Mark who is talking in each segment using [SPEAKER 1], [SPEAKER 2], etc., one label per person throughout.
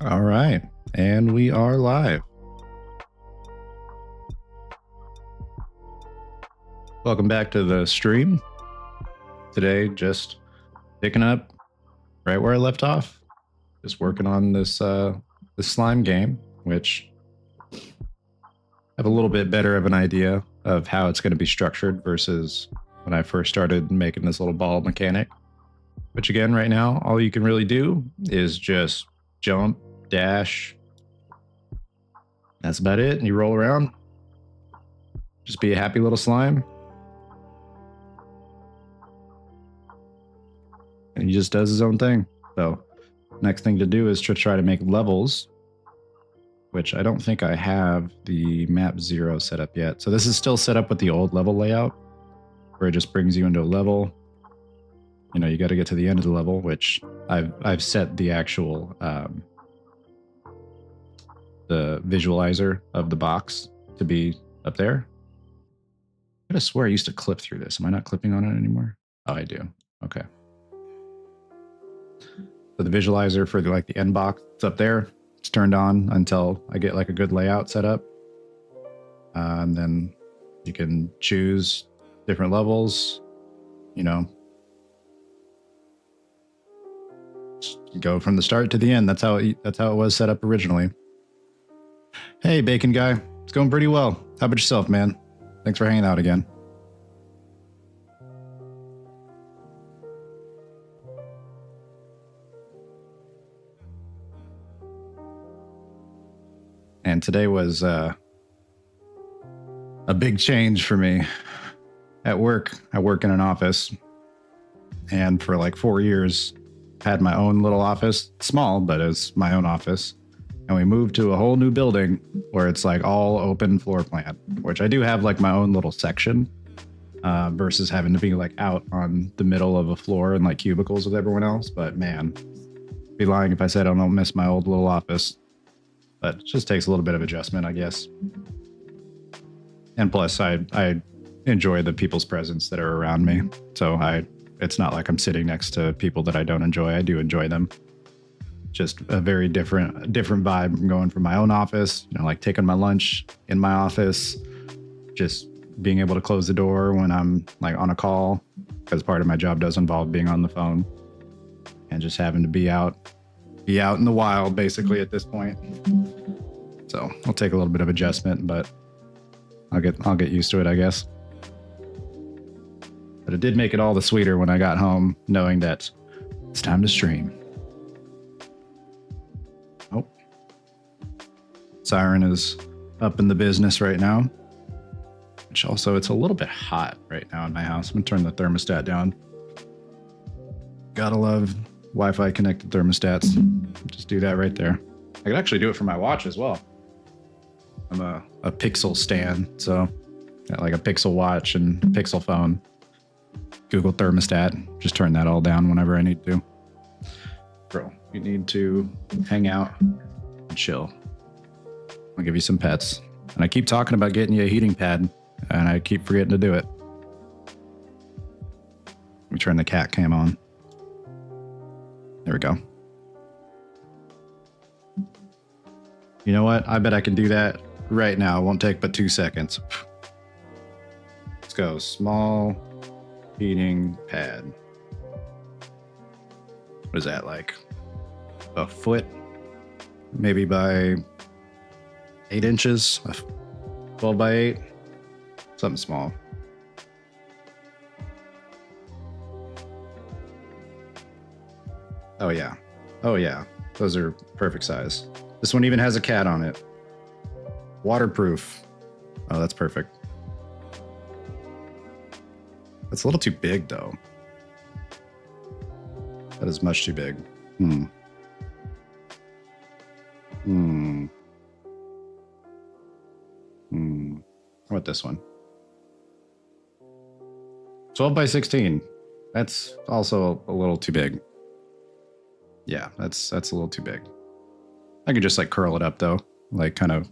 [SPEAKER 1] All right, and we are live. Welcome back to the stream. Today, just picking up right where I left off. Just working on this slime game, which I have a little bit better of an idea of how it's going to be structured versus when I first started making this little ball mechanic. Which again, right now, all you can really do is just jump, dash. That's about it. And you roll around. Just be a happy little slime. And he just does his own thing. So next thing to do is to try to make levels, which I don't think I have the map 0 set up yet. So this is still set up with the old level layout where it just brings you into a level. You know, you got to get to the end of the level, which I've set the actual the visualizer of the box to be up there. I swear I used to clip through this. Am I not clipping on it anymore? Oh, I do. Okay. So the visualizer for the end box, it's up there. It's turned on until I get like a good layout set up. And then you can choose different levels, you know, go from the start to the end. That's how it was set up originally. Hey, Bacon Guy. It's going pretty well. How about yourself, man? Thanks for hanging out again. And today was a big change for me. At work, I work in an office. And for like 4 years, had my own little office. Small, but it's my own office. And we moved to a whole new building where it's like all open floor plan, which I do have like my own little section versus having to be like out on the middle of a floor and like cubicles with everyone else. But man, I'd be lying if I said I don't miss my old little office. But it just takes a little bit of adjustment, I guess. And plus, I enjoy the people's presence that are around me. So it's not like I'm sitting next to people that I don't enjoy. I do enjoy them. Just a very different vibe from going from my own office, you know, like taking my lunch in my office, just being able to close the door when I'm like on a call, because part of my job does involve being on the phone, and just having to be out in the wild basically at this point. So I'll take a little bit of adjustment, but I'll get used to it, I guess. But it did make it all the sweeter when I got home, knowing that it's time to stream. Oh, Siren is up in the business right now. Which also, it's a little bit hot right now in my house. I'm gonna turn the thermostat down. Gotta love Wi-Fi connected thermostats. Just do that right there. I could actually do it for my watch as well. I'm a Pixel stan, so got like a Pixel watch and Pixel phone. Google thermostat. Just turn that all down whenever I need to. Bro, you need to hang out and chill. I'll give you some pets. And I keep talking about getting you a heating pad, and I keep forgetting to do it. Let me turn the cat cam on. There we go. You know what? I bet I can do that right now. It won't take but 2 seconds. Let's go. Small heating pad. What is that, like a foot? Maybe by 8 inches? 12 by 8? Something small. Oh yeah. Oh yeah. Those are perfect size. This one even has a cat on it. Waterproof. Oh, that's perfect. That's a little too big though. That is much too big. How about this one? 12 by 16. That's also a little too big. Yeah, that's a little too big. I could just like curl it up though, like kind of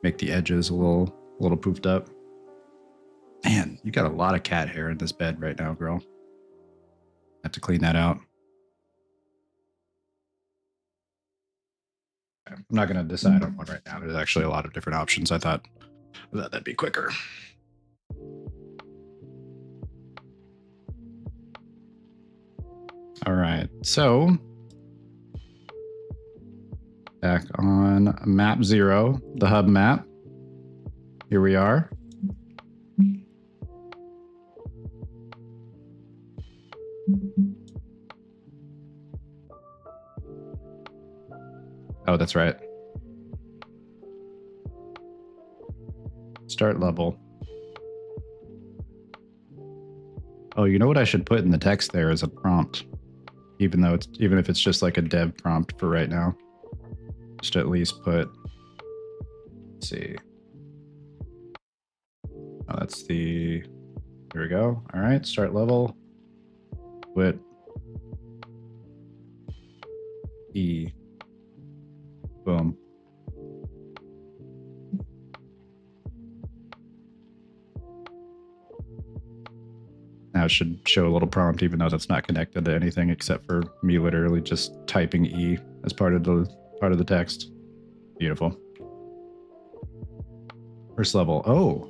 [SPEAKER 1] make the edges a little poofed up. Man, you got a lot of cat hair in this bed right now, girl. Have to clean that out. I'm not going to decide on one right now. There's actually a lot of different options. I thought that'd be quicker. All right, so back on map 0, the hub map. Here we are. Oh, that's right. Start level. Oh, you know what I should put in the text there as a prompt, even if it's just like a dev prompt for right now. Just at least put, let's see. Oh, that's the, here we go. All right, start level. Quit E. Boom. Now it should show a little prompt, even though that's not connected to anything except for me literally just typing E as part of the text. Beautiful. First level. Oh,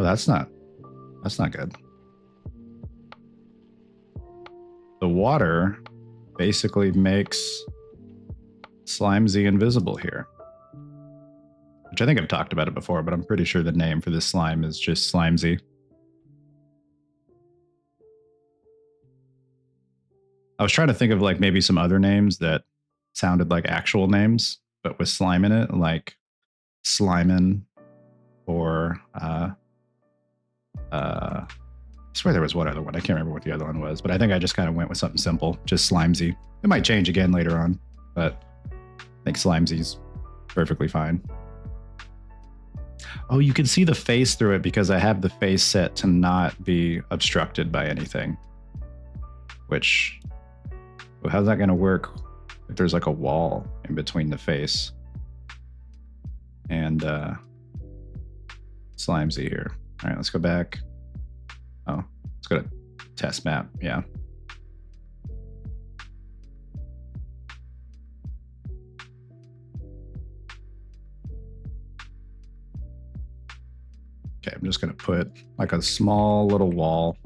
[SPEAKER 1] that's not good. The water basically makes Slimesy invisible here, which I think I've talked about it before, but I'm pretty sure the name for this slime is just Slimesy. I was trying to think of like maybe some other names that sounded like actual names, but with slime in it, like Slimin, or I swear there was one other one. I can't remember what the other one was, but I think I just kind of went with something simple, just Slimesy. It might change again later on, but I think Slimesy's perfectly fine. Oh, you can see the face through it because I have the face set to not be obstructed by anything. Which, well, how's that going to work if there's like a wall in between the face and Slimesy here? All right, let's go back. Oh, let's go to test map. Yeah. Okay, I'm just going to put like a small little wall.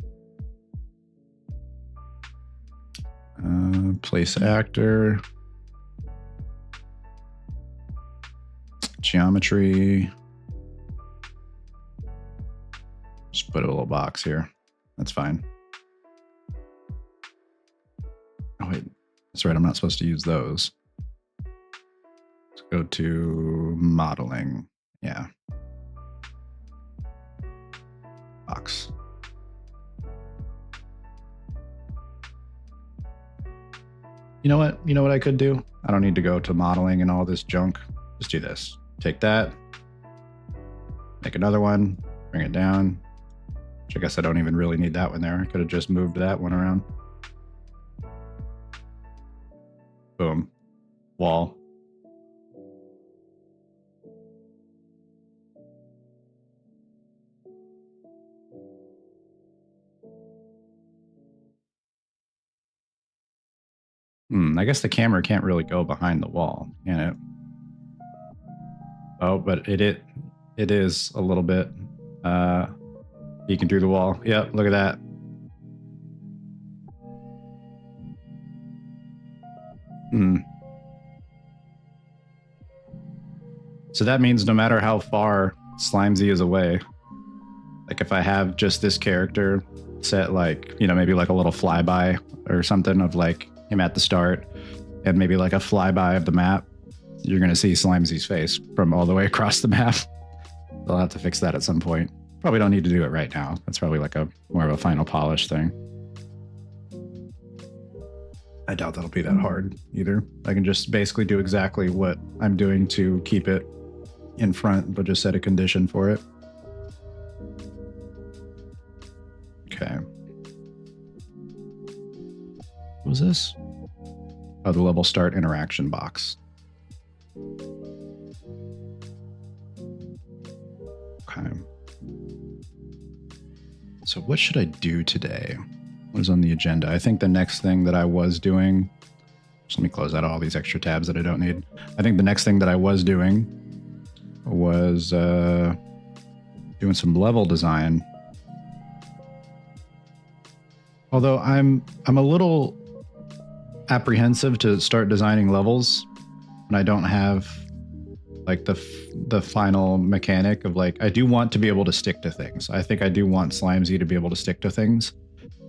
[SPEAKER 1] Place actor. Geometry. Just put a little box here. That's fine. Oh, wait. That's right. I'm not supposed to use those. Let's go to modeling. Yeah. Box. You know what? You know what I could do? I don't need to go to modeling and all this junk. Just do this. Take that. Make another one. Bring it down. Which I guess I don't even really need that one there. I could have just moved that one around. Boom. Wall. I guess the camera can't really go behind the wall, can it? Oh, but it is a little bit peeking through the wall. Yep, look at that. So that means no matter how far Slimesy is away, like if I have just this character set, like, you know, maybe like a little flyby or something of like him at the start and maybe like a flyby of the map, you're going to see Slimesy's face from all the way across the map. They'll have to fix that at some point. Probably don't need to do it right now. That's probably like a more of a final polish thing. I doubt that'll be that hard either. I can just basically do exactly what I'm doing to keep it in front, but just set a condition for it. Okay. What was this? Oh, the level start interaction box. Okay. So what should I do today? What is on the agenda? I think the next thing that I was doing Just let me close out all these extra tabs that I don't need. I think the next thing that I was doing was doing some level design. Although I'm a little apprehensive to start designing levels when I don't have like the final mechanic of like, I do want to be able to stick to things. I think I do want Slimesy to be able to stick to things,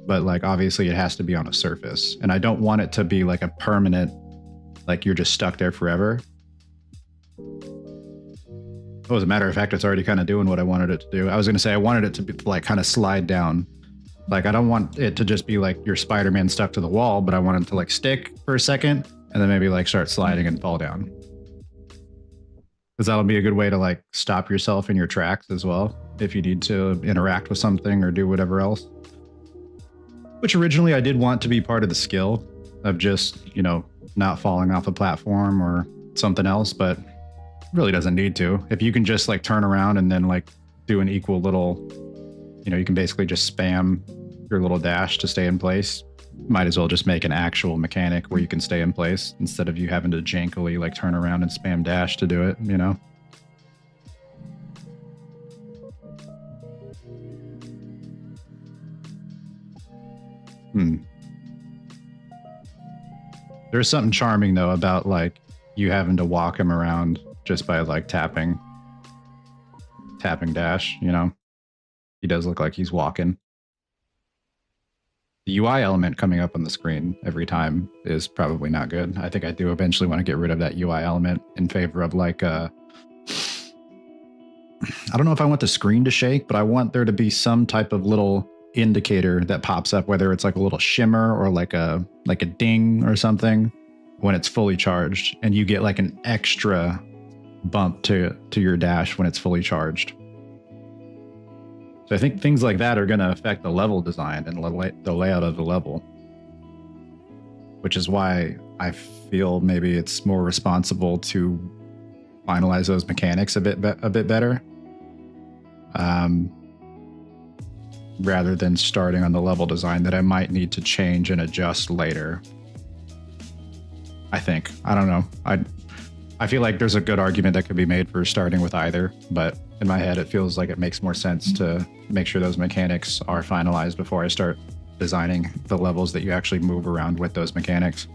[SPEAKER 1] but like obviously it has to be on a surface, and I don't want it to be like a permanent, like you're just stuck there forever. Oh, as a matter of fact, it's already kind of doing what I wanted it to do. I was going to say I wanted it to be like kind of slide down. Like I don't want it to just be like your Spider-Man stuck to the wall, but I want it to like stick for a second and then maybe like start sliding and fall down. Because that'll be a good way to like stop yourself in your tracks as well if you need to interact with something or do whatever else. Which originally I did want to be part of the skill of just, you know, not falling off a platform or something else, but really doesn't need to. If you can just like turn around and then like do an equal little, you know, you can basically just spam your little dash to stay in place. Might as well just make an actual mechanic where you can stay in place instead of you having to jankily like turn around and spam dash to do it, you know? There's something charming though about like you having to walk him around just by like tapping dash, you know? He does look like he's walking. The UI element coming up on the screen every time is probably not good. I think I do eventually want to get rid of that UI element in favor of like I don't know if I want the screen to shake, but I want there to be some type of little indicator that pops up, whether it's like a little shimmer or like a ding or something when it's fully charged, and you get like an extra bump to your dash when it's fully charged. So I think things like that are going to affect the level design and the layout of the level, which is why I feel maybe it's more responsible to finalize those mechanics a bit better, rather than starting on the level design that I might need to change and adjust later. I think. I don't know. I feel like there's a good argument that could be made for starting with either, but in my head, it feels like it makes more sense to make sure those mechanics are finalized before I start designing the levels that you actually move around with those mechanics.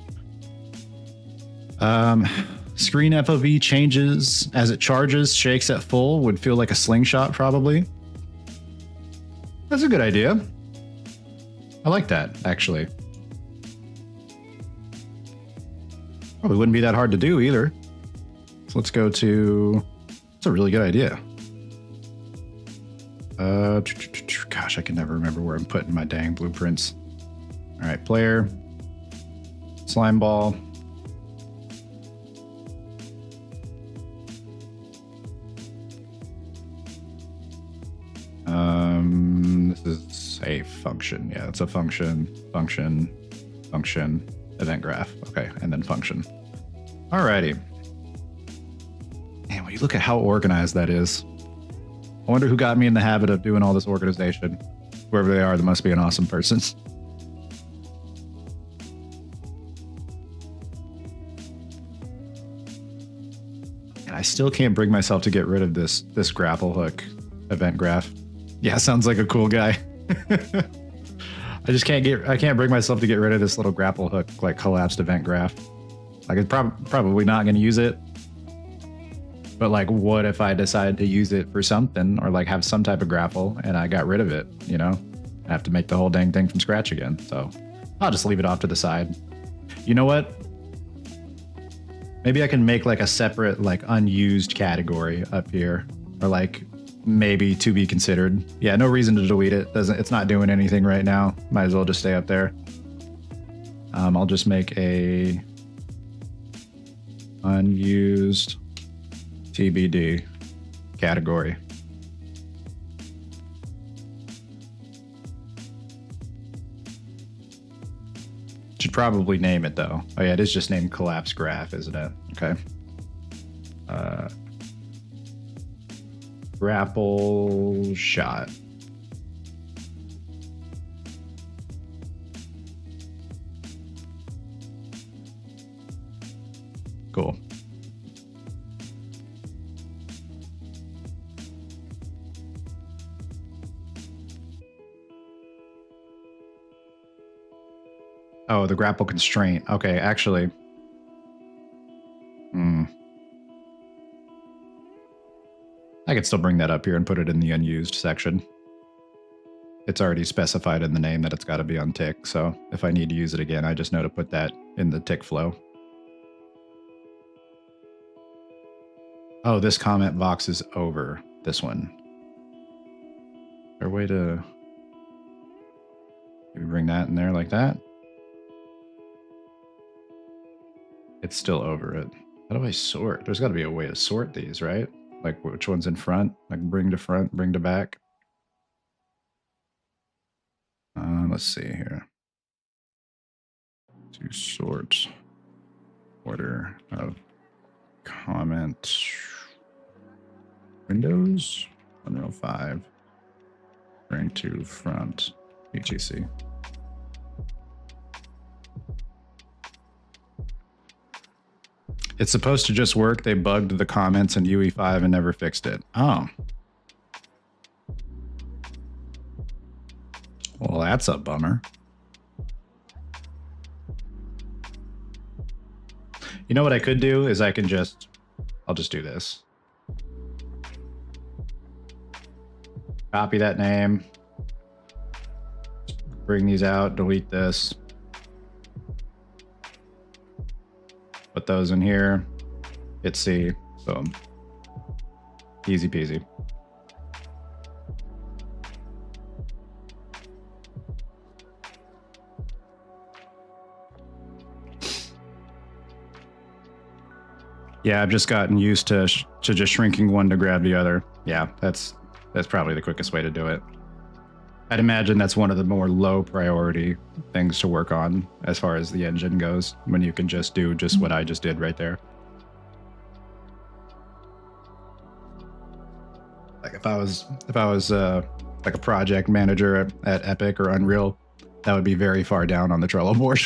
[SPEAKER 1] Screen FOV changes as it charges, shakes at full, would feel like a slingshot probably. That's a good idea. I like that, actually. Probably wouldn't be that hard to do either. So let's go to... That's a really good idea. Gosh, I can never remember where I'm putting my dang blueprints. All right, player. Slime ball. This is a function. Yeah, it's a function, event graph. Okay, and then function. Alrighty. Man, when you look at how organized that is, I wonder who got me in the habit of doing all this organization. Whoever they are, they must be an awesome person. And I still can't bring myself to get rid of this grapple hook event graph. Yeah, sounds like a cool guy. I can't bring myself to get rid of this little grapple hook, like collapsed event graph. Like it's probably not going to use it. But like, what if I decide to use it for something, or like have some type of grapple and I got rid of it, you know? I have to make the whole dang thing from scratch again. So I'll just leave it off to the side. You know what? Maybe I can make like a separate like unused category up here, or like maybe to be considered. Yeah, no reason to delete it. It's not doing anything right now. Might as well just stay up there. I'll just make a unused TBD category. Should probably name it though. Oh yeah, it is just named collapse graph, isn't it? Okay. Grapple shot. Cool. Oh, the grapple constraint. Okay, actually. I could still bring that up here and put it in the unused section. It's already specified in the name that it's got to be on tick, so if I need to use it again, I just know to put that in the tick flow. Oh, this comment box is over this one. Is there a way to maybe bring that in there like that? It's still over it. How do I sort? There's got to be a way to sort these, right? Like which one's in front? Like bring to front, bring to back. Let's see here. To sort order of comment windows, Unreal 5, bring to front, etc. It's supposed to just work. They bugged the comments in UE5 and never fixed it. Oh. Well, that's a bummer. You know what I could do is I'll just do this. Copy that name. Bring these out, delete this. Put those in here. Hit C. Boom. Easy peasy. Yeah, I've just gotten used to just shrinking one to grab the other. Yeah, that's probably the quickest way to do it. I'd imagine that's one of the more low priority things to work on as far as the engine goes, when you can just do just what I just did right there. Like if I was like a project manager at Epic or Unreal, that would be very far down on the Trello board.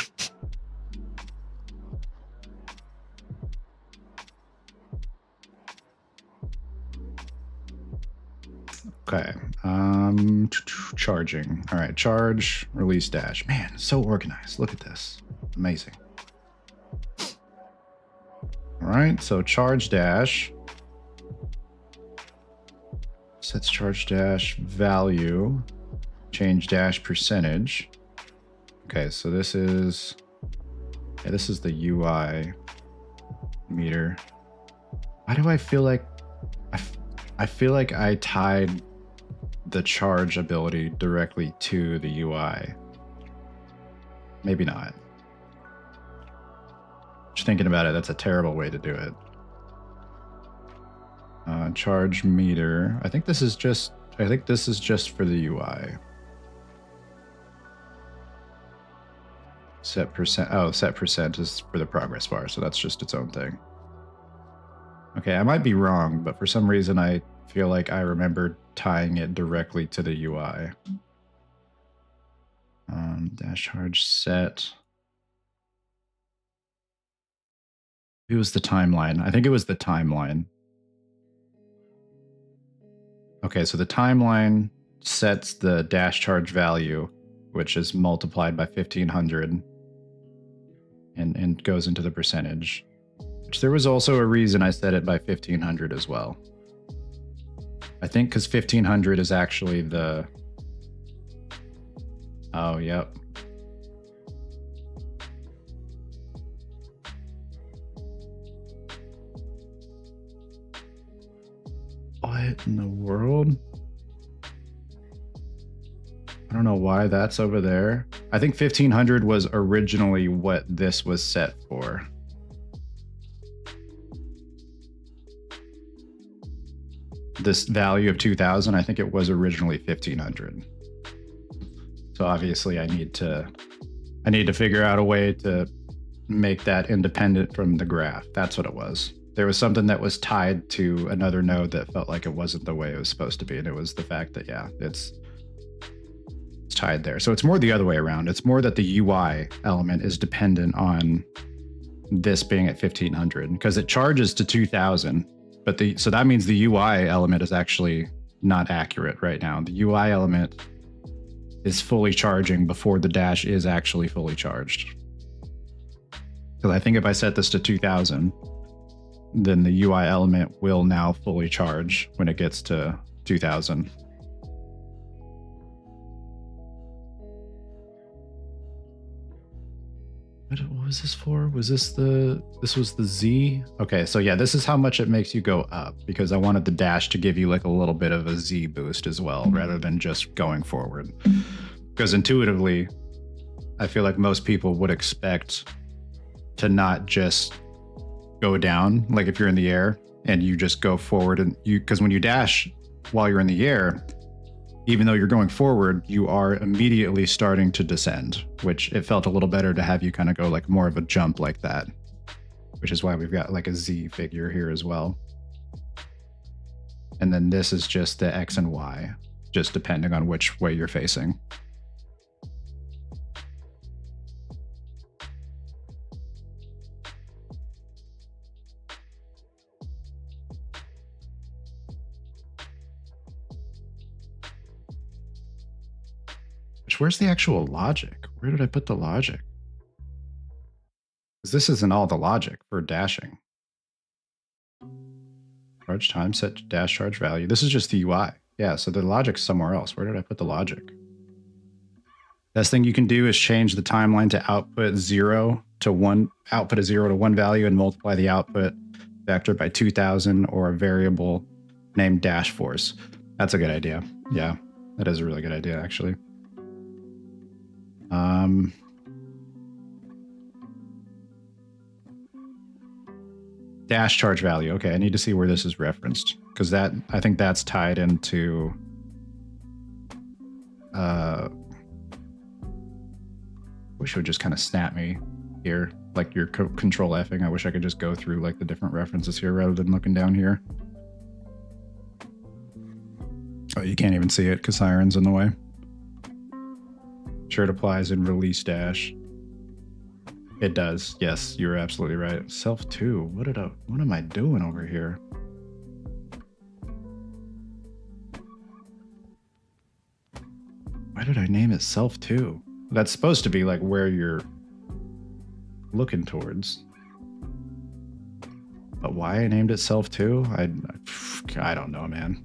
[SPEAKER 1] Okay. Charging. All right. Charge, release dash. Man, so organized. Look at this. Amazing. All right. So charge dash sets charge dash value, change dash percentage. Okay. So this is the UI meter. Why do I feel like I tied the charge ability directly to the UI? Maybe not. Just thinking about it, that's a terrible way to do it. Charge meter. I think this is just for the UI. Set percent. Oh, set percent is for the progress bar, so that's just its own thing. Okay, I might be wrong, but for some reason I feel like I remember tying it directly to the UI. Dash charge set. It was the timeline. I think it was the timeline. Okay, so the timeline sets the dash charge value, which is multiplied by 1500 and goes into the percentage. Which there was also a reason I set it by 1500 as well. I think because 1500 is actually the... Oh, yep. What in the world? I don't know why that's over there. I think 1500 was originally what this was set for. This value of 2000, I think it was originally 1500. So obviously I need to figure out a way to make that independent from the graph. That's what it was. There was something that was tied to another node that felt like it wasn't the way it was supposed to be. And it was the fact that, yeah, it's tied there. So it's more the other way around. It's more that the UI element is dependent on this being at 1500 because it charges to 2000. But so that means the UI element is actually not accurate right now. The UI element is fully charging before the dash is actually fully charged. Because I think if I set this to 2000, then the UI element will now fully charge when it gets to 2000. What was this for? Was this this was the Z? Okay, so yeah, this is how much it makes you go up because I wanted the dash to give you like a little bit of a Z boost as well, rather than just going forward. Because intuitively, I feel like most people would expect to not just go down, like if you're in the air and you just go forward and because when you dash while you're in the air, even though you're going forward, you are immediately starting to descend, which it felt a little better to have you kind of go like more of a jump like that, which is why we've got like a Z figure here as well. And then this is just the X and Y, just depending on which way you're facing. Where's the actual logic? Where did I put the logic? Because this isn't all the logic for dashing. Charge time, set dash charge value. This is just the UI. Yeah, so the logic's somewhere else. Where did I put the logic? Best thing you can do is change the timeline to output 0 to 1, output a 0 to 1 value and multiply the output vector by 2000 or a variable named dash force. That's a good idea. Yeah, that is a really good idea, actually. Dash charge value. Okay, I need to see where this is referenced because that I think that's tied into wish it would just kind of snap me here, like your control Fing. I wish I could just go through like the different references here rather than looking down here. Oh, you can't even see it because Siren's in the way. Sure, it applies in release dash. It does. Yes, you're absolutely right. Self 2. What am I doing over here? Why did I name it Self 2? That's supposed to be like where you're looking towards. But why I named it Self 2? I don't know, man.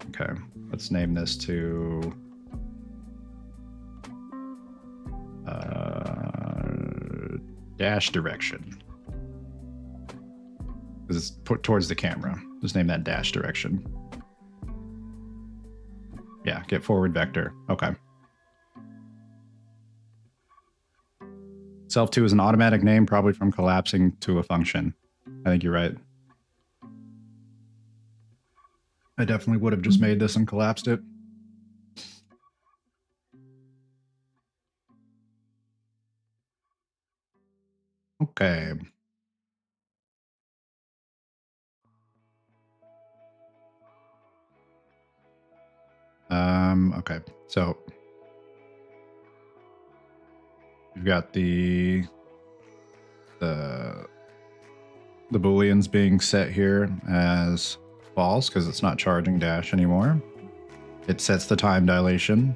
[SPEAKER 1] Okay, let's name this to dash direction. Because it's put towards the camera. Just name that dash direction. Yeah, get forward vector. Okay. Self 2 is an automatic name, probably from collapsing to a function. I think you're right. I definitely would have just made this and collapsed it. Okay. Okay. So we've got the booleans being set here as false because it's not charging dash anymore. It sets the time dilation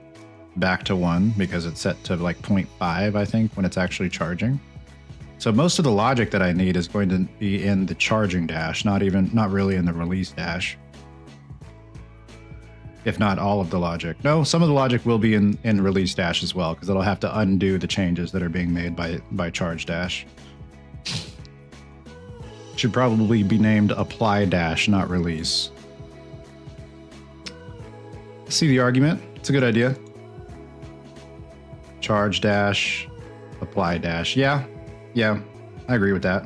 [SPEAKER 1] back to 1 because it's set to like 0.5, I think, when it's actually charging. So most of the logic that I need is going to be in the charging dash, not really in the release dash. If not all of the logic. No, some of the logic will be in release dash as well, because it'll have to undo the changes that are being made by charge dash. Should probably be named apply dash, not release. See the argument? It's a good idea. Charge dash, apply dash. Yeah, I agree with that.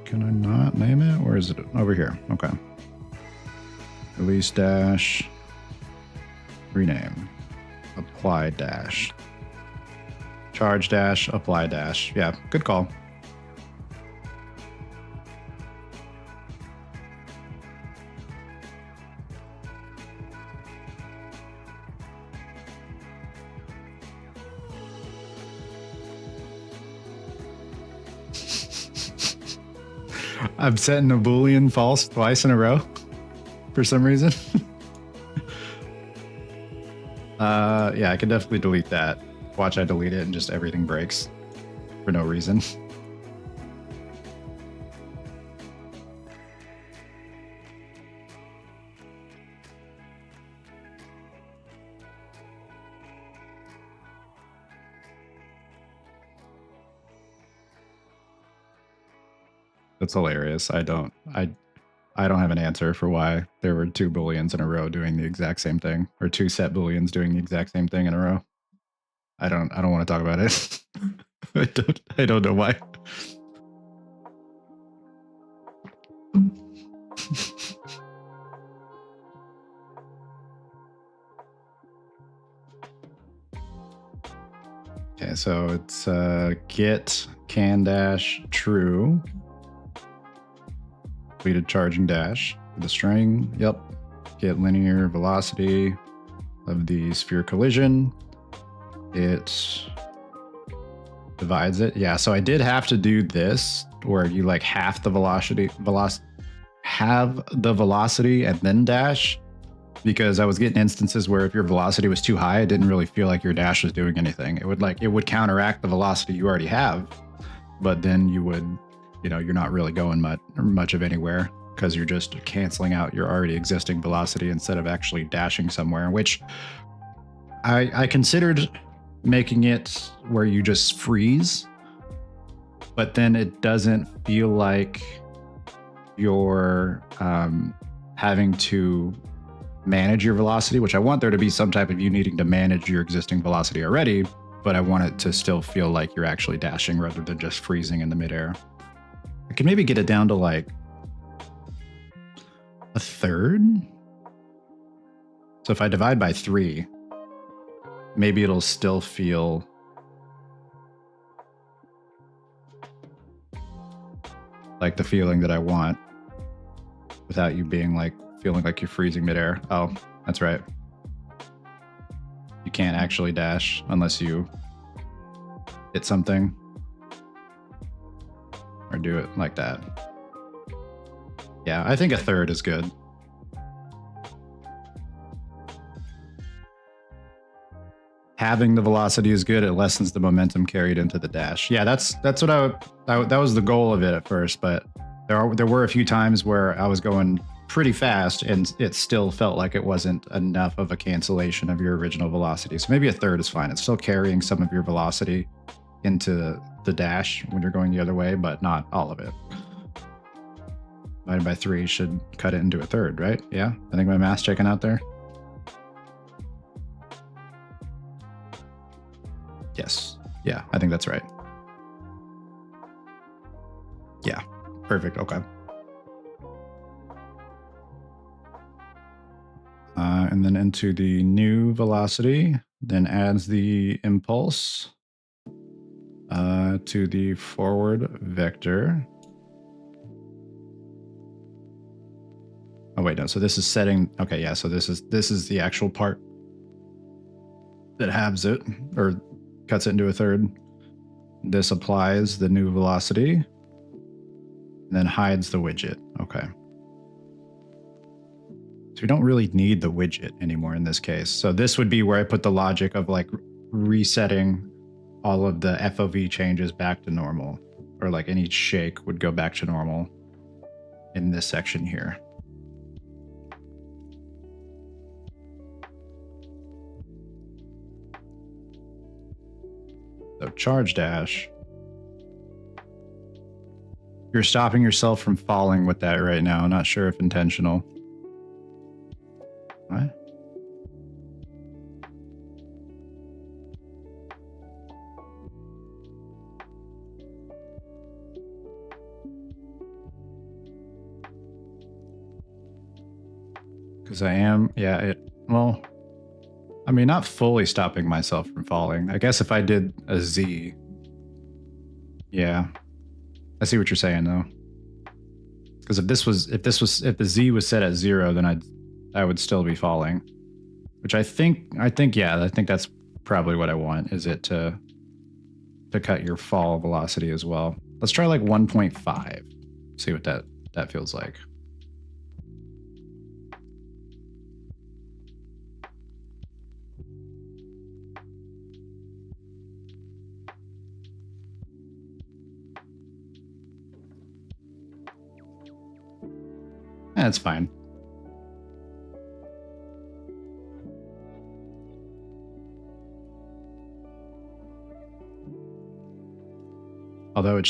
[SPEAKER 1] Can I not name it? Or is it over here? Okay. Release dash, rename, apply dash, charge dash, apply dash. Yeah, good call. I'm setting a Boolean false twice in a row for some reason. Yeah, I can definitely delete that. Watch I delete it and just everything breaks for no reason. That's hilarious. I don't have an answer for why there were two Booleans in a row doing the exact same thing, or two set Booleans doing the exact same thing in a row. I don't want to talk about it. I don't know why. Okay, so it's get can dash true. Completed charging dash with the string. Yep. Get linear velocity of the sphere collision. It divides it. Yeah, so I did have to do this where you like half the have the velocity and then dash, because I was getting instances where if your velocity was too high, it didn't really feel like your dash was doing anything. It would counteract the velocity you already have, but then you would, you're not really going much of anywhere because you're just canceling out your already existing velocity instead of actually dashing somewhere, which I considered making it where you just freeze, but then it doesn't feel like you're having to manage your velocity, which I want there to be some type of you needing to manage your existing velocity already, but I want it to still feel like you're actually dashing rather than just freezing in the midair. I can maybe get it down to like a third. So if I divide by 3, maybe it'll still feel like the feeling that I want without you being like feeling like you're freezing midair. Oh, that's right. You can't actually dash unless you hit something or do it like that. Yeah, I think a third is good. Having the velocity is good. It lessens the momentum carried into the dash. Yeah, that's what that was the goal of it at first, but there were a few times where I was going pretty fast and it still felt like it wasn't enough of a cancellation of your original velocity. So maybe a third is fine. It's still carrying some of your velocity into the dash when you're going the other way, but not all of it. Divided by 3 should cut it into a third, right? Yeah, I think my math's checking out there. Yes. Yeah, I think that's right. Yeah, perfect. Okay. And then into the new velocity, then adds the impulse to the forward vector. Oh wait, no. So this is setting. Okay, yeah. So this is the actual part that halves it or cuts it into a third. This applies the new velocity, and then hides the widget. Okay. So we don't really need the widget anymore in this case. So this would be where I put the logic of like resetting all of the FOV changes back to normal, or like any shake would go back to normal in this section here. So charge dash. You're stopping yourself from falling with that right now. Not sure if intentional. What? Because I am, yeah, well, I mean, not fully stopping myself from falling. I guess if I did a Z, yeah, I see what you're saying though. Because if the Z was set at 0, then I would still be falling, which I think that's probably what I want, is it to cut your fall velocity as well. Let's try like 1.5. See what that feels like. That's fine. Although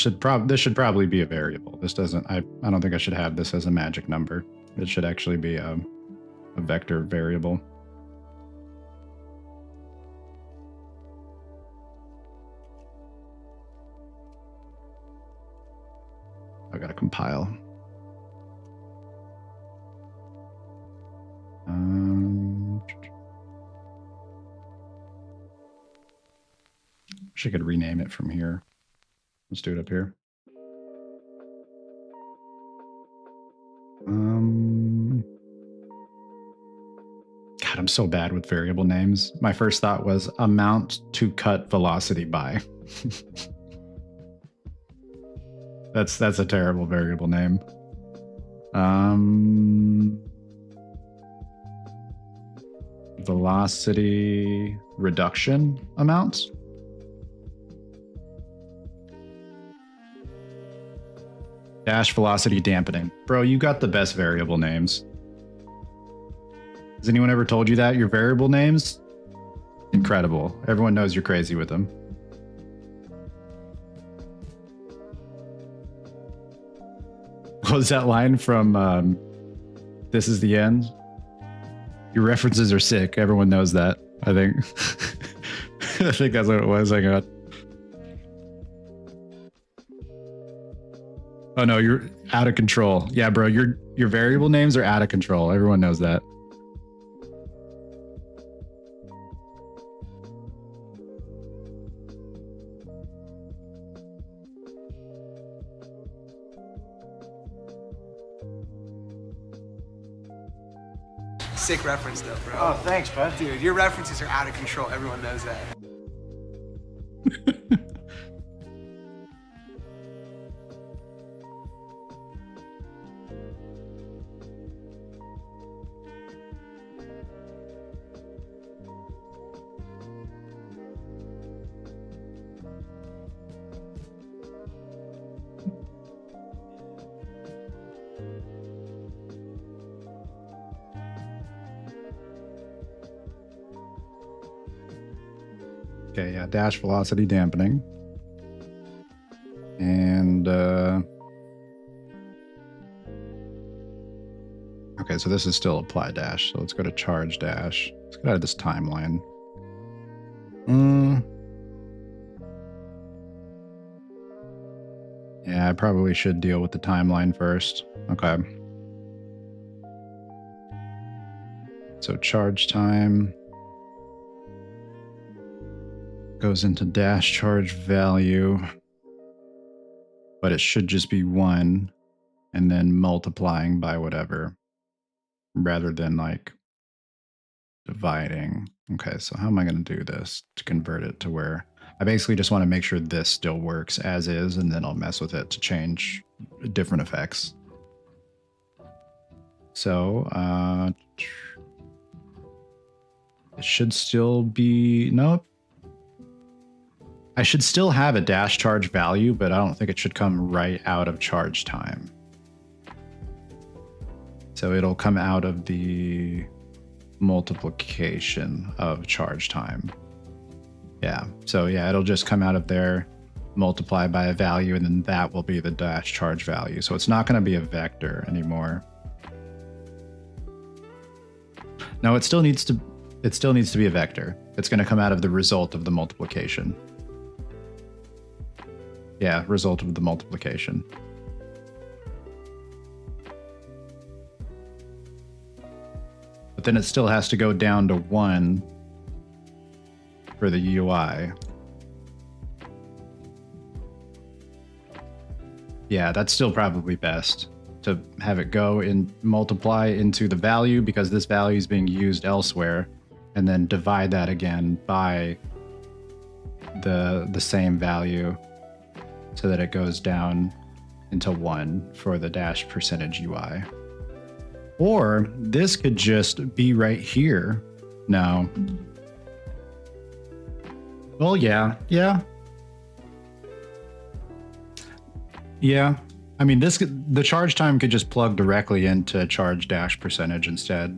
[SPEAKER 1] this should probably be a variable. This doesn't. I don't think I should have this as a magic number. It should actually be a vector variable. I gotta compile. Wish I could rename it from here. Let's do it up here. God, I'm so bad with variable names. My first thought was amount to cut velocity by. That's a terrible variable name. Velocity reduction amount. Dash velocity dampening. Bro, you got the best variable names. Has anyone ever told you that? Your variable names? Incredible. Everyone knows you're crazy with them. What was that line from This Is the End? Your references are sick. Everyone knows that, I think. I think that's what it was. I got. Oh no, you're out of control. Yeah, bro, your variable names are out of control. Everyone knows that.
[SPEAKER 2] Sick reference though, bro.
[SPEAKER 3] Oh, thanks, bud.
[SPEAKER 2] Dude, your references are out of control. Everyone knows that.
[SPEAKER 1] Okay, yeah, dash velocity dampening. And okay, so this is still apply dash. So let's go to charge dash. Let's get out of this timeline. Yeah, I probably should deal with the timeline first. Okay. So charge time goes into dash charge value, but it should just be 1 and then multiplying by whatever rather than like dividing. Okay, so how am I going to do this to convert it to where I basically just want to make sure this still works as is, and then I'll mess with it to change different effects. So it should still be, nope. I should still have a dash charge value, but I don't think it should come right out of charge time. So it'll come out of the multiplication of charge time. Yeah, so yeah, it'll just come out of there, multiply by a value, and then that will be the dash charge value. So it's not going to be a vector anymore. No, it still needs to be a vector. It's going to come out of the result of the multiplication. Yeah, result of the multiplication. But then it still has to go down to 1 for the UI. Yeah, that's still probably best to have it go and multiply into the value, because this value is being used elsewhere, and then divide that again by the same value, so that it goes down into 1 for the dash percentage UI. Or this could just be right here. No. Well, yeah. I mean, the charge time could just plug directly into charge dash percentage instead,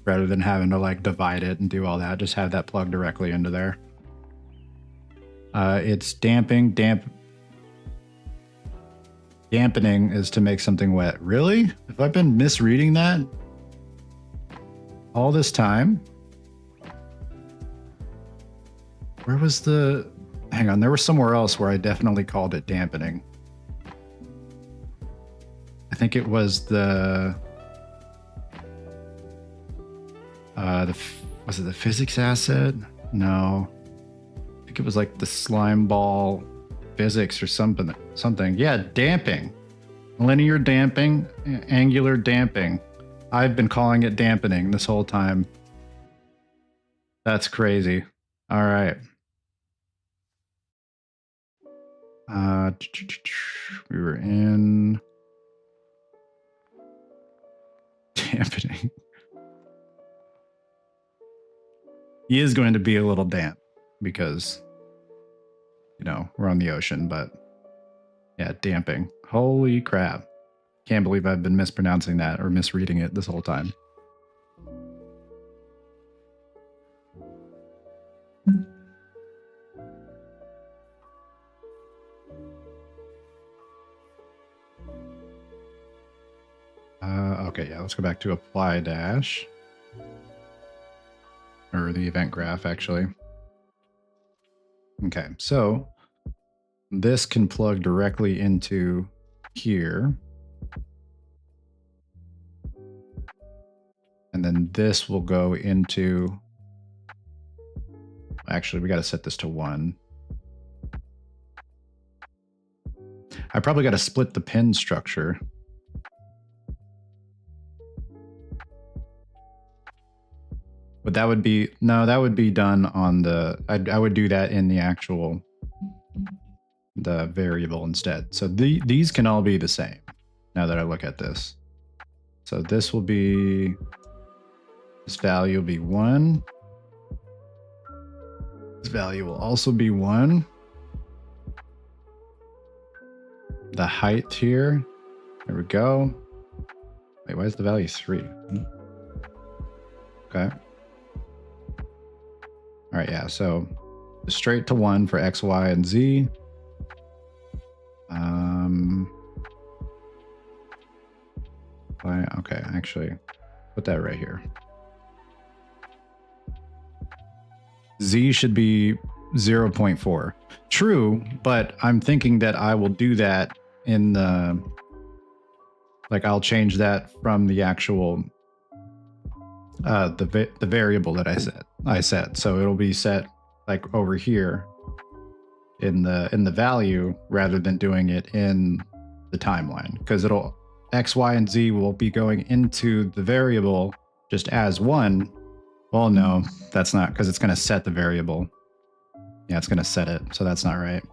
[SPEAKER 1] rather than having to like divide it and do all that. Just have that plug directly into there. It's dampening is to make something wet. Really? Have I been misreading that all this time? Where was the... Hang on, there was somewhere else where I definitely called it dampening. I think it was the was it the physics asset? No. I think it was like the slime ball physics or something. Yeah, damping. Linear damping, angular damping. I've been calling it dampening this whole time. That's crazy. All right. We were in dampening. He is going to be a little damp because, you know, we're on the ocean, but yeah, damping. Holy crap. Can't believe I've been mispronouncing that or misreading it this whole time. Okay, yeah, let's go back to apply dash. Or the event graph, actually. Okay, so this can plug directly into here. And then this will go into... Actually, we got to set this to 1. I probably got to split the pin structure. But that would be, no, that would be done on the, I would do that in the actual, the variable instead. So these can all be the same now that I look at this. So this will be, this value will be 1. This value will also be 1. The height here, there we go. Wait, why is the value 3? Okay. All right, yeah, so straight to 1 for X, Y, and Z. Okay, actually, put that right here. Z should be 0.4. True, but I'm thinking that I will do that in the, like I'll change that from the actual the variable that I set. So it'll be set like over here in the value rather than doing it in the timeline, because it'll X, Y, and Z will be going into the variable just as 1. Well, no, that's not, because it's going to set the variable. Yeah, it's going to set it. So that's not right.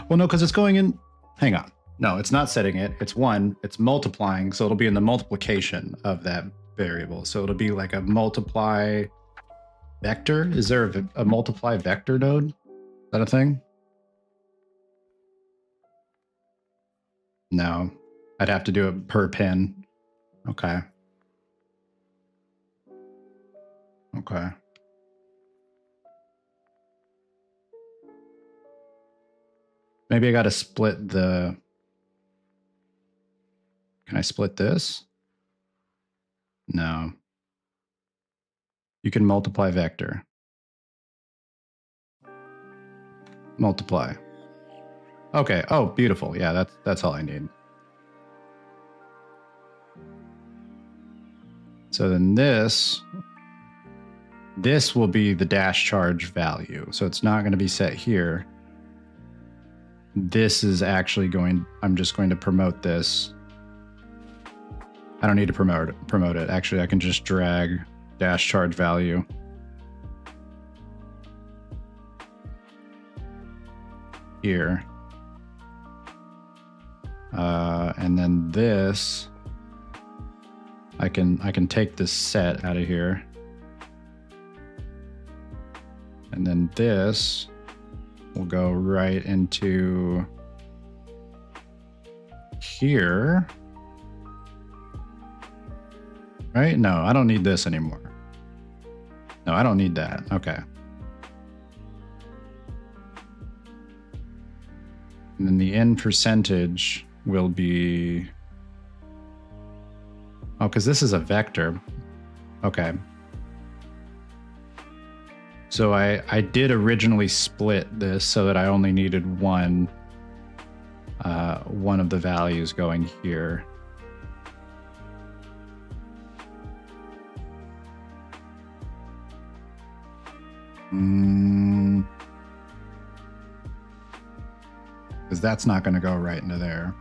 [SPEAKER 1] Well, no, because it's going in. Hang on. No, it's not setting it. It's 1. It's multiplying. So it'll be in the multiplication of that variable. So it'll be like a multiply vector. Is there a multiply vector node? Is that a thing? No, I'd have to do it per pin. Okay. Okay. Maybe I got to split the... Can I split this? No. You can multiply vector. Multiply. Okay. Oh, beautiful. Yeah, that's all I need. So then this will be the dash charge value. So it's not going to be set here. This is actually going, I'm just going to promote this. I don't need to promote it. Actually, I can just drag dash charge value. here. And then this, I can take this set out of here. And then this will go right into here. Right? No, I don't need this anymore. No, I don't need that. Okay. And then the n percentage will be... Oh, because this is a vector. Okay. So I did originally split this so that I only needed one of the values going here. Because that's not going to go right into there.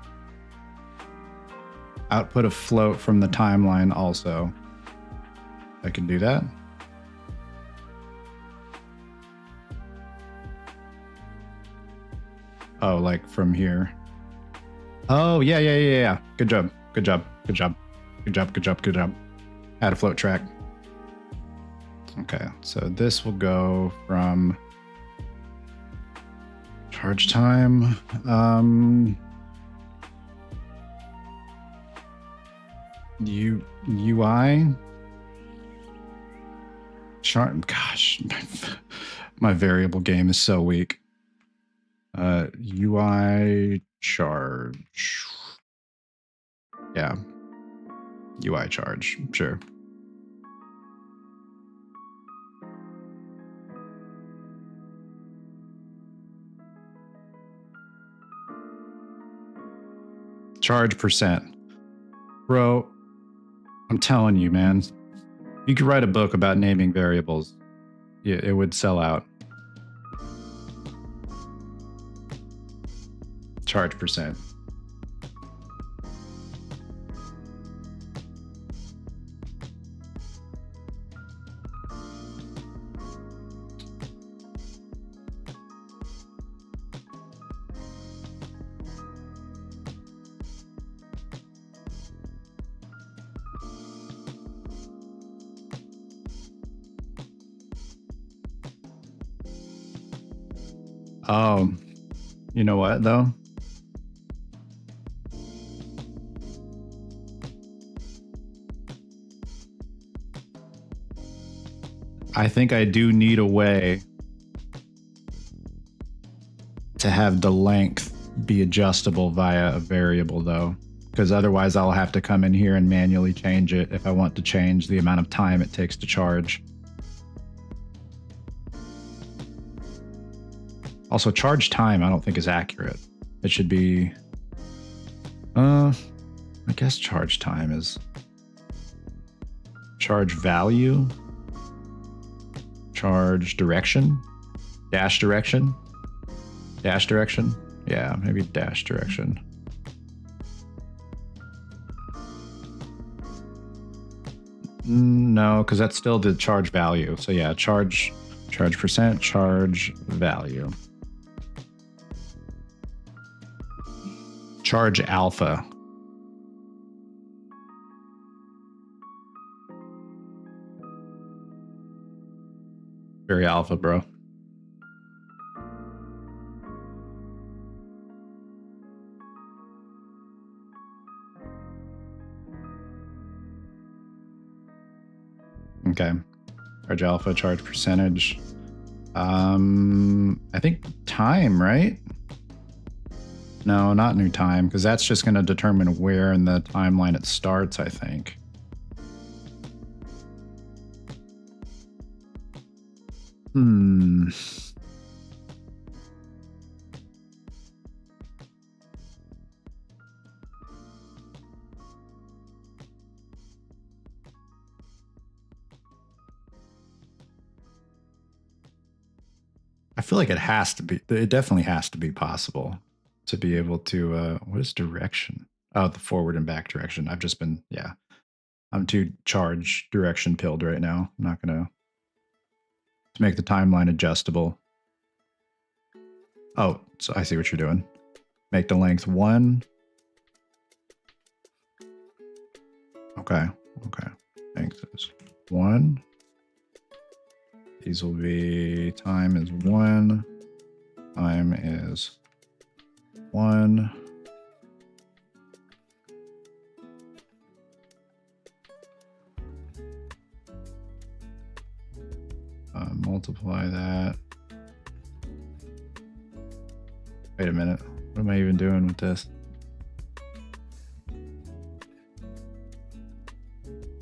[SPEAKER 1] Output a float from the timeline also. I can do that. Oh, like from here. Oh, yeah. Good job. Add a float track. Okay, so this will go from charge time. UI. Gosh, my variable game is so weak. UI charge. Yeah. UI charge, sure. Charge percent. Bro, I'm telling you, man. You could write a book about naming variables. Yeah, it would sell out. Charge percent. Oh, you know what though? I think I do need a way to have the length be adjustable via a variable though, because otherwise I'll have to come in here and manually change it if I want to change the amount of time it takes to charge. Also, charge time I don't think is accurate. It should be, I guess charge time is charge value, charge direction, dash direction, dash direction. Yeah, maybe dash direction. No, because that's still the charge value. So yeah, charge percent, charge value. Charge alpha. Very alpha, bro. Okay. Charge alpha, charge percentage. I think time, right? No, not new time, because that's just going to determine where in the timeline it starts, I think. I feel like it has to be, it definitely has to be possible to be able to, what is direction? Oh, the forward and back direction. I've just been, yeah. I'm too charge direction pilled right now. I'm not going to make the timeline adjustable. Oh, so I see what you're doing. Make the length 1. Okay. Okay. Length is 1. These will be time is 1. Time is 1. Multiply that. Wait a minute. What am I even doing with this?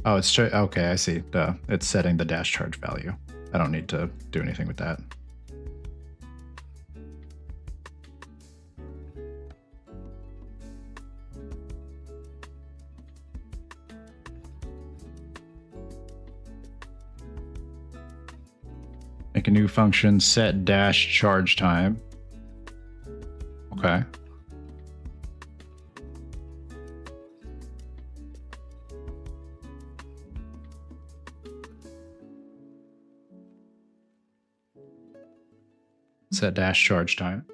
[SPEAKER 1] Oh, it's okay. I see. It's setting the dash charge value. I don't need to do anything with that. Make a new function, set dash charge time. Okay. Set dash charge time.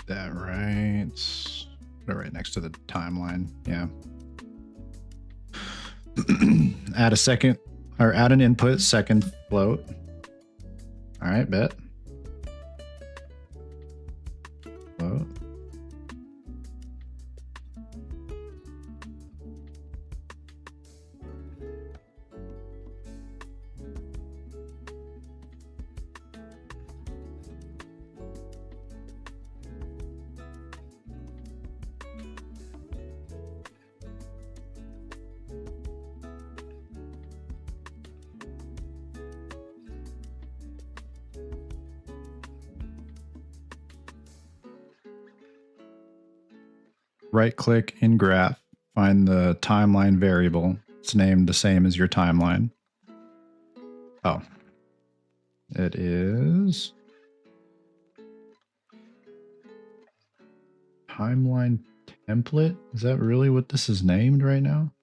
[SPEAKER 1] That right. Put it right next to the timeline. Yeah. Add a second, or add an input second float. All right, bet. Float. Right click in graph, find the timeline variable. It's named the same as your timeline. Oh, it is timeline template. Is that really what this is named right now?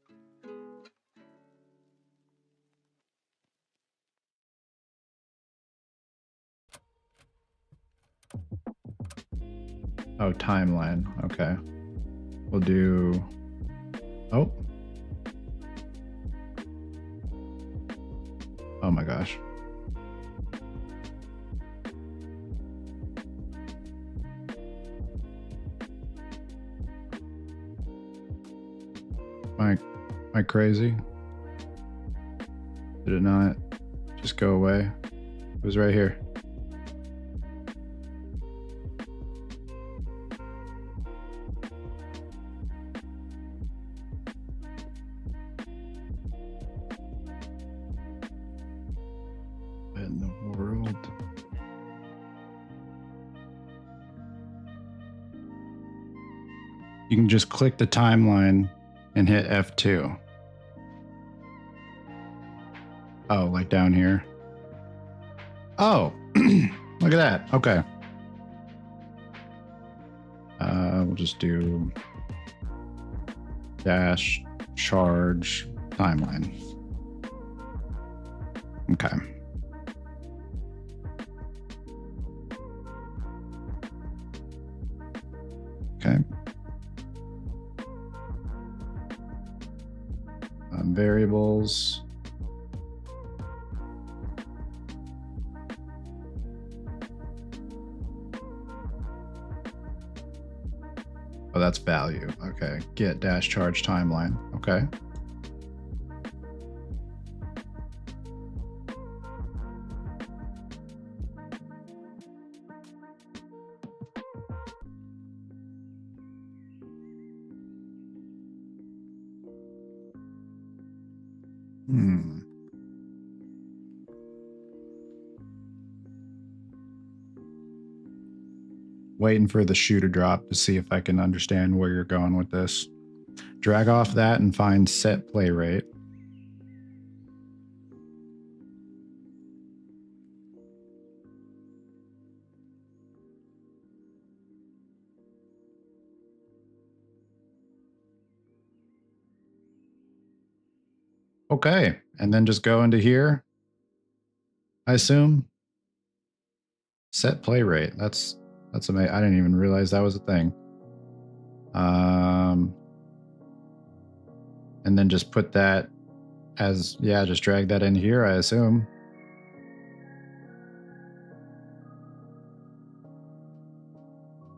[SPEAKER 1] Oh, timeline. Okay. We'll do, oh. Oh my gosh. Am I crazy? Did it not just go away? It was right here. In the world. You can just click the timeline and hit F2. Oh, like down here. Oh, look at that. Okay. We'll just do dash charge timeline. Okay. Okay. Variables. Oh, that's value. Okay. Get dash charge timeline. Okay. Waiting for the shoe to drop to see if I can understand where you're going with this. Drag off that and find set play rate. Okay, and then just go into here, I assume. Set play rate. That's amazing. I didn't even realize that was a thing. And then just put that as, yeah, just drag that in here, I assume.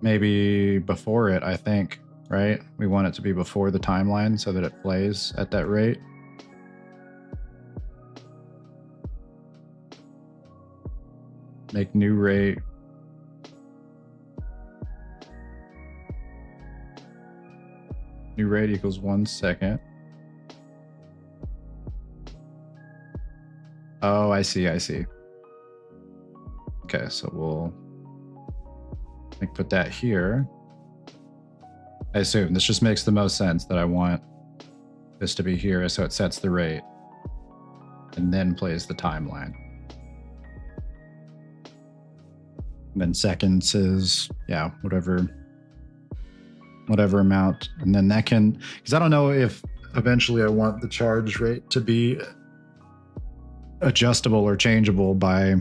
[SPEAKER 1] Maybe before it, I think, right? We want it to be before the timeline so that it plays at that rate. Make new rate. New rate equals 1 second. Oh, I see. Okay, so we'll put that here. I assume this just makes the most sense that I want this to be here, so it sets the rate and then plays the timeline. And then seconds is, yeah, whatever amount. And then that can, because I don't know if eventually I want the charge rate to be adjustable or changeable by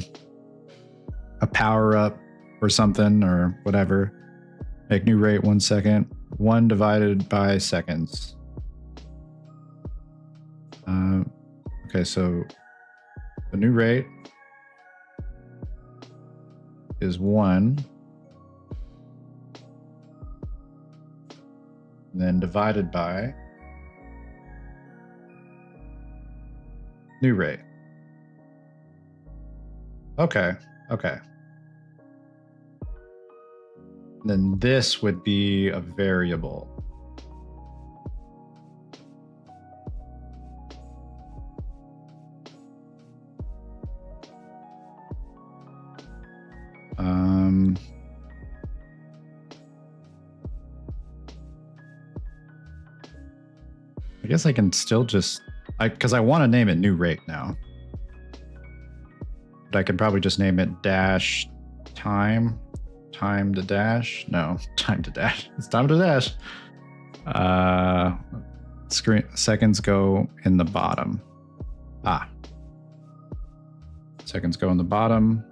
[SPEAKER 1] a power up or something or whatever. Make new rate 1 second, 1 divided by seconds. Okay, so the new rate is 1, and then divided by new rate. Okay. Then this would be a variable. I guess I can still just, because I want to name it new rate now. But I could probably just name it dash time to dash. No, time to dash. It's time to dash. Seconds go in the bottom. Seconds go in the bottom.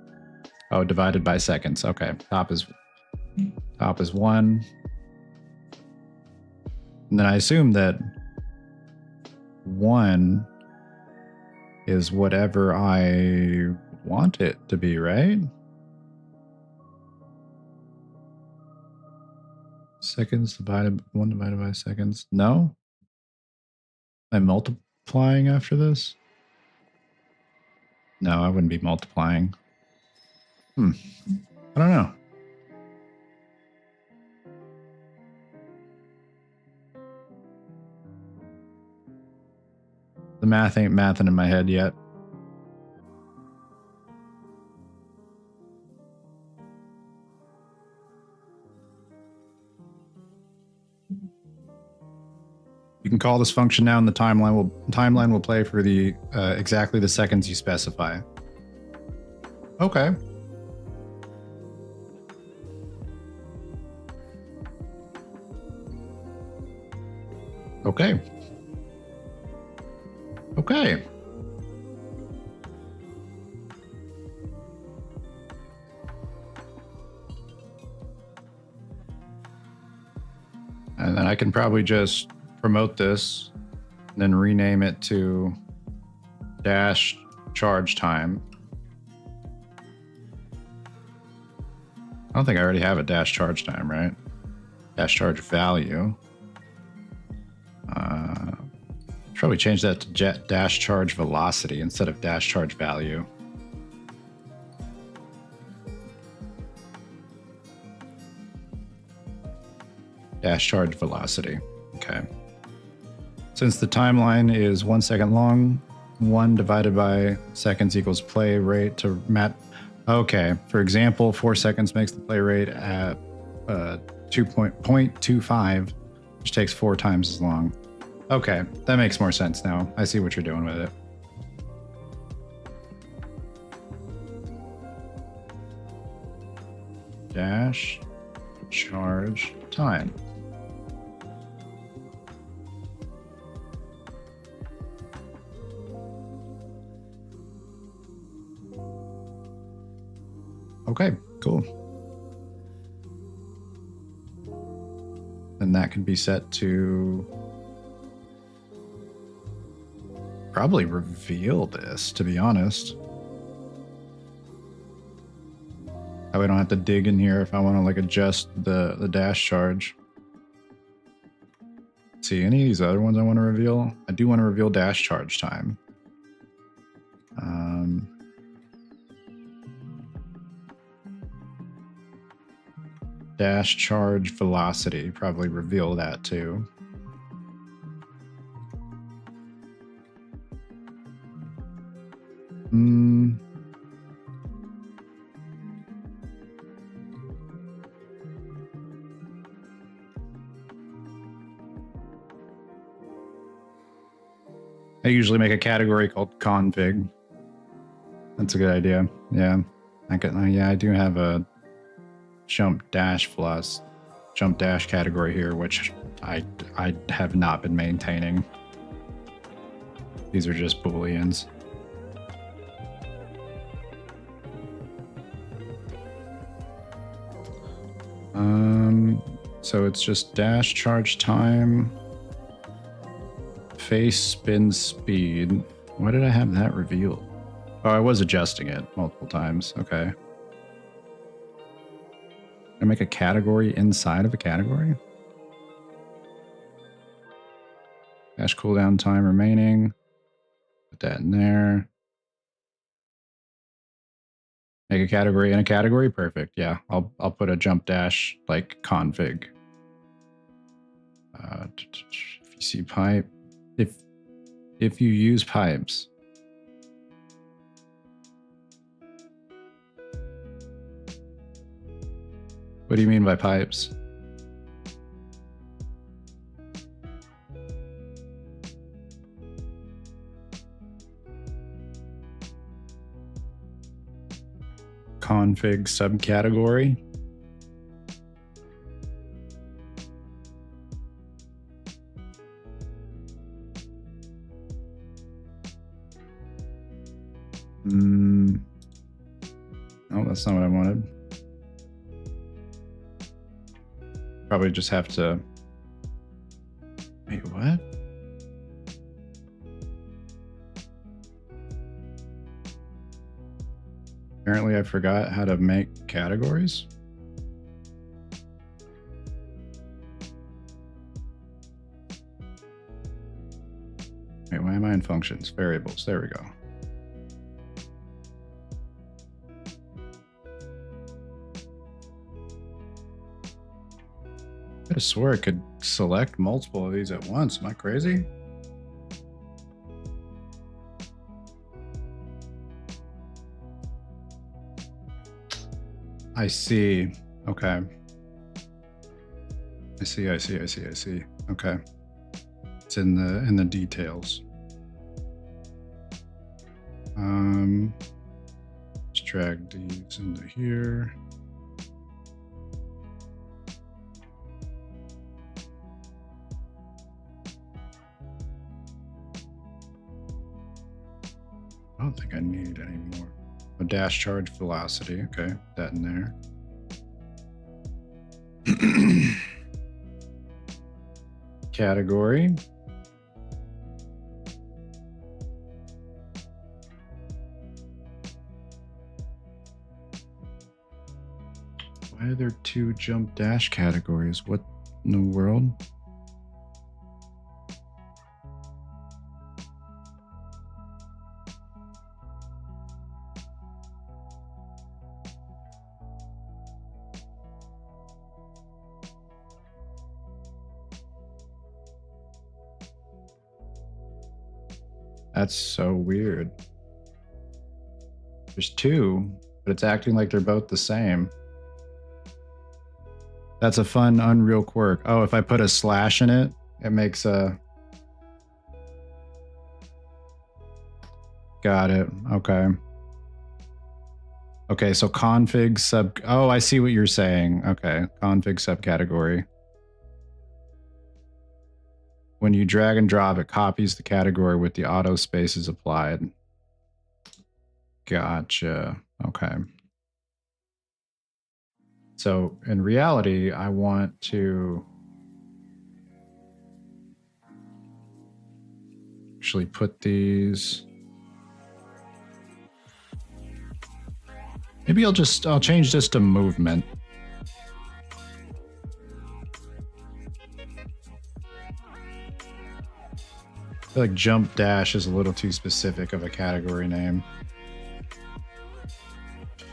[SPEAKER 1] Oh, divided by seconds. Okay, top is 1. And then I assume that 1 is whatever I want it to be, right? Seconds divided 1 divided by seconds. No? I'm multiplying after this? No, I wouldn't be multiplying. I don't know. The math ain't mathing in my head yet. You can call this function now, and the timeline will play for the exactly the seconds you specify. Okay. Okay. And then I can probably just promote this and then rename it to dash charge time. I don't think I already have a dash charge time, right? Dash charge value. Probably change that to dash charge velocity instead of dash charge value. Dash charge velocity. Okay. Since the timeline is 1 second long, 1 divided by seconds equals play rate to map. Okay. For example, 4 seconds makes the play rate at 0.25, which takes 4 times as long. Okay, that makes more sense now. I see what you're doing with it. Dash charge time. Okay, cool. And that can be set to probably reveal this, to be honest. That way I don't have to dig in here if I want to like adjust the dash charge. See, any of these other ones I want to reveal? I do want to reveal dash charge time. Dash charge velocity, probably reveal that too. I usually make a category called config. That's a good idea. Yeah, I do have a jump dash category here, which I have not been maintaining. These are just booleans. So it's just dash charge time, face spin speed. Why did I have that revealed? Oh, I was adjusting it multiple times. Okay. I make a category inside of a category. Dash cooldown time remaining. Put that in there. Make a category in a category. Perfect. Yeah, I'll put a jump dash like config. If you see pipe, if you use pipes. What do you mean by pipes? Config subcategory. Oh, that's not what I wanted. Probably just have to. Wait, what? Apparently I forgot how to make categories. Wait, why am I in functions? Variables, there we go. I swear I could select multiple of these at once. Am I crazy? I see. Okay. I see. Okay. It's in the details. Let's drag these into here. I don't think I need any more. A dash charge velocity. Okay, that in there. Category. Why are there two jump dash categories? What in the world? That's so weird. There's two, but it's acting like they're both the same. That's a fun Unreal quirk. Oh, if I put a slash in it, it makes a... Got it. Okay. Okay, so config sub... Oh, I see what you're saying. Okay, config subcategory. When you drag and drop, it copies the category with the auto spaces applied. Gotcha. Okay. So in reality, I want to actually put these. Maybe I'll change this to movement. I feel like jump dash is a little too specific of a category name.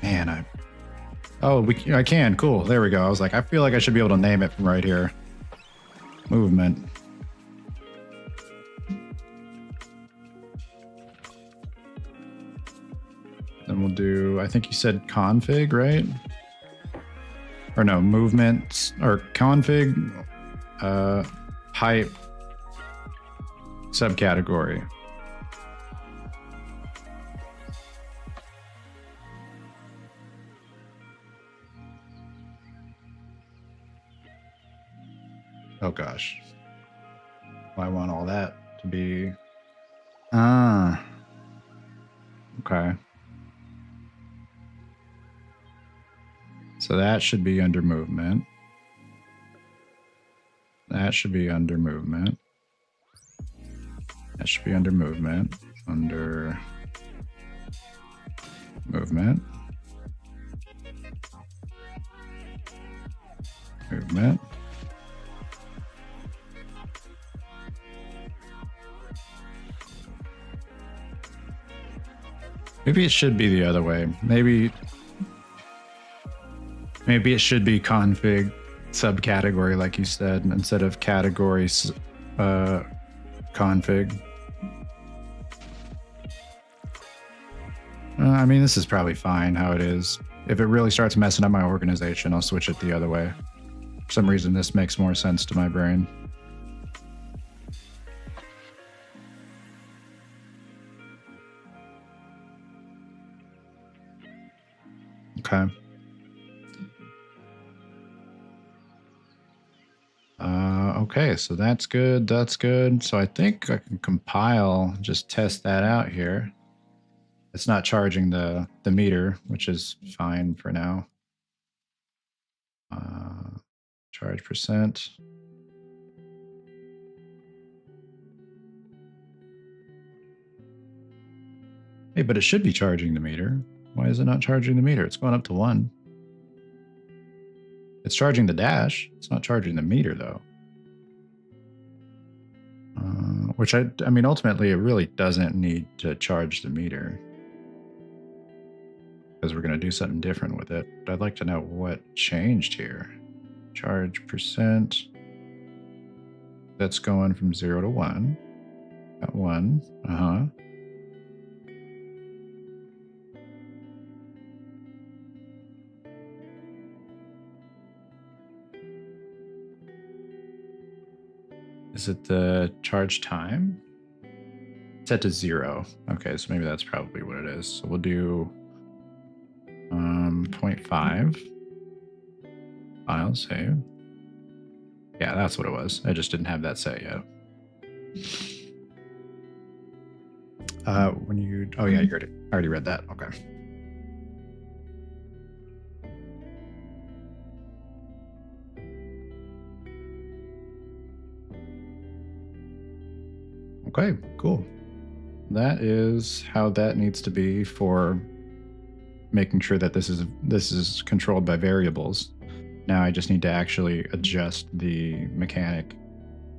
[SPEAKER 1] Man, I can. Cool. There we go. I was like, I feel like I should be able to name it from right here. Movement. Then we'll do, I think you said config, right? Or no, movement or config, height, subcategory. Oh gosh. I want all that to be. Okay. So that should be under movement. That should be under movement. That should be under movement. Under movement. Movement. Maybe it should be the other way. Maybe it should be config subcategory, like you said, instead of categories config. I mean, this is probably fine how it is. If it really starts messing up my organization, I'll switch it the other way. For some reason, this makes more sense to my brain. Okay. Okay, so that's good. That's good. So I think I can compile, just test that out here. It's not charging the meter, which is fine for now. Charge percent. Hey, but it should be charging the meter. Why is it not charging the meter? It's going up to 1. It's charging the dash. It's not charging the meter, though. Which I mean, ultimately, it really doesn't need to charge the meter, because we're going to do something different with it. But I'd like to know what changed here. Charge percent. That's going from 0 to 1. At 1. Is it the charge time? Set to 0. Okay, so maybe that's probably what it is. So we'll do 0.5. File save. Yeah, that's what it was. I just didn't have that set yet. When you, oh yeah, I already read that. Okay. Okay, cool. That is how that needs to be for making sure that this is controlled by variables. Now I just need to actually adjust the mechanic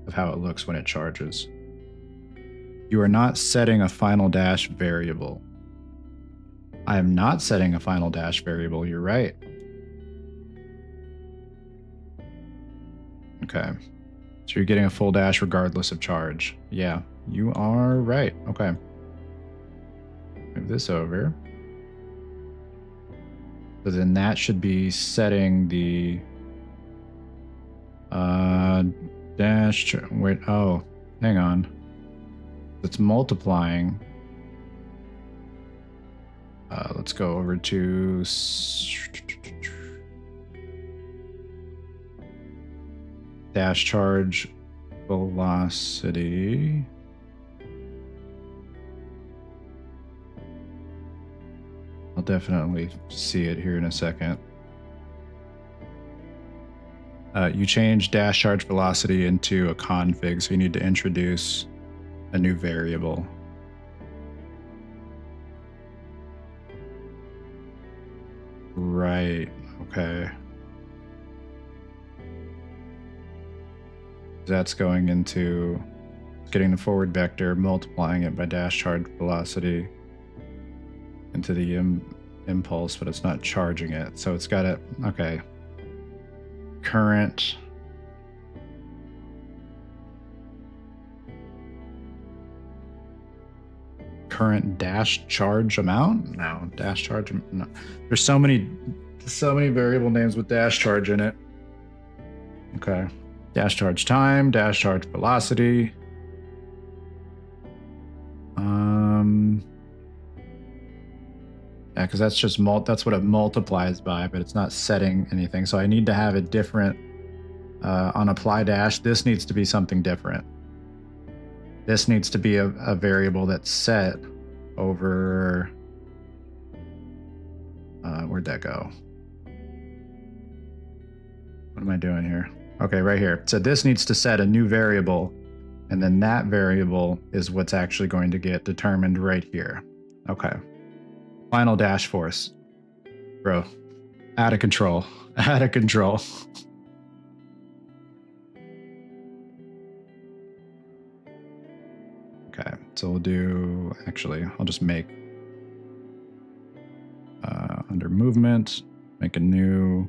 [SPEAKER 1] of how it looks when it charges. You are not setting a final dash variable. I am not setting a final dash variable. You're right. Okay. So you're getting a full dash regardless of charge. Yeah, you are right. Okay. Move this over. So then that should be setting the dash. Wait, oh, hang on. It's multiplying. Let's go over to dash charge velocity. I'll definitely see it here in a second. You change dash charge velocity into a config, so you need to introduce a new variable. Right, okay. That's going into getting the forward vector, multiplying it by dash charge velocity into the impulse, but it's not charging it. So it's got it, okay. Current dash charge amount? No, dash charge. No. There's so many variable names with dash charge in it. Okay. Dash charge time, dash charge velocity. Yeah, because that's just that's what it multiplies by, but it's not setting anything. So I need to have a different on apply dash. This needs to be something different. This needs to be a variable that's set over. Where'd that go? What am I doing here? Okay, right here. So this needs to set a new variable, and then that variable is what's actually going to get determined right here. Okay. Final dash force. Bro, out of control. Out of control. Okay, so we'll do, actually, I'll just make under movement, make a new,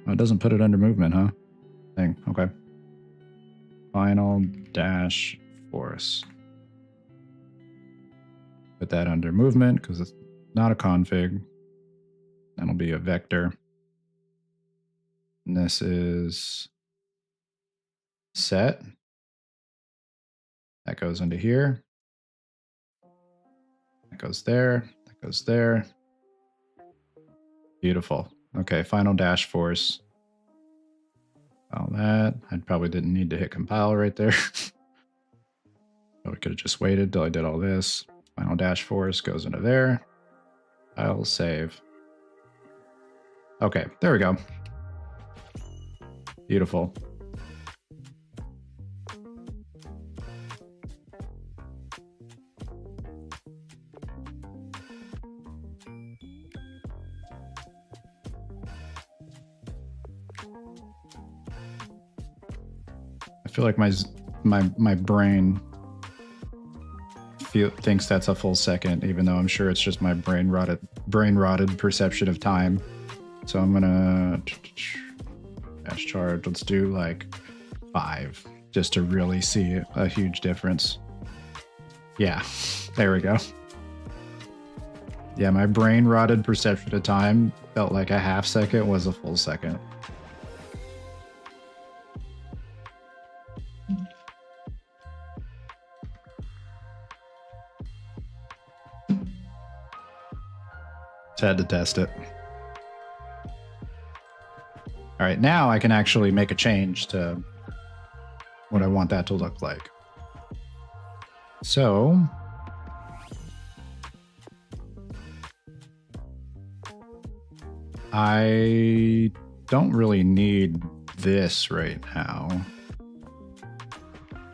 [SPEAKER 1] oh, it doesn't put it under movement, huh? Thing, okay. Final dash force. Put that under movement because it's not a config. That'll be a vector. And this is set. That goes into here. That goes there. That goes there. Beautiful. Okay, final dash force. All that. I probably didn't need to hit compile right there. We could have just waited till I did all this. Final dash force goes into there. I'll save. Okay, there we go. Beautiful. I feel like my brain thinks that's a full second, even though I'm sure it's just my brain rotted perception of time. So I'm gonna dash charge. Let's do like 5, just to really see a huge difference. Yeah, there we go. Yeah, my brain rotted perception of time felt like a half second was a full second. Had to test it. All right, now I can actually make a change to what I want that to look like. So I don't really need this right now,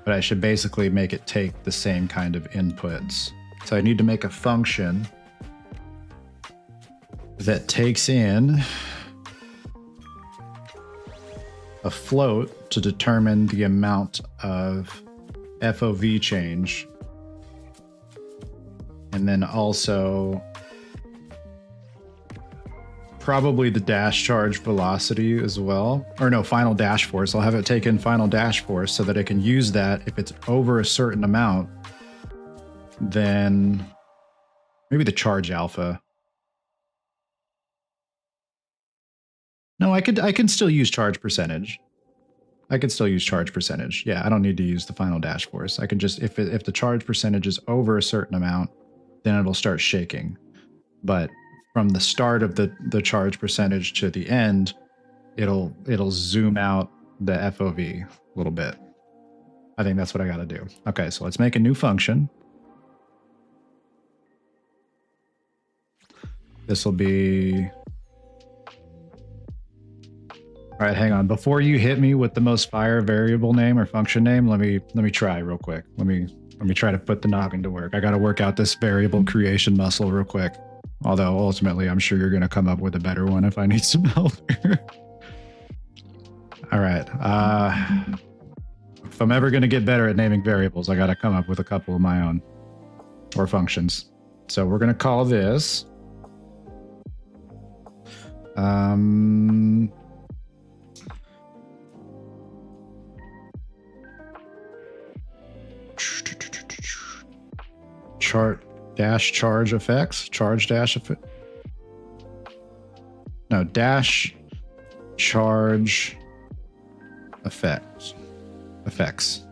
[SPEAKER 1] but I should basically make it take the same kind of inputs. So I need to make a function that takes in a float to determine the amount of FOV change, and then also probably the dash charge velocity as well. Or no, final dash force. I'll have it take in final dash force so that I can use that. If it's over a certain amount, then maybe the charge alpha. No, I can still use charge percentage. I could still use charge percentage. Yeah, I don't need to use the final dash force. I can just, if the charge percentage is over a certain amount, then it'll start shaking. But from the start of the charge percentage to the end, it'll zoom out the FOV a little bit. I think that's what I got to do. Okay, so let's make a new function. This will be All right, hang on. Before you hit me with the most fire variable name or function name, let me try real quick. Let me try to put the noggin to work. I got to work out this variable creation muscle real quick. Although ultimately, I'm sure you're going to come up with a better one if I need some help here. All right. If I'm ever going to get better at naming variables, I got to come up with a couple of my own or functions. So we're going to call this charge effects, dash charge effects.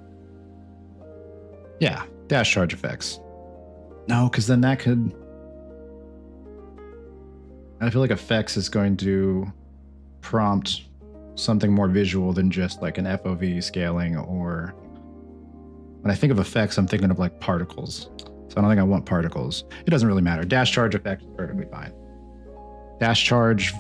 [SPEAKER 1] Yeah, dash charge effects. No, because then that could, I feel like effects is going to prompt something more visual than just like an FOV scaling, or when I think of effects, I'm thinking of like particles. So I don't think I want particles. It doesn't really matter. Dash charge effect is perfectly fine. Dash charge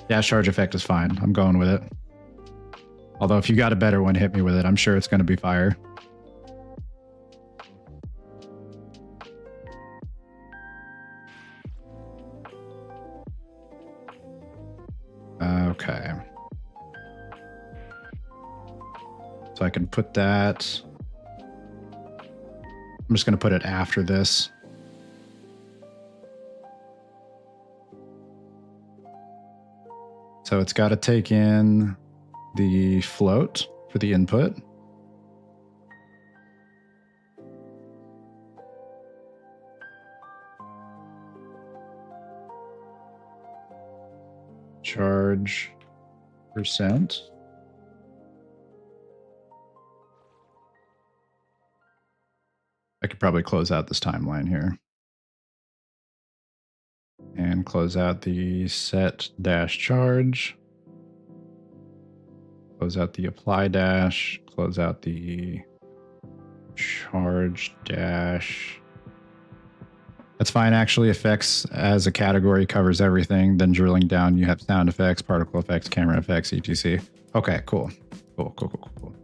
[SPEAKER 1] dash charge effect is fine. I'm going with it. Although if you got a better one, hit me with it. I'm sure it's going to be fire. Okay. So I can put that. I'm just going to put it after this. So it's got to take in the float for the input. Charge percent. I could probably close out this timeline here. And close out the set dash charge. Close out the apply dash. Close out the charge dash. That's fine. Actually, effects as a category covers everything. Then drilling down, you have sound effects, particle effects, camera effects, etc. Okay, cool. Cool.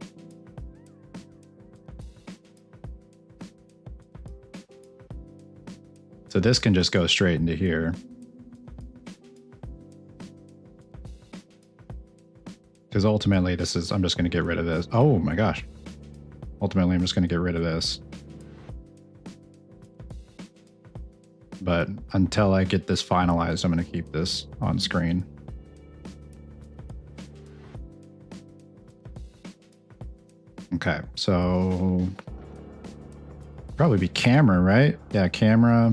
[SPEAKER 1] So this can just go straight into here. Because ultimately this is, I'm just going to get rid of this. Oh my gosh. Ultimately, I'm just going to get rid of this. But until I get this finalized, I'm going to keep this on screen. Okay, so probably be camera, right? Yeah, camera.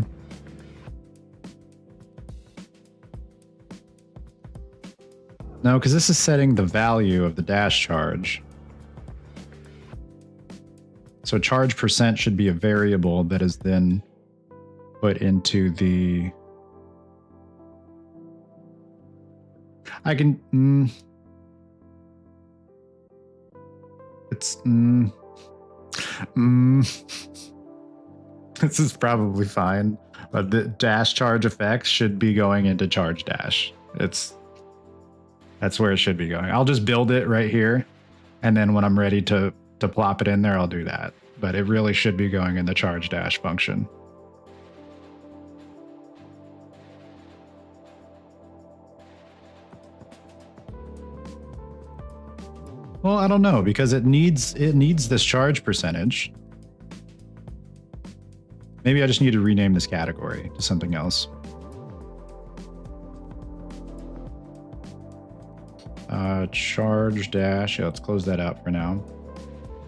[SPEAKER 1] No, because this is setting the value of the dash charge. So charge percent should be a variable that is then put into the... I can... It's... This is probably fine, but the dash charge effects should be going into charge dash. That's where it should be going. I'll just build it right here, and then when I'm ready to plop it in there, I'll do that. But it really should be going in the charge dash function. Well, I don't know, because it needs this charge percentage. Maybe I just need to rename this category to something else. Charge dash. Yeah, let's close that out for now.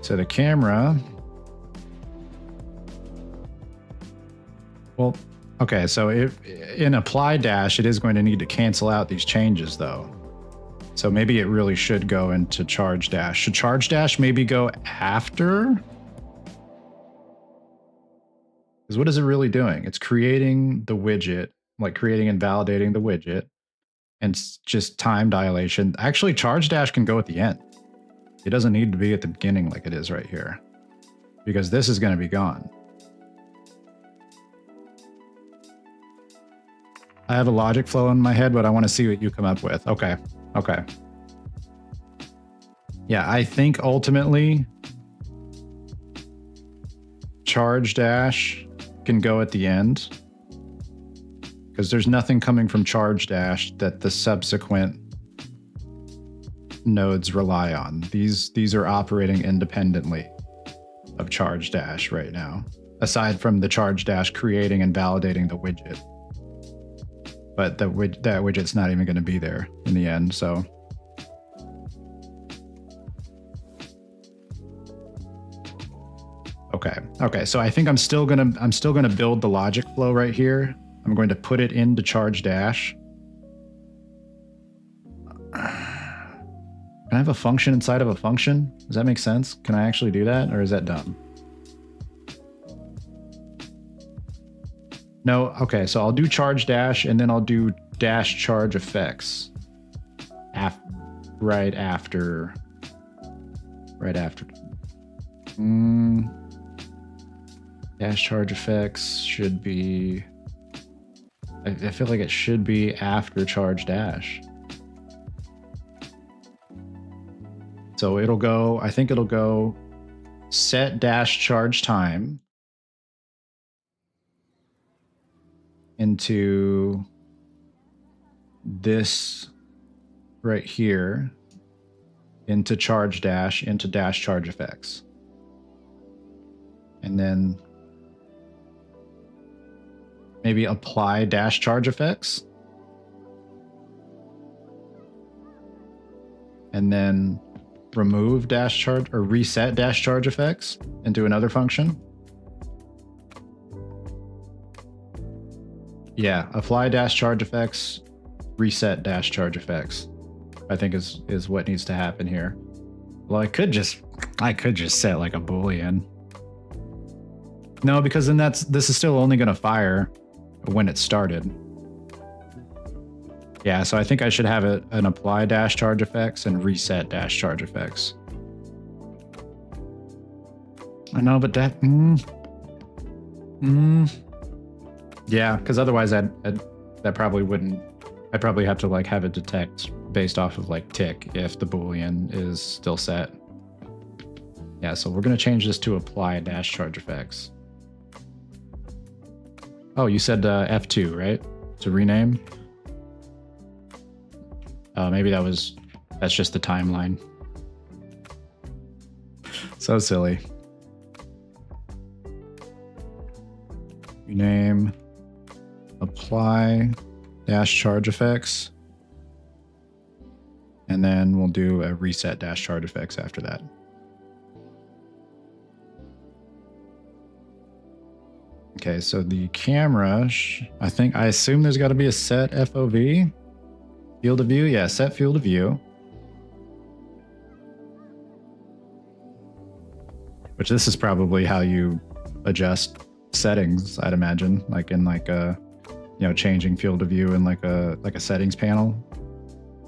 [SPEAKER 1] So the camera. Well, okay. So if in apply dash, it is going to need to cancel out these changes though. So maybe it really should go into charge dash. Should charge dash maybe go after? Because what is it really doing? It's creating the widget, like creating and validating the widget, and just time dilation. Actually, charge dash can go at the end. It doesn't need to be at the beginning like it is right here, because this is going to be gone. I have a logic flow in my head, but I want to see what you come up with. Okay. Okay. Yeah, I think ultimately charge dash can go at the end because there's nothing coming from charge dash that the subsequent nodes rely on. These are operating independently of charge dash right now, aside from the charge dash creating and validating the widget. But that widget's not even going to be there in the end. So okay. So I think I'm still gonna build the logic flow right here. I'm going to put it into charge dash. Can I have a function inside of a function? Does that make sense? Can I actually do that, or is that dumb? No. Okay. So I'll do charge dash, and then I'll do dash charge effects. Right after. Dash charge effects should be. I feel like it should be after charge dash. So it'll go. I think it'll go. Set dash charge time into this right here, into charge dash, into dash charge effects. And then maybe apply dash charge effects. And then remove dash charge or reset dash charge effects into another function. Yeah, apply dash charge effects, reset dash charge effects, I think is what needs to happen here. Well, I could just set like a Boolean. No, because then this is still only going to fire when it started. Yeah, so I think I should have an apply dash charge effects and reset dash charge effects. I know, but that yeah, because otherwise that probably wouldn't. I'd probably have to like have it detect based off of like tick if the Boolean is still set. Yeah, so we're gonna change this to apply dash charge effects. Oh, you said F2, right? To rename. Maybe that's just the timeline. So silly. Rename, apply dash charge effects, and then we'll do a reset dash charge effects after that. Okay, so the camera, I assume there's got to be a set FOV. Field of view, yeah, set field of view. Which this is probably how you adjust settings, I'd imagine, like in like a, changing field of view in like a settings panel.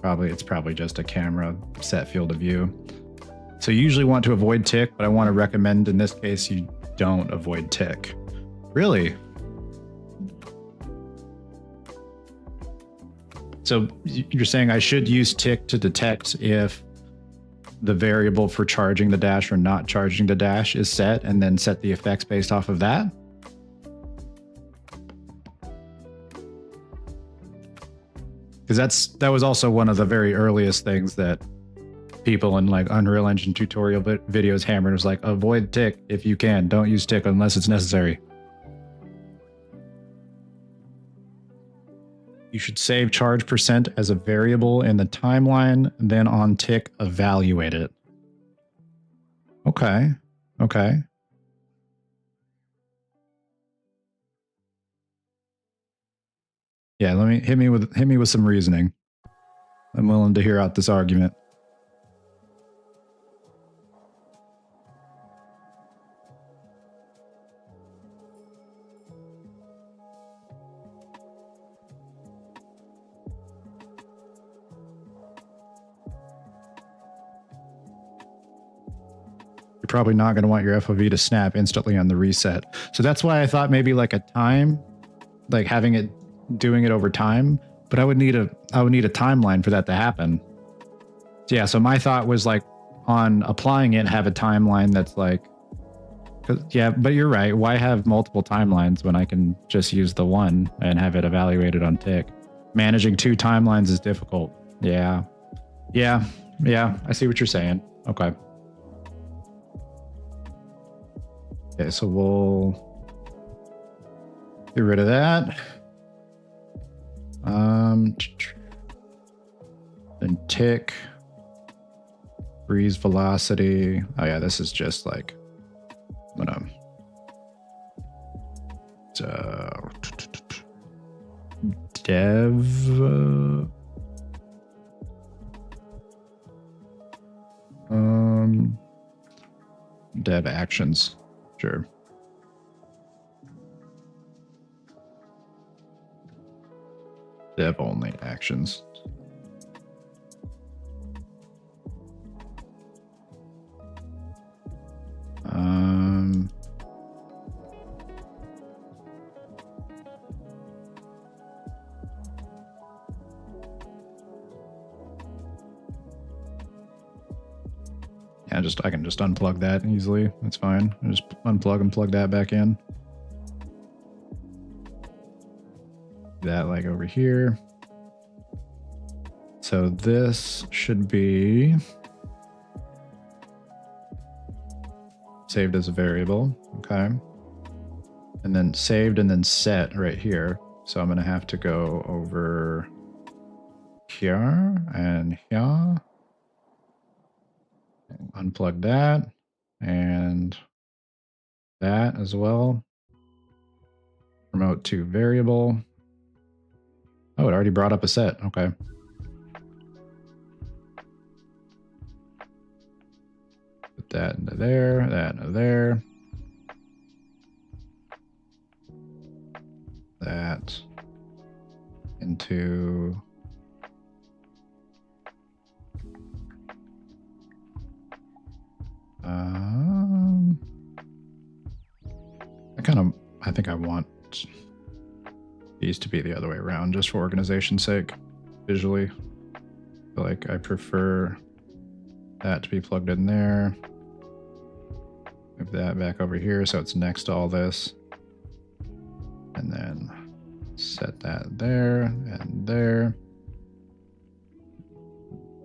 [SPEAKER 1] It's probably just a camera set field of view. So you usually want to avoid tick, but I want to recommend in this case you don't avoid tick. Really? So you're saying I should use tick to detect if the variable for charging the dash or not charging the dash is set, and then set the effects based off of that? Because that was also one of the very earliest things that people in like Unreal Engine tutorial videos hammered, was like, avoid tick if you can. Don't use tick unless it's necessary. You should save charge percent as a variable in the timeline, then on tick, evaluate it. Okay. Yeah, hit me with some reasoning. I'm willing to hear out this argument. Probably not going to want your FOV to snap instantly on the reset. So that's why I thought maybe like a time, like having it doing it over time, but I would need a timeline for that to happen. So yeah, so my thought was like on applying it, have a timeline that's like, yeah, but you're right. Why have multiple timelines when I can just use the one and have it evaluated on tick? Managing 2 timelines is difficult. Yeah. I see what you're saying. Okay. Okay, so we'll get rid of that. Then tick, breeze velocity. Oh yeah, this is just like, I'm gonna dev dev actions. Sure. Dev only actions. Yeah, I can just unplug that easily. That's fine. I just unplug and plug that back in. That like over here. So this should be saved as a variable. Okay. And then saved and then set right here. So I'm going to have to go over here and here. Unplug that and that as well. Promote to variable. Oh, it already brought up a set. Okay. Put that into there, that into there. That into I think I want these to be the other way around just for organization's sake. Visually, I feel like I prefer that to be plugged in there. Move that back over here so it's next to all this. And then set that there and there.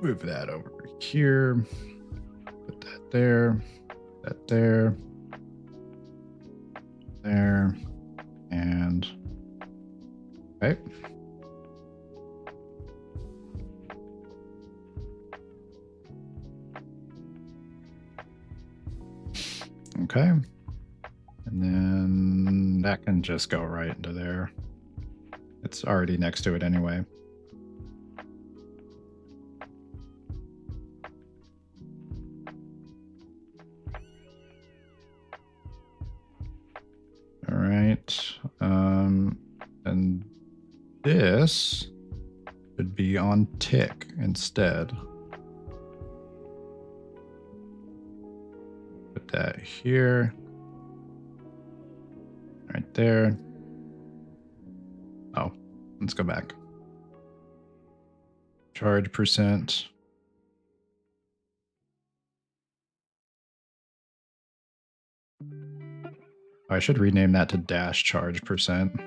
[SPEAKER 1] Move that over here. Put that there. That there. There. And okay. Okay. And then that can just go right into there. It's already next to it anyway. All right. And this should be on tick instead. Put that here. Right there. Oh, let's go back. Charge percent. I should rename that to dash charge percent.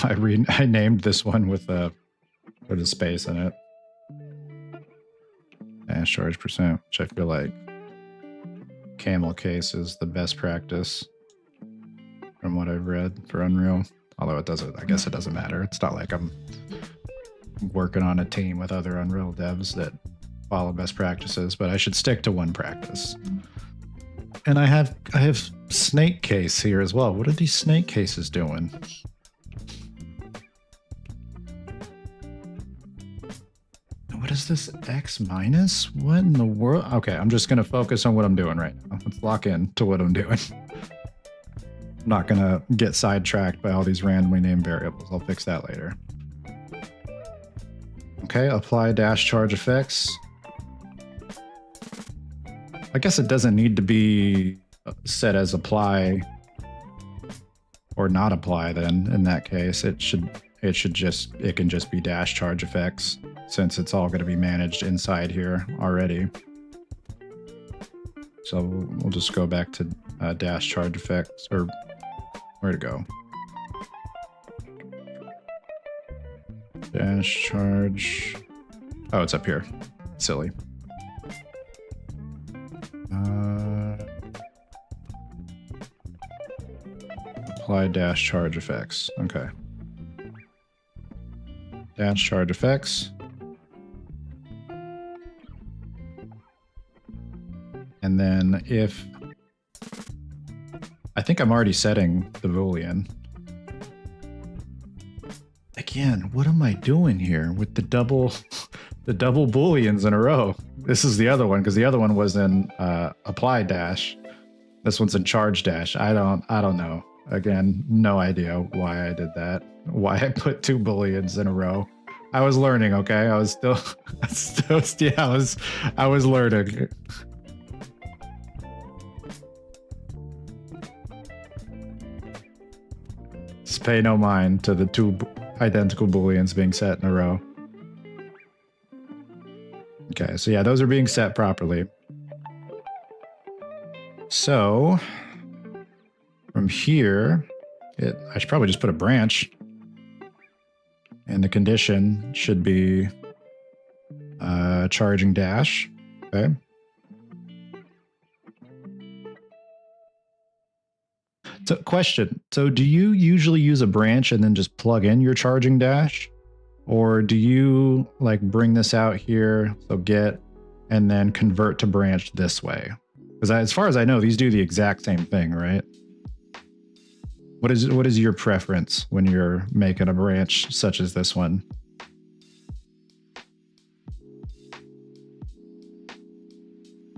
[SPEAKER 1] I named this one with a space in it. Dash charge percent, which I feel like camel case is the best practice from what I've read for Unreal. Although it doesn't, I guess it doesn't matter. It's not like I'm working on a team with other Unreal devs that follow best practices, but I should stick to one practice. And I have snake case here as well. What are these snake cases doing? What is this X minus? What in the world? Okay, I'm just going to focus on what I'm doing right now. Let's lock in to what I'm doing. I'm not going to get sidetracked by all these randomly named variables. I'll fix that later. Okay, apply dash charge effects. I guess it doesn't need to be set as apply or not apply, then in that case, it can just be dash charge effects, since it's all going to be managed inside here already. So we'll just go back to dash charge effects, or where to go? Dash charge. Oh, it's up here. Silly. Apply dash charge effects. Okay. Dash charge effects. And then if... I think I'm already setting the Boolean. Again, what am I doing here with the double Booleans in a row? This is the other one, because the other one was in apply dash. This one's in charge dash. I don't know. Again, no idea why I did that. Why I put 2 Booleans in a row. I was learning, okay? I was still, I was learning. Just pay no mind to the 2 identical Booleans being set in a row. Okay, so yeah, those are being set properly. So from here, I should probably just put a branch, and the condition should be charging dash. Okay. So question, so do you usually use a branch and then just plug in your charging dash? Or do you like bring this out here, so get, and then convert to branch this way? Because as far as I know, these do the exact same thing, right? What is your preference when you're making a branch such as this one?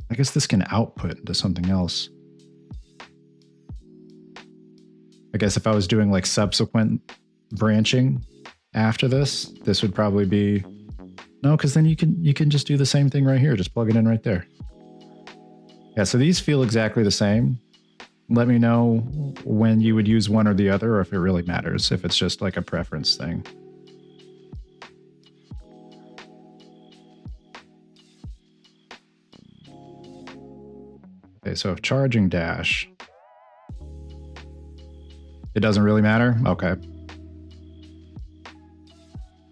[SPEAKER 1] I guess this can output into something else. I guess if I was doing like subsequent branching after this would probably be no, because then you can just do the same thing right here. Just plug it in right there. Yeah, so these feel exactly the same. Let me know when you would use one or the other, or if it really matters, if it's just like a preference thing. Okay, so if charging dash, it doesn't really matter? Okay.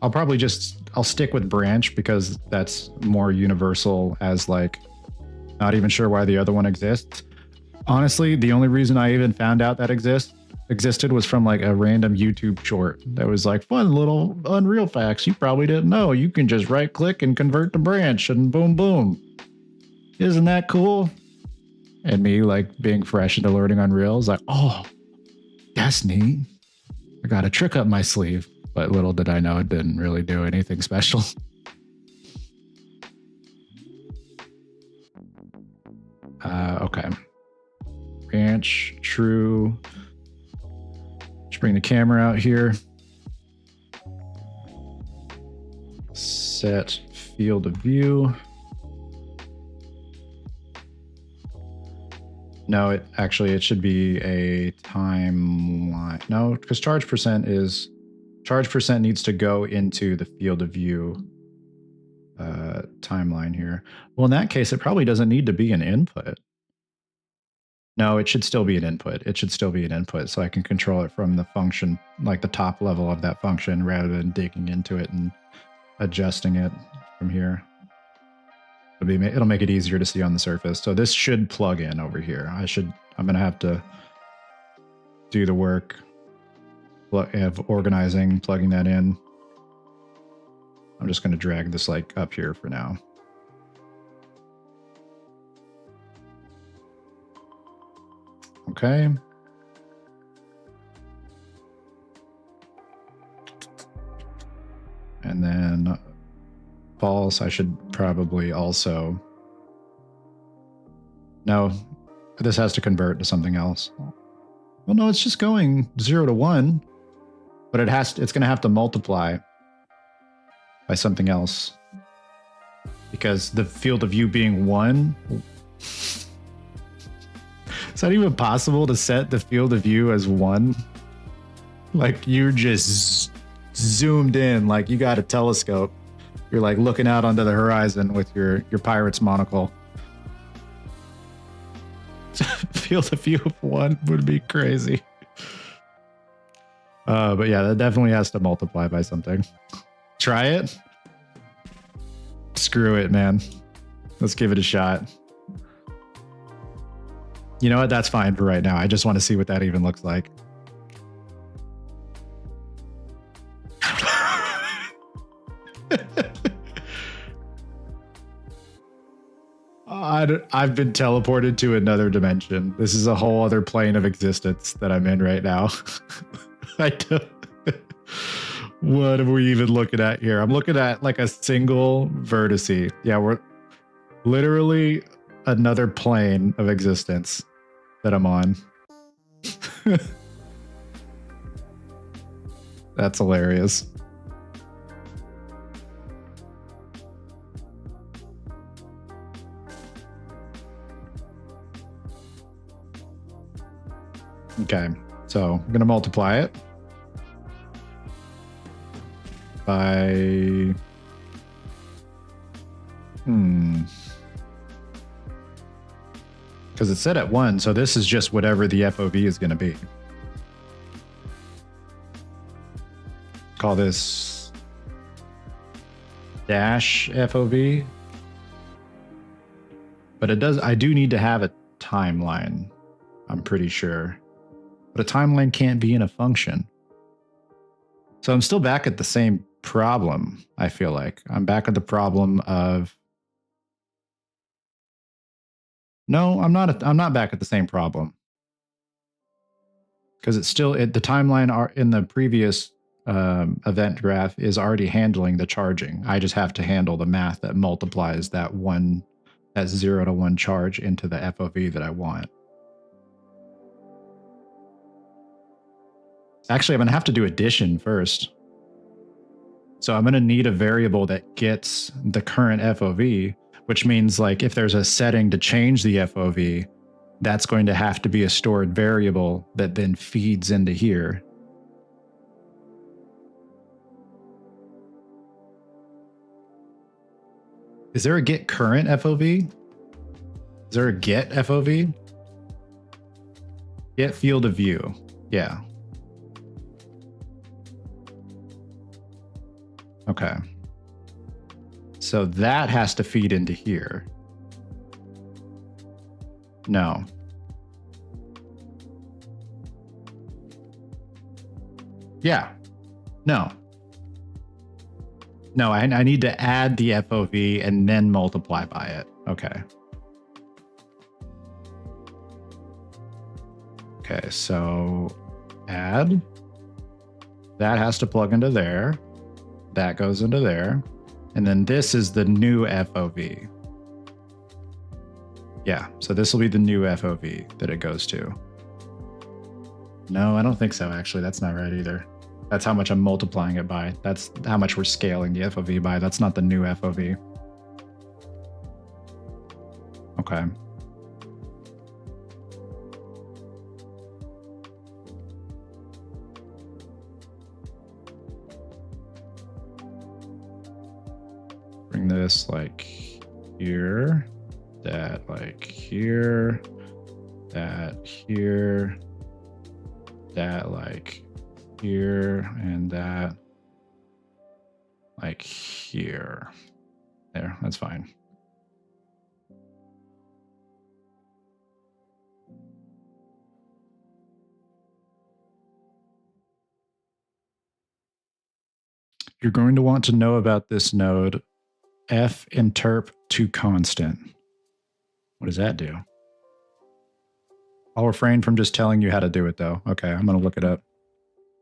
[SPEAKER 1] I'll stick with branch because that's more universal as like, not even sure why the other one exists. Honestly, the only reason I even found out that existed was from like a random YouTube short that was like, fun little Unreal facts you probably didn't know. You can just right click and convert to branch and boom, boom. Isn't that cool? And me like being fresh into learning Unreal is like, oh, that's neat. I got a trick up my sleeve. But little did I know it didn't really do anything special. Okay. Branch, true. Let's bring the camera out here. Set field of view. No, it should be a timeline. No, because charge percent needs to go into the field of view timeline here. Well, in that case, it probably doesn't need to be an input. No, it should still be an input. It should still be an input, so I can control it from the function, like the top level of that function, rather than digging into it and adjusting it from here. It'll make it easier to see on the surface. So this should plug in over here. I'm gonna have to do the work of organizing, plugging that in. I'm just gonna drag this like up here for now. Okay. And then false, I should probably also... No, this has to convert to something else. Well, no, it's just going 0 to 1, but it's going to have to multiply by something else. Because the field of view being 1... Is that even possible to set the field of view as 1? Like you're just zoomed in, like you got a telescope. You're like looking out onto the horizon with your pirate's monocle. Field of view of 1 would be crazy. But yeah, that definitely has to multiply by something. Try it. Screw it, man. Let's give it a shot. You know what? That's fine for right now. I just want to see what that even looks like. I've been teleported to another dimension. This is a whole other plane of existence that I'm in right now. I don't. What are we even looking at here? I'm looking at like a single vertice. Yeah, we're literally another plane of existence that I'm on. That's hilarious. Okay, so I'm going to multiply it by... Because it said at 1, so this is just whatever the FOV is going to be. Call this dash FOV. But it does, I do need to have a timeline, I'm pretty sure. But a timeline can't be in a function. So I'm still back at the same problem, I feel like. I'm back at the problem of... No, I'm not back at the same problem. Because it's still, the timeline in the previous event graph is already handling the charging. I just have to handle the math that multiplies that 0 to 1 charge into the FOV that I want. Actually, I'm going to have to do addition first. So I'm going to need a variable that gets the current FOV, which means like if there's a setting to change the FOV, that's going to have to be a stored variable that then feeds into here. Is there a get current FOV? Is there a get FOV? Get field of view. Yeah. Okay. So that has to feed into here. No. Yeah. No. No, I need to add the FOV and then multiply by it. Okay. Okay, so add. That has to plug into there. That goes into there. And then this is the new FOV. Yeah, so this will be the new FOV that it goes to. No, I don't think so, actually. That's not right either. That's how much I'm multiplying it by. That's how much we're scaling the FOV by. That's not the new FOV. Okay. Bring this like here, that like here, that here, that like here, and that like here. There, that's fine. You're going to want to know about this node f_interp to constant. What does that do? I'll refrain from just telling you how to do it though. Okay, I'm going to look it up.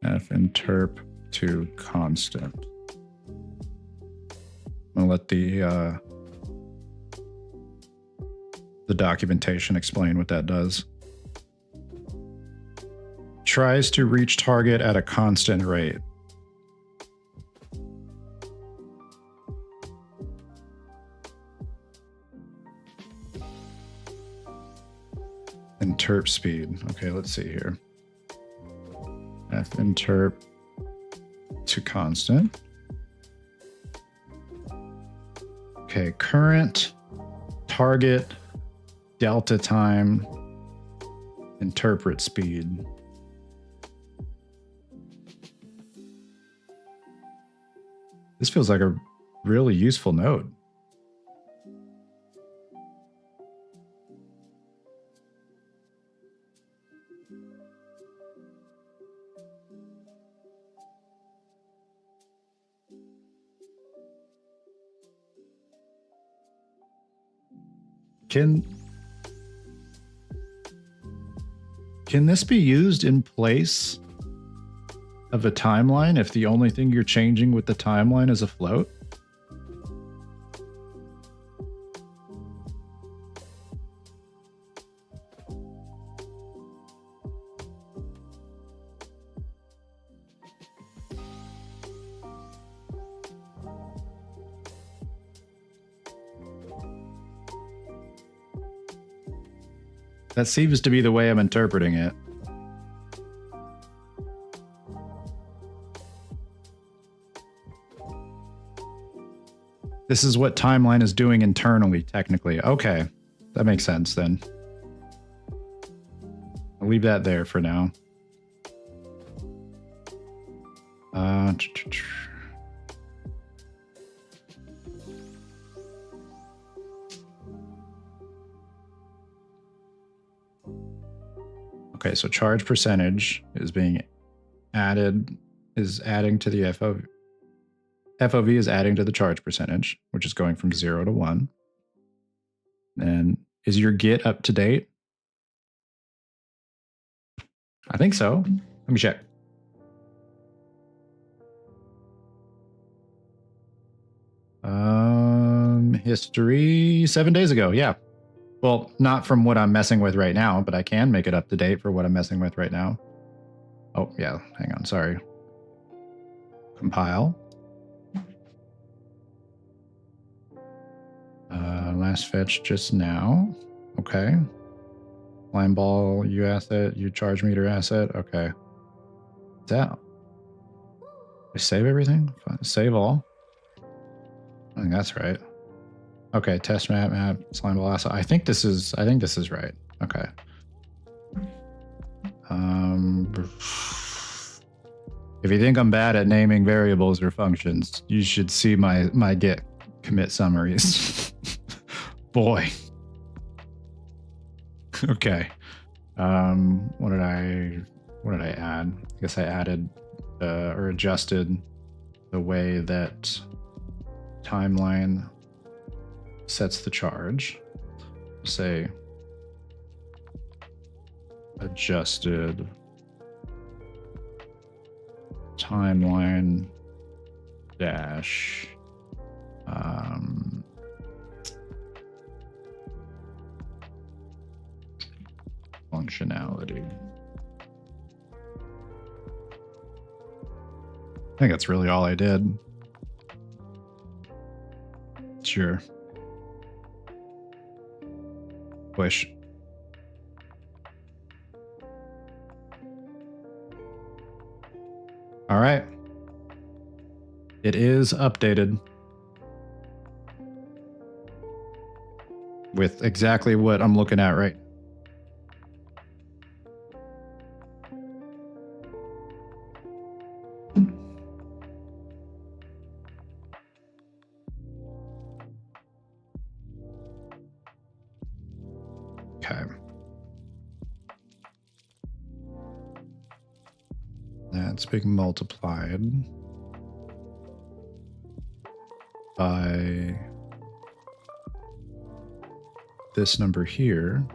[SPEAKER 1] f_interp to constant. I'm going to let the documentation explain what that does. Tries to reach target at a constant rate. Interp speed. Okay, let's see here. math interp to constant. Okay, current, target, delta time, interpret speed. This feels like a really useful node. Can this be used in place of a timeline if the only thing you're changing with the timeline is a float? That seems to be the way I'm interpreting it. This is what timeline is doing internally, technically. Okay, that makes sense then. I'll leave that there for now. Okay, so charge percentage is being added, is adding to the FOV. FOV is adding to the charge percentage, which is going from 0 to 1. And is your Git up to date? I think so. Let me check. History 7 days ago. Yeah. Well, not from what I'm messing with right now, but I can make it up to date for what I'm messing with right now. Oh, yeah. Hang on. Sorry. Compile. Last fetch just now. Okay. Line ball, U asset, U charge meter asset. Okay. What's that? I save everything? Save all. I think that's right. Okay, test map, slime ball asset. I think this is right. Okay. If you think I'm bad at naming variables or functions, you should see my Git commit summaries. Boy. Okay. What did I add? I guess I added or adjusted the way that timeline sets the charge. Say adjusted timeline dash functionality. I think that's really all I did. Sure. Wish. All right. It is updated with exactly what I'm looking at right. Okay. That's being multiplied by this number here.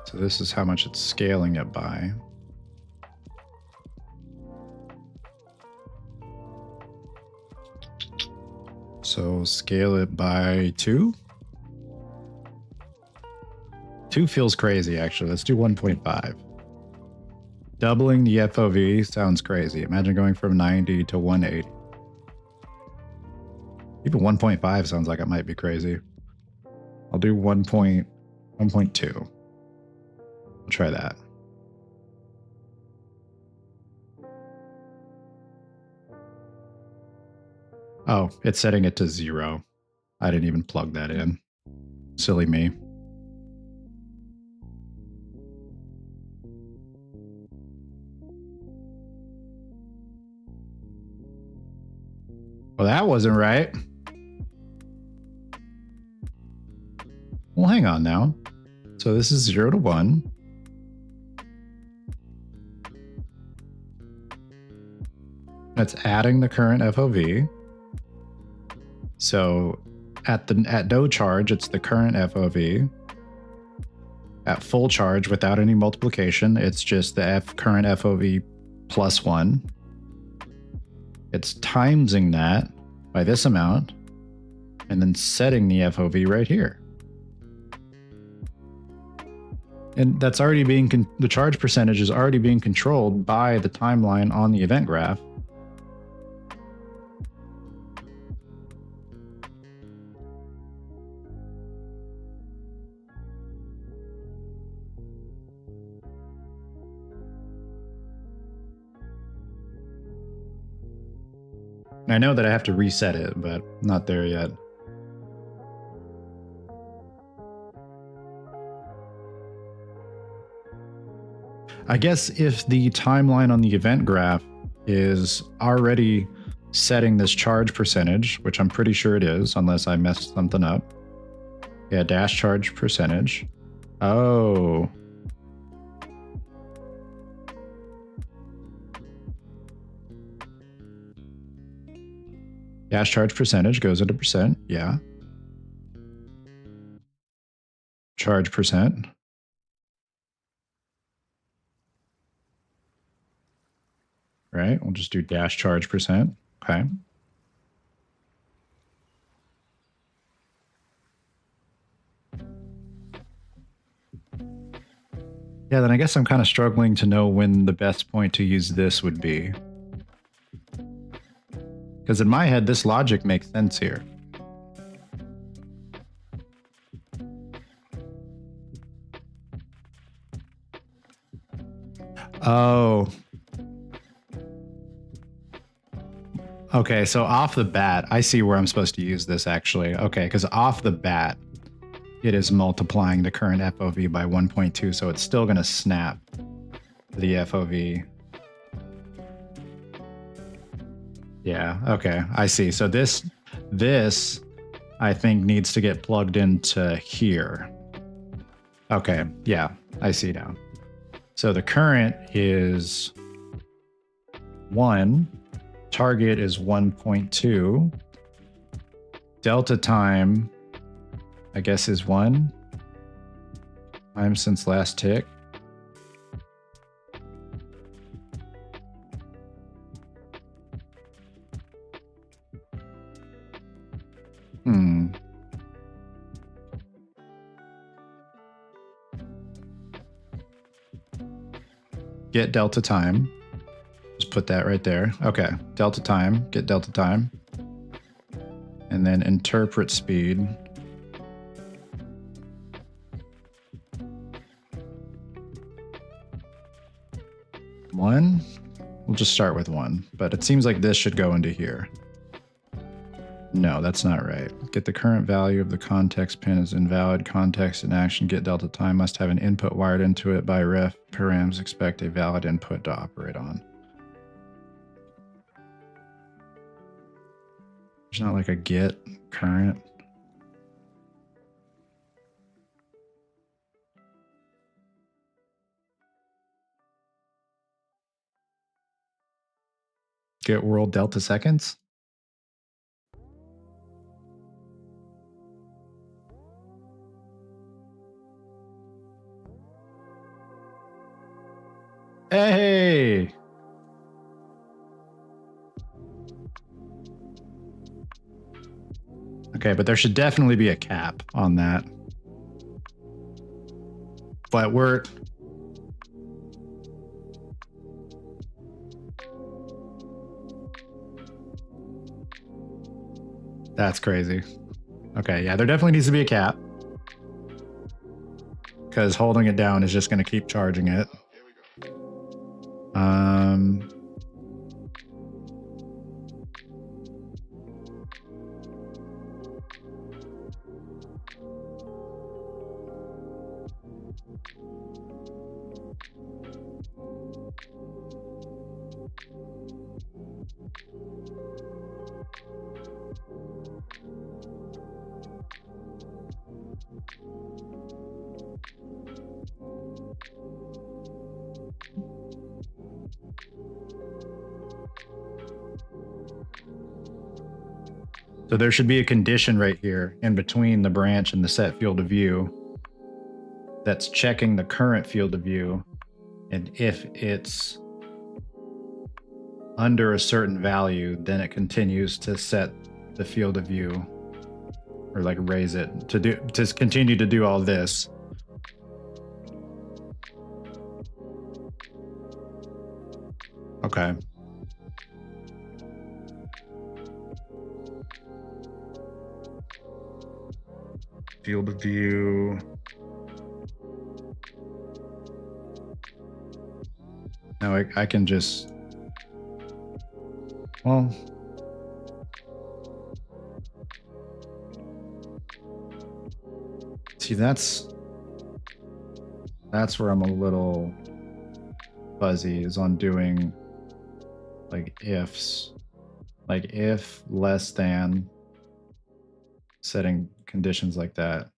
[SPEAKER 1] So this is how much it's scaling it by. So scale it by 2. 2 feels crazy, actually. Let's do 1.5. Doubling the FOV sounds crazy. Imagine going from 90 to 180. Even 1.5 sounds like it might be crazy. I'll do 1.2. I'll try that. Oh, it's setting it to 0. I didn't even plug that in. Silly me. Well, that wasn't right. Well, hang on now. So this is 0 to 1. That's adding the current FOV. So at no charge, it's the current FOV. At full charge, without any multiplication, it's just the current FOV plus 1. It's timesing that by this amount, and then setting the FOV right here. And that's already being, the charge percentage is already being controlled by the timeline on the event graph. I know that I have to reset it, but not there yet. I guess if the timeline on the event graph is already setting this charge percentage, which I'm pretty sure it is, unless I messed something up. Yeah, dash charge percentage. Oh. Dash charge percentage goes into percent. Yeah. Charge percent. Right. We'll just do dash charge percent. Okay. Yeah, then I guess I'm kind of struggling to know when the best point to use this would be. Because in my head, this logic makes sense here. Oh. Okay, so off the bat, I see where I'm supposed to use this actually. Okay, because off the bat, it is multiplying the current FOV by 1.2, so it's still going to snap the FOV. Yeah, okay, I see. So this I think needs to get plugged into here. Okay, yeah, I see now. So the current is 1, target is 1.2, delta time, I guess, is 1, time since last tick. Get delta time. Just put that right there. Okay, delta time, get delta time. And then interpret speed. One. We'll just start with 1, but it seems like this should go into here. No, that's not right. Get the current value of the context pin is invalid. Context in action get delta time must have an input wired into it by ref params. Expect a valid input to operate on. There's not like a get current. Get world delta seconds. Hey! Okay, but there should definitely be a cap on that. But we're... That's crazy. Okay, yeah, there definitely needs to be a cap. Because holding it down is just going to keep charging it. So there should be a condition right here in between the branch and the set field of view that's checking the current field of view. And if it's under a certain value, then it continues to set the field of view or like raise it to continue to do all this. Okay. Field of view. Now I can just, well, see, that's where I'm a little fuzzy, is on doing like ifs, like if less than, setting conditions like that.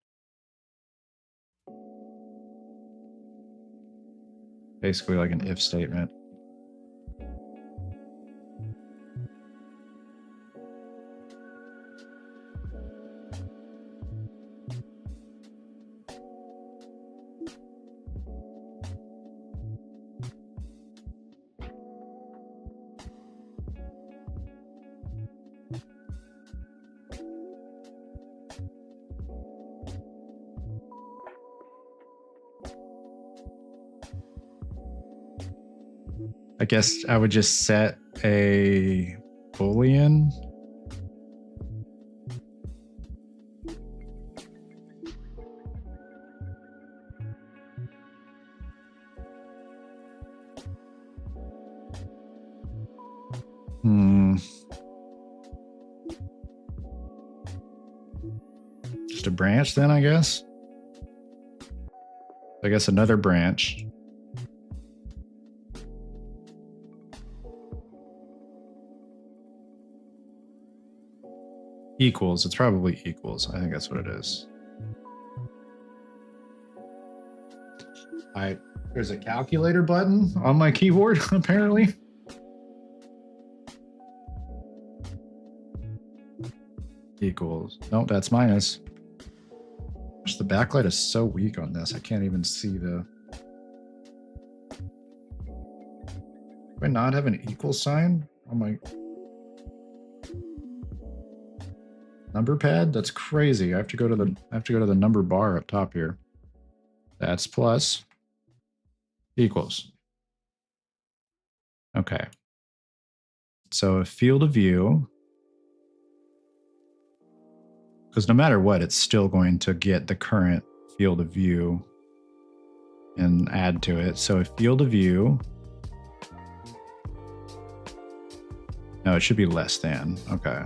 [SPEAKER 1] Basically like an if statement. I guess I would just set a Boolean. Just a branch then, I guess. I guess another branch. Equals. It's probably equals. I think that's what it is. There's a calculator button on my keyboard, apparently. Equals. Nope, that's minus. The backlight is so weak on this. I can't even see the... Do I not have an equal sign on my number pad? That's crazy. I have to go to the number bar up top here. That's plus equals. Okay. So a field of view, because no matter what, it's still going to get the current field of view and add to it. So a field of view, no, it should be less than. Okay.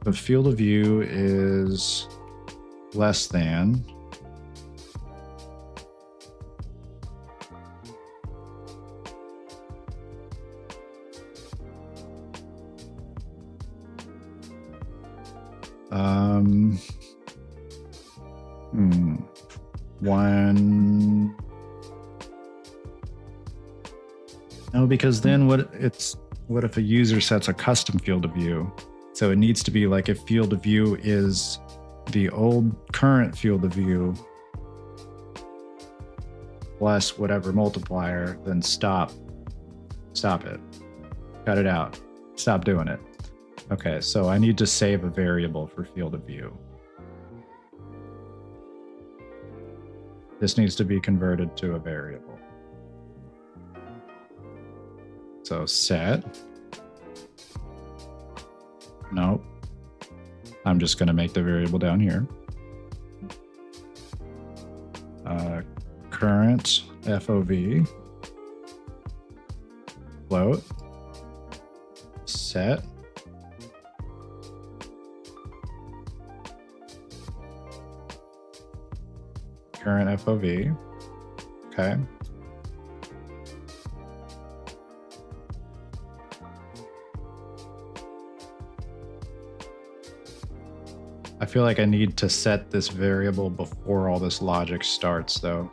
[SPEAKER 1] The field of view is less than. One. No, because then what if a user sets a custom field of view? So it needs to be like if field of view is the old current field of view plus whatever multiplier, then stop it, cut it out, stop doing it. Okay, so I need to save a variable for field of view. This needs to be converted to a variable. So set. Nope. I'm just going to make the variable down here. Current FOV float set current FOV. Okay. I feel like I need to set this variable before all this logic starts, though.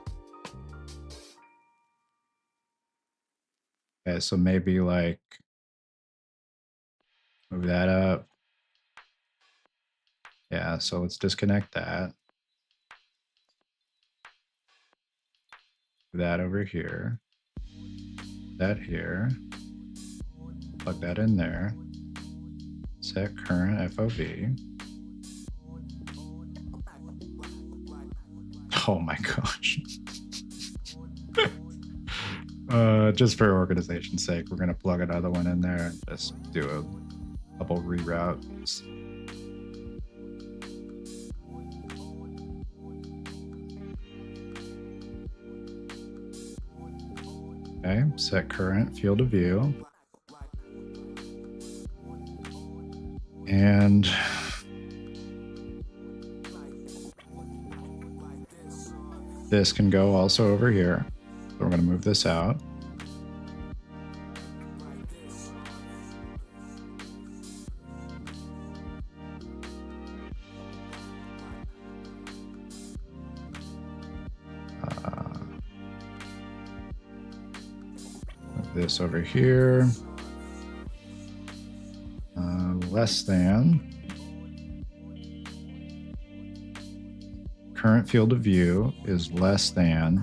[SPEAKER 1] Okay, so maybe like move that up. Yeah, so let's disconnect that. That over here. That here. Plug that in there. Set current FOV. Oh my gosh. Just for organization's sake, we're going to plug another one in there and just do a couple reroutes. Okay, set current field of view. And this can go also over here. So we're going to move this out. Move this over here. Less than current field of view is less than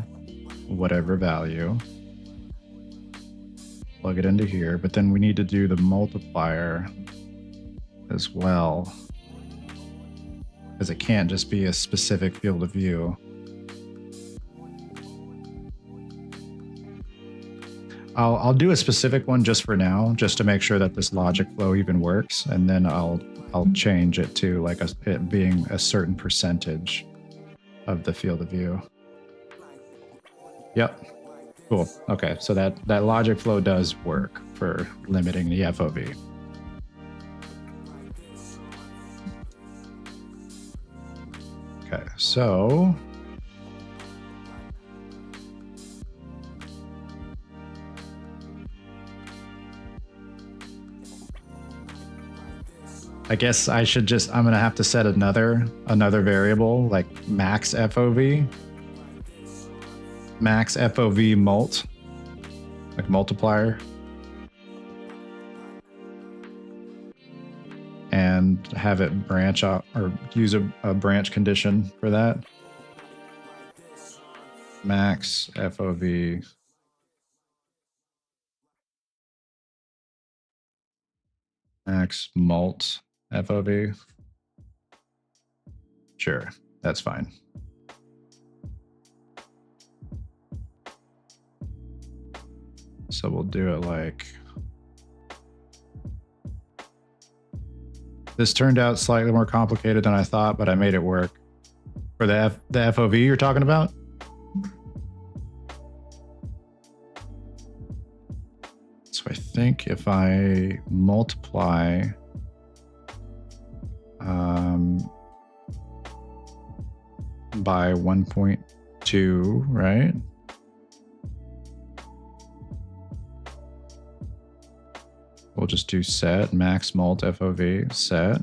[SPEAKER 1] whatever value. Plug it into here, but then we need to do the multiplier as well, because it can't just be a specific field of view. I'll do a specific one just for now, just to make sure that this logic flow even works, and then I'll change it to like it being a certain percentage of the field of view. Yep. Cool. Okay, so that logic flow does work for limiting the FOV. Okay, so I guess I should I'm gonna have to set another variable like max FOV. Max FOV mult, like multiplier. And have it branch out or use a branch condition for that. Max FOV. Max mult FOV. Sure, that's fine. So we'll do it like this. Turned out slightly more complicated than I thought, but I made it work. For the FOV you're talking about? So I think if I multiply by 1.2, right? We'll just do set max mult FOV set.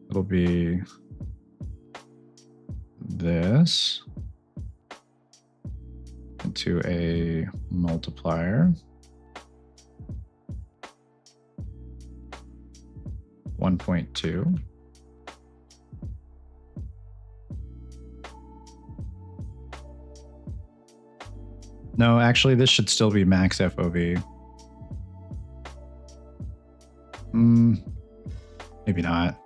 [SPEAKER 1] It'll be this into a multiplier. 1.2. No, actually, this should still be max FOV. Maybe not.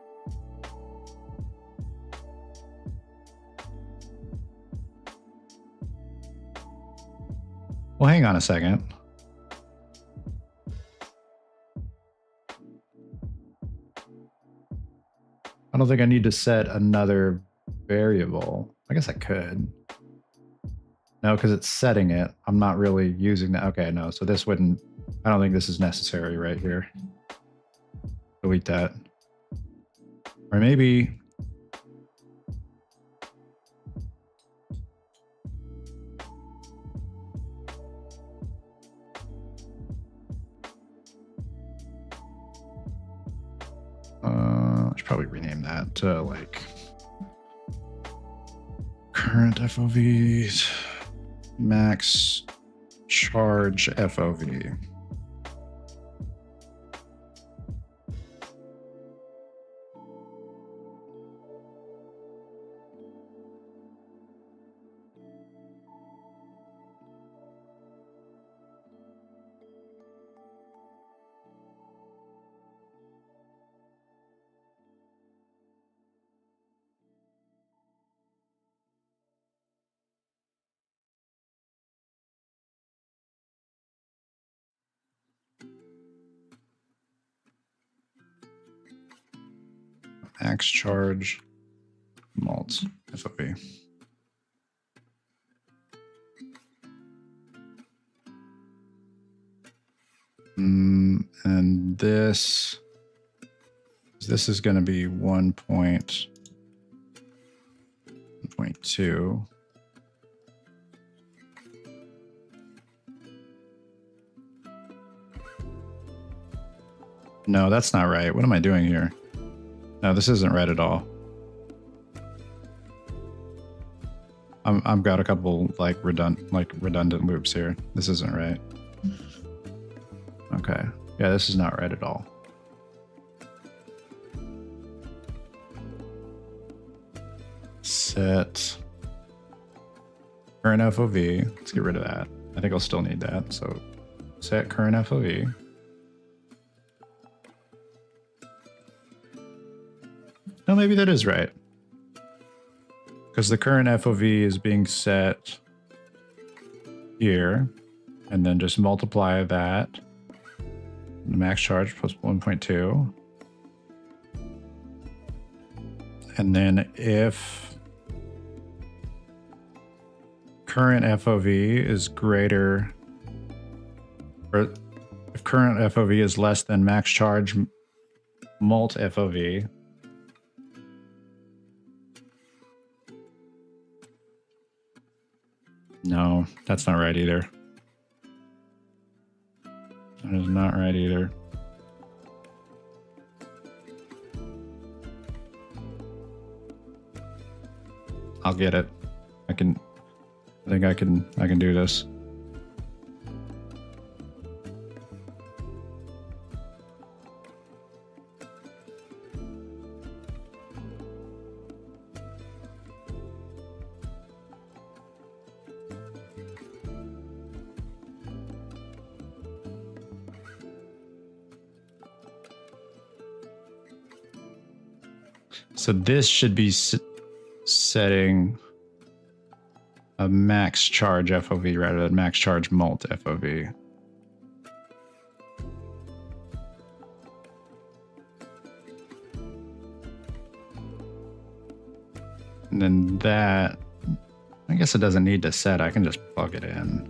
[SPEAKER 1] Well, hang on a second. I don't think I need to set another variable. I guess I could. No, because it's setting it. I'm not really using that. Okay, no. So this wouldn't, I don't think this is necessary right here. Delete that. Or maybe, I should probably rename that to like current FOVs, max charge FOV. Max charge mult FOV. And this is going to be 1.2. No, that's not right. What am I doing here? No, this isn't right at all. I've got a couple like redundant loops here. This isn't right. Okay. Yeah, this is not right at all. Set current FOV. Let's get rid of that. I think I'll still need that. So set current FOV. No, maybe that is right. Because the current FOV is being set here. And then just multiply that. The max charge plus 1.2. And then if current FOV is greater, or if current FOV is less than max charge mult FOV, no, that's not right either. That is not right either. I'll get it. I think I can do this. So this should be setting a max charge FOV rather than max charge mult FOV. And then that, I guess it doesn't need to set. I can just plug it in.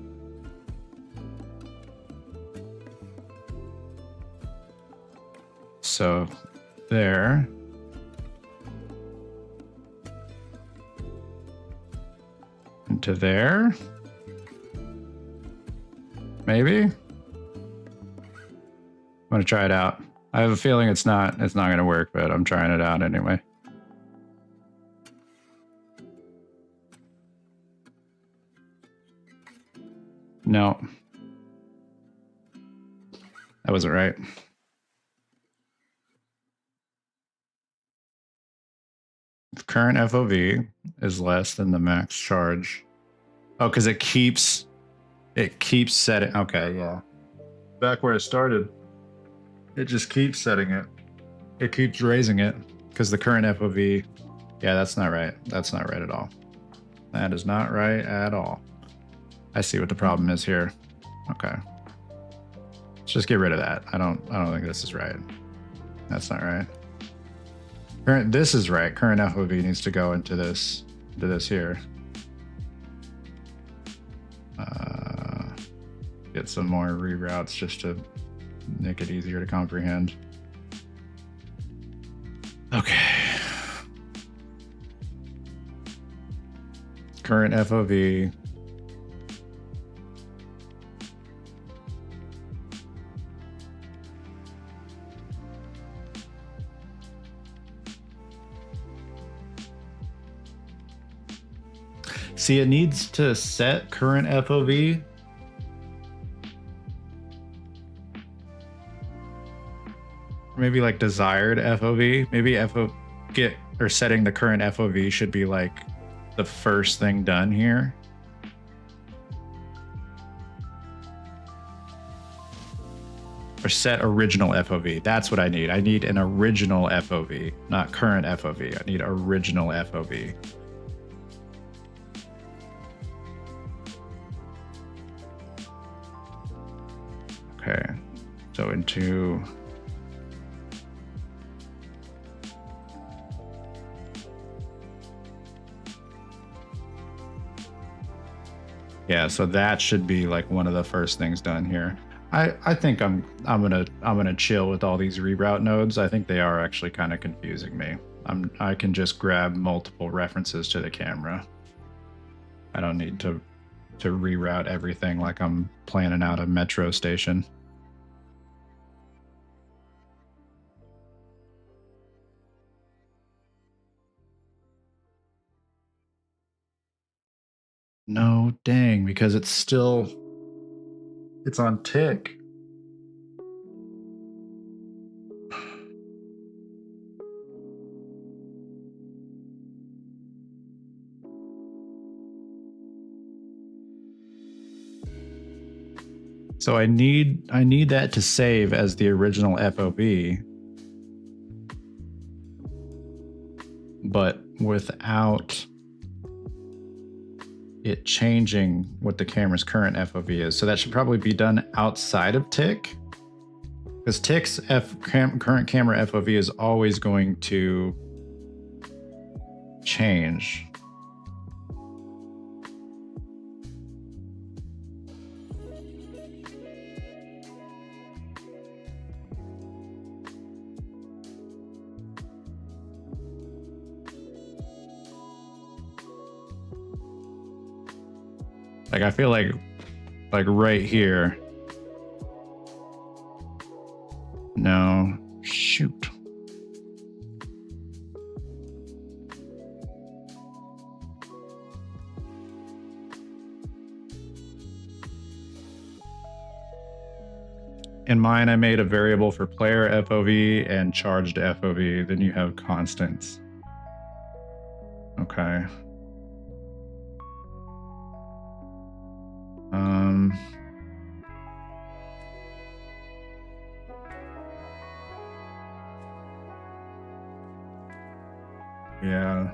[SPEAKER 1] So there. To there, maybe. I'm gonna try it out. I have a feeling it's not gonna work, but I'm trying it out anyway. No, that wasn't right. If current FOV is less than the max charge. Oh, because it keeps setting. Okay, yeah. Back where it started, it just keeps setting it. It keeps raising it because the current FOV. Yeah, that's not right. That's not right at all. That is not right at all. I see what the problem is here. Okay. Let's just get rid of that. I don't think this is right. That's not right. Current, this is right. Current FOV needs to go into this here. Get some more reroutes just to make it easier to comprehend. Okay. Current FOV. See, it needs to set current FOV. Maybe like desired FOV. Maybe setting the current FOV should be like the first thing done here. Or set original FOV. That's what I need. I need an original FOV, not current FOV. I need original FOV. Okay, so into yeah, so that should be like one of the first things done here. I think I'm gonna chill with all these reroute nodes. I think they are actually kind of confusing me. I can just grab multiple references to the camera. I don't need to reroute everything like I'm planning out a metro station. No, dang, because it's on tick. So I need that to save as the original FOV, but without it changing what the camera's current FOV is. So that should probably be done outside of tick, because tick's current camera FOV is always going to change. Like, I feel like right here. No, shoot. In mine, I made a variable for player FOV and charged FOV. Then you have constants. Okay. Yeah.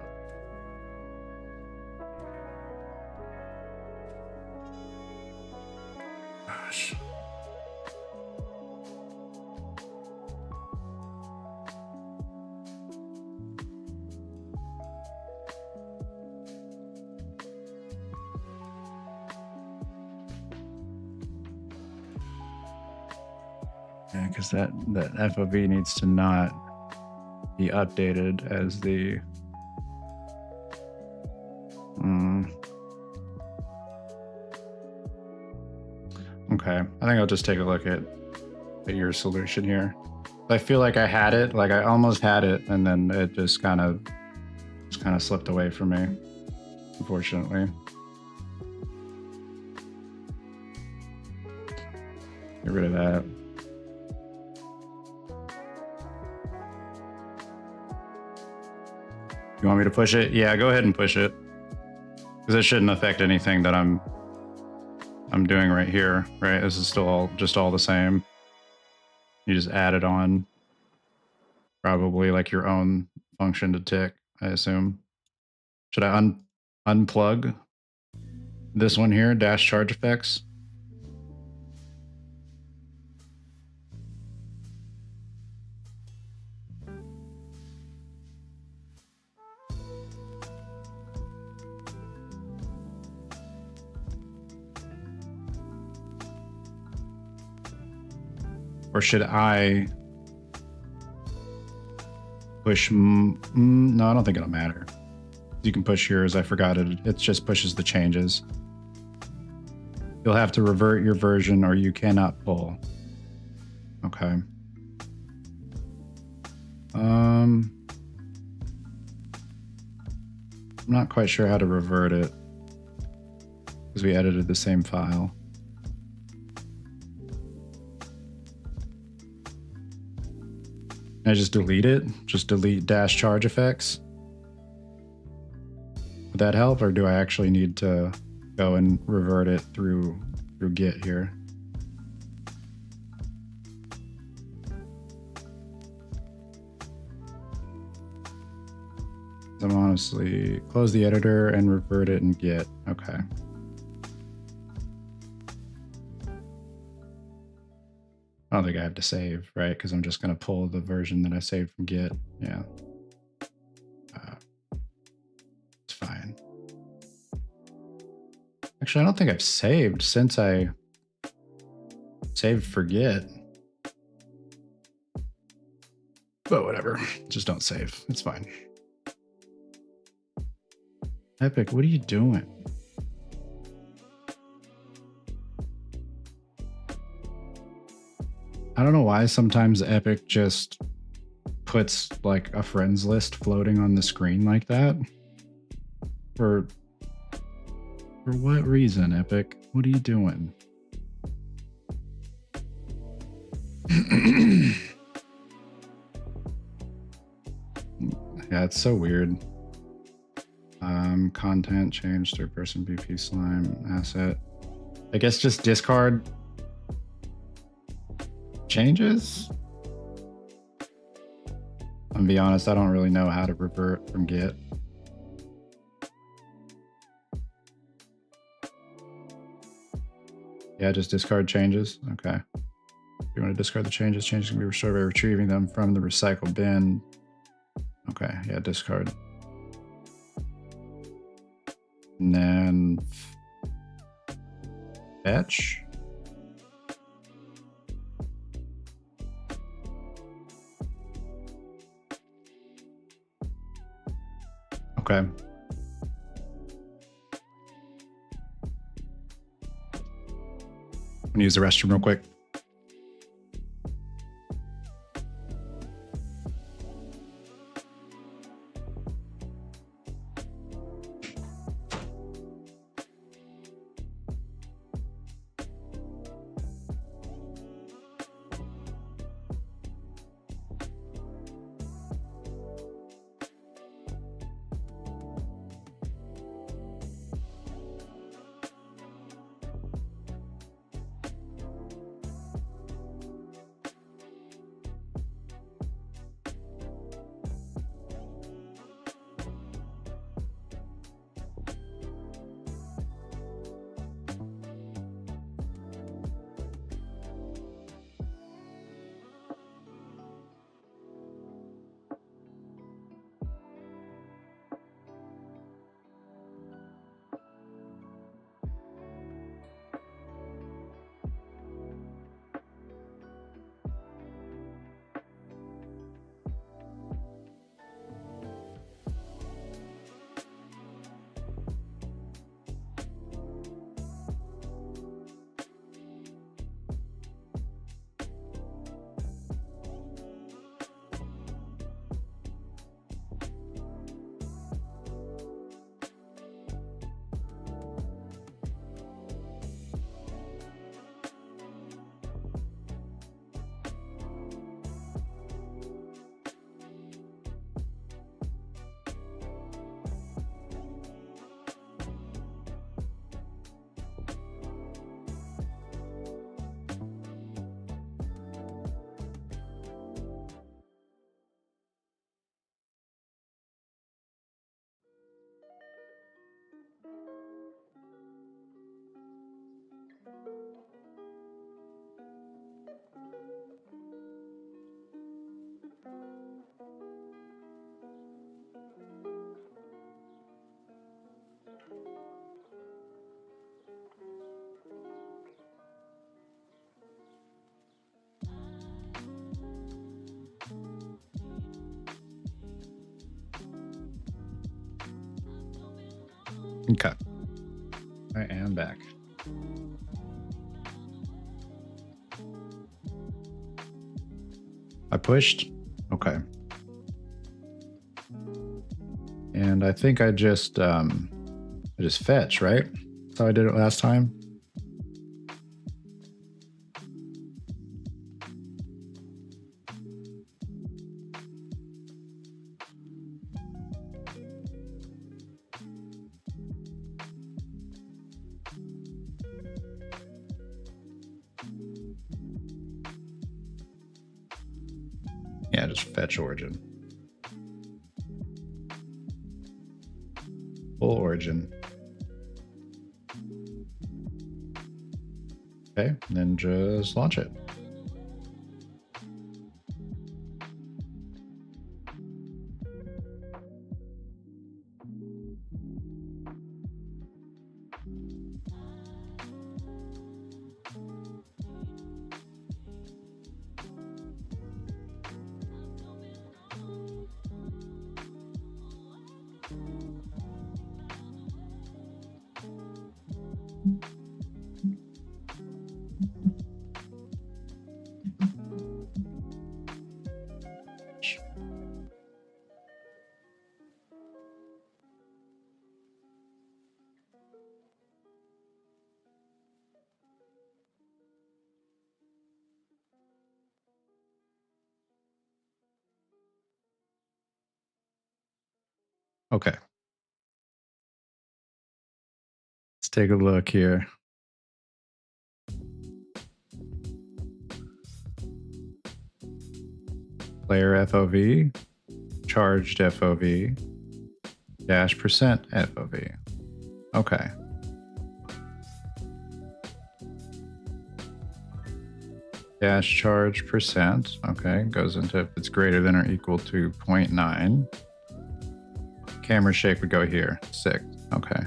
[SPEAKER 1] Gosh. Yeah, because that FOV needs to not be updated as the Okay, I think I'll just take a look at your solution here. I feel like I had it, like I almost had it, and then it just kind of slipped away from me, unfortunately. Get rid of that. You want me to push it? Yeah, go ahead and push it, because it shouldn't affect anything that I'm doing right here, right? This is still all the same. You just add it on, probably like your own function to tick, I assume. Should I unplug this one here, dash charge effects? Or should I push? No, I don't think it'll matter. You can push yours. I forgot it. It just pushes the changes. You'll have to revert your version or you cannot pull. Okay. I'm not quite sure how to revert it because we edited the same file. Can I just delete it? Just delete dash charge effects? Would that help, or do I actually need to go and revert it through Git here? I'm honestly close the editor and revert it in Git. Okay. I don't think I have to save, right? Because I'm just going to pull the version that I saved from Git. Yeah. It's fine. Actually, I don't think I've saved since I saved for Git. But whatever. Just don't save. It's fine. Epic, what are you doing? I don't know why sometimes Epic just puts like a friends list floating on the screen like that. For what reason, Epic? What are you doing? Yeah, it's so weird. Content change, third person BP slime asset. I guess just discard changes. I'm gonna be honest, I don't really know how to revert from Git. Yeah, just discard changes. Okay. If you want to discard the changes, changes can be restored by retrieving them from the recycle bin. Okay, yeah, discard. And then fetch. Okay. I'm gonna use the restroom real quick. Okay. I am back. I pushed. Okay. And I think I just fetch, right? That's how I did it last time. Yeah, just fetch origin. Full origin. Okay, and then just launch it. Okay. Let's take a look here. Player FOV, charged FOV, dash percent FOV. Okay. Dash charge percent. Okay. Goes into if it's greater than or equal to 0.9. Camera shake would go here. 6. Okay.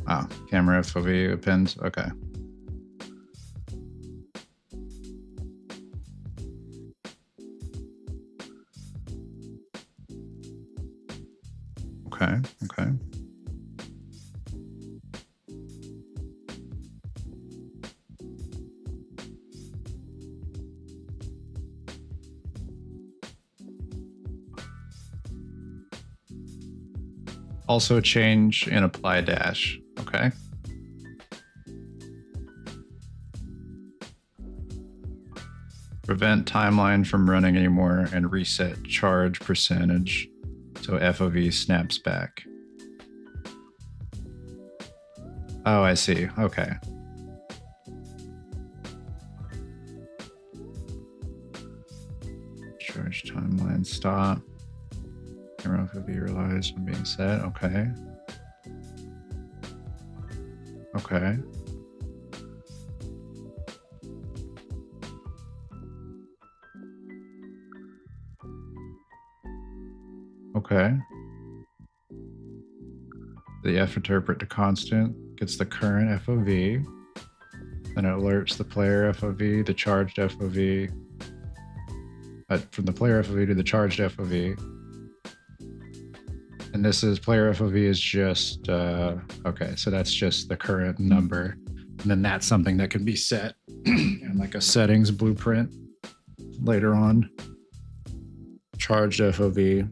[SPEAKER 1] Oh, camera FOV appends. Okay. Okay. Okay. Also change in apply dash. Okay. Prevent timeline from running anymore and reset charge percentage so FOV snaps back. Oh, I see. Okay. Charge timeline stop. Camera FOV relies on being set. Okay. Okay. Okay. The F interpret to constant gets the current FOV. Then it alerts the player FOV, the charged FOV, from the player FOV to the charged FOV. And this is player FOV is just, okay, so that's just the current number. And then that's something that can be set in like a settings blueprint later on. Charged FOV.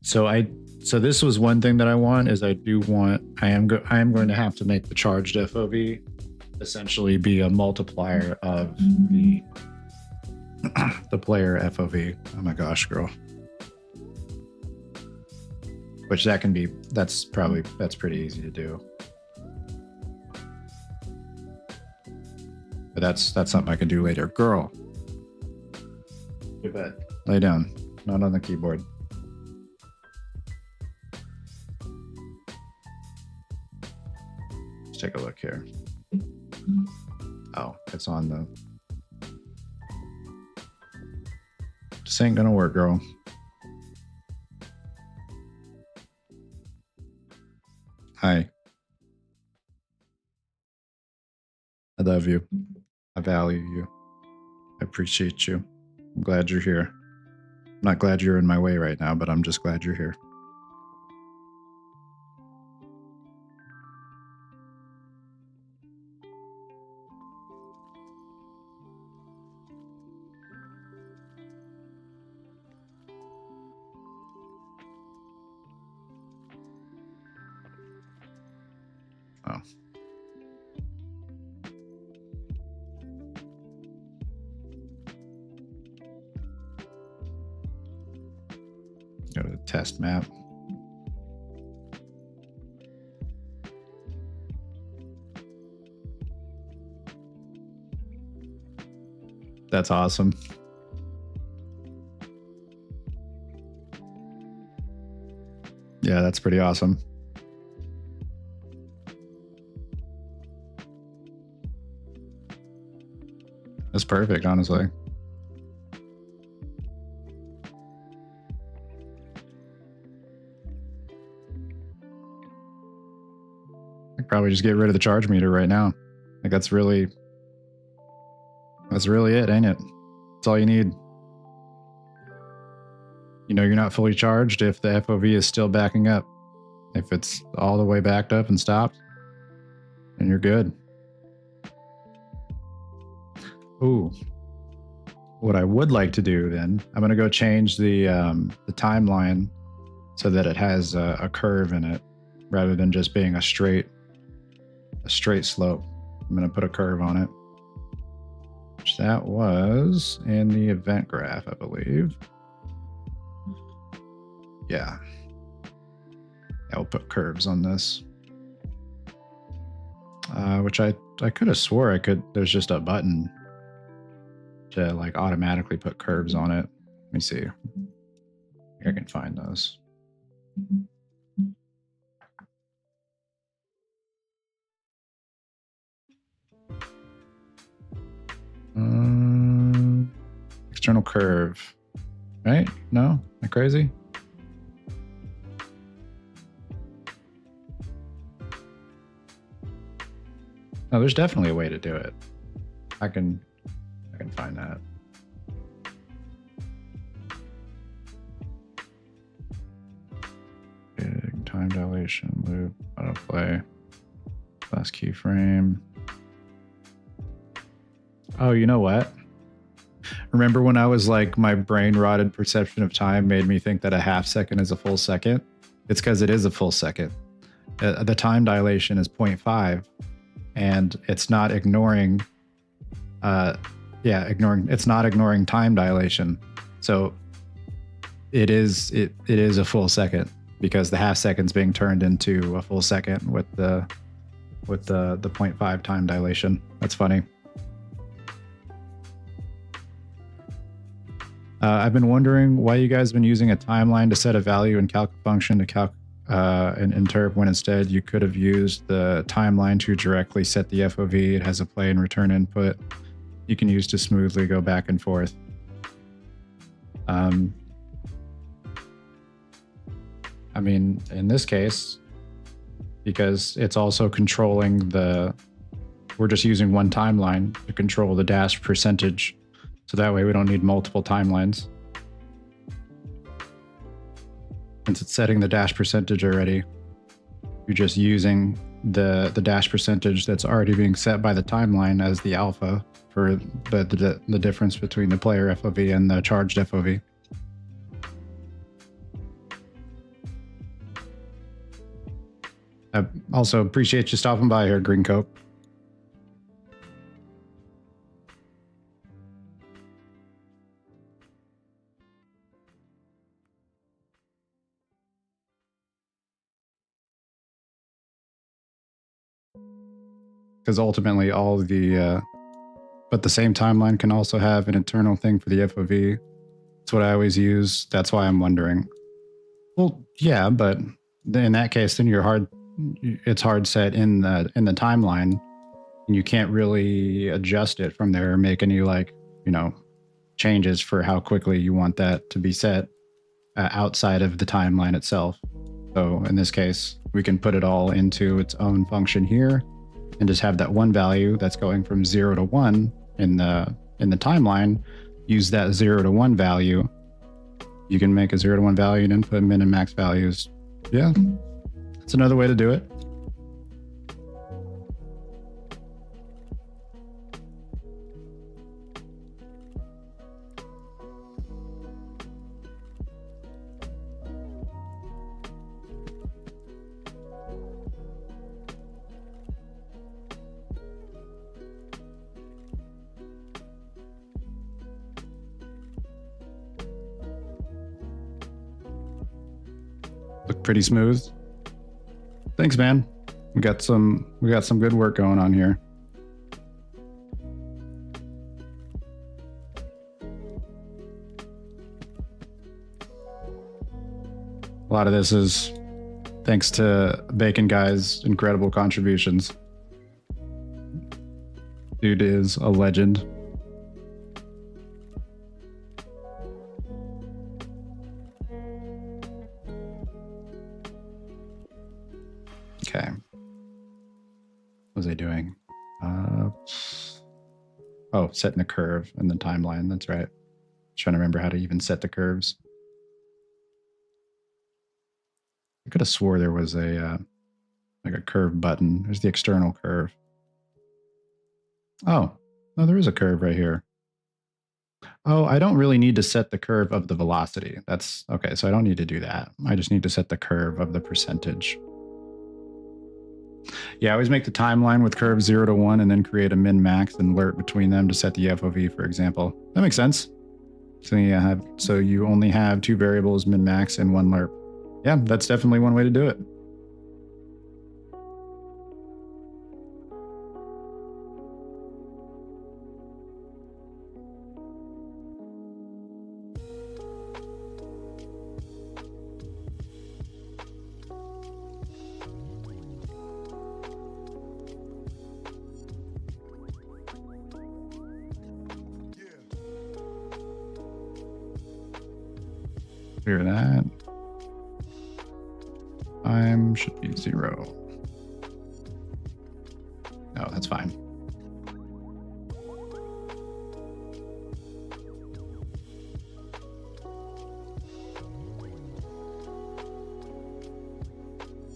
[SPEAKER 1] So this was one thing that I want is I am going to have to make the charged FOV essentially be a multiplier of the player FOV. Oh my gosh, girl. Which that's pretty easy to do. But that's something I can do later. Girl. Go to bed. Lay down. Not on the keyboard. Let's take a look here. Oh, it's on the... This ain't gonna work, girl. Hi. I love you. I value you. I appreciate you. I'm glad you're here. not glad you're in my way right now, but I'm just glad you're here. Oh. Go to the test map. That's awesome. Yeah, that's pretty awesome. That's perfect, honestly. I could probably just get rid of the charge meter right now. Like that's really it, ain't it? That's all you need. You know, you're not fully charged if the FOV is still backing up. If it's all the way backed up and stopped, then you're good. Ooh. What I would like to do then, I'm going to go change the timeline so that it has a curve in it rather than just being a straight slope. I'm going to put a curve on it. Which that was in the event graph, I believe. Yeah. I'll put curves on this. Which I could have swore there's just a button to like automatically put curves on it. Let me see. I can find those. External curve, right? No, am I crazy? No, there's definitely a way to do it. I can find that. Big time dilation loop, autoplay, last keyframe. Oh, you know what? Remember when I was like, my brain rotted perception of time made me think that a half second is a full second? It's because it is a full second. The time dilation is 0.5 and it's not ignoring, it's not ignoring time dilation. So it is a full second because the half second's being turned into a full second with the 0.5 time dilation. That's funny. I've been wondering why you guys have been using a timeline to set a value in calc function to an interp when instead you could have used the timeline to directly set the FOV. It has a play and return input you can use to smoothly go back and forth. I mean, in this case, because it's also controlling we're just using one timeline to control the dash percentage. So that way we don't need multiple timelines. Since it's setting the dash percentage already, you're just using the dash percentage that's already being set by the timeline as the alpha for the difference between the player FOV and the charged FOV. I also appreciate you stopping by here, Green Coat. Because ultimately but the same timeline can also have an internal thing for the FOV. That's what I always use. That's why I'm wondering. Well, yeah, but in that case, then it's hard set in the timeline, and you can't really adjust it from there or make any changes for how quickly you want that to be set outside of the timeline itself. So in this case, we can put it all into its own function here and just have that one value that's going from 0 to 1 in the timeline, use that 0 to 1 value You can make a 0 to 1 value and input min and max values. Yeah, that's another way to do it. Look pretty smooth. Thanks, man. We got some good work going on here. A lot of this is thanks to Bacon Guy's incredible contributions. Dude is a legend. Okay. What was I doing? Oh, setting the curve in the timeline. That's right. Trying to remember how to even set the curves. I could have swore there was a like a curve button. There's the external curve. Oh, no, there is a curve right here. Oh, I don't really need to set the curve of the velocity. That's okay. So I don't need to do that. I just need to set the curve of the percentage. Yeah, I always make the timeline with curve 0 to 1 and then create a min max and lerp between them to set the FOV, for example. That makes sense. So you only have 2 variables, min max and 1 lerp. Yeah, that's definitely one way to do it. Clear that. Time should be 0. No, that's fine.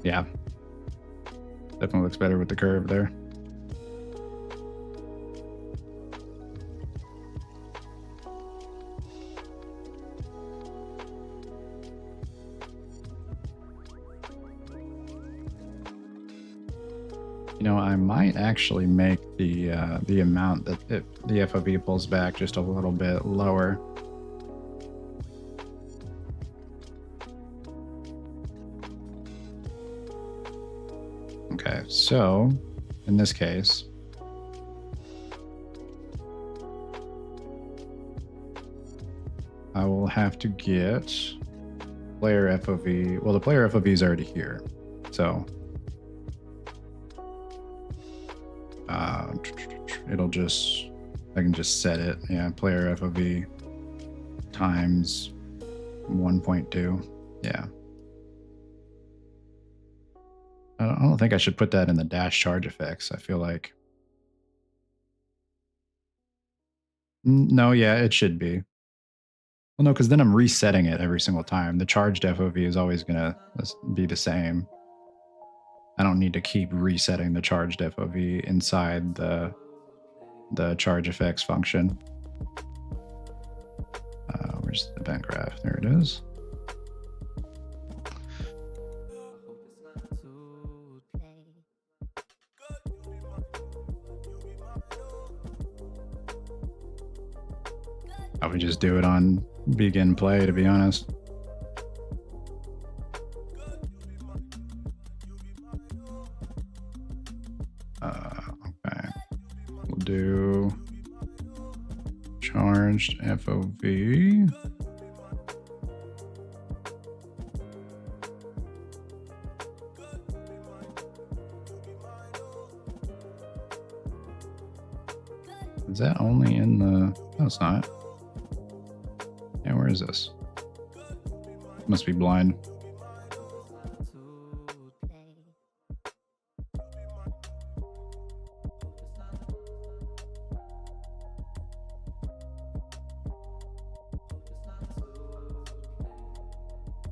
[SPEAKER 1] Yeah. Definitely looks better with the curve there. You know, I might actually make the amount that the FOV pulls back just a little bit lower. Okay, so in this case, I will have to get player FOV. Well, the player FOV is already here, so it'll just, I can just set it. Yeah, player FOV times 1.2. Yeah. I don't think I should put that in the dash charge effects. I feel like. No, yeah, it should be. Well, no, because then I'm resetting it every single time. The charged FOV is always going to be the same. I don't need to keep resetting the charged FOV inside the charge effects function. Where's the event graph? There it is. I would just do it on begin play, to be honest. Okay, we'll do charged FOV. Is that only in the... No, it's not. Yeah, where is this? Must be blind.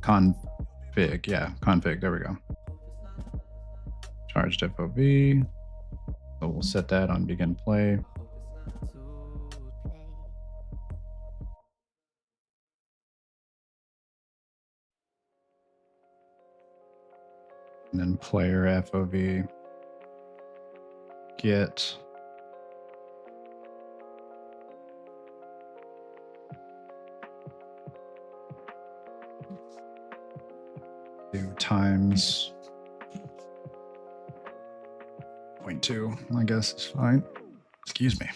[SPEAKER 1] config. Yeah, config. There we go. Charged FOV. So we'll set that on begin play. And then player FOV. Get. Do times 0.2, I guess is fine. Excuse me.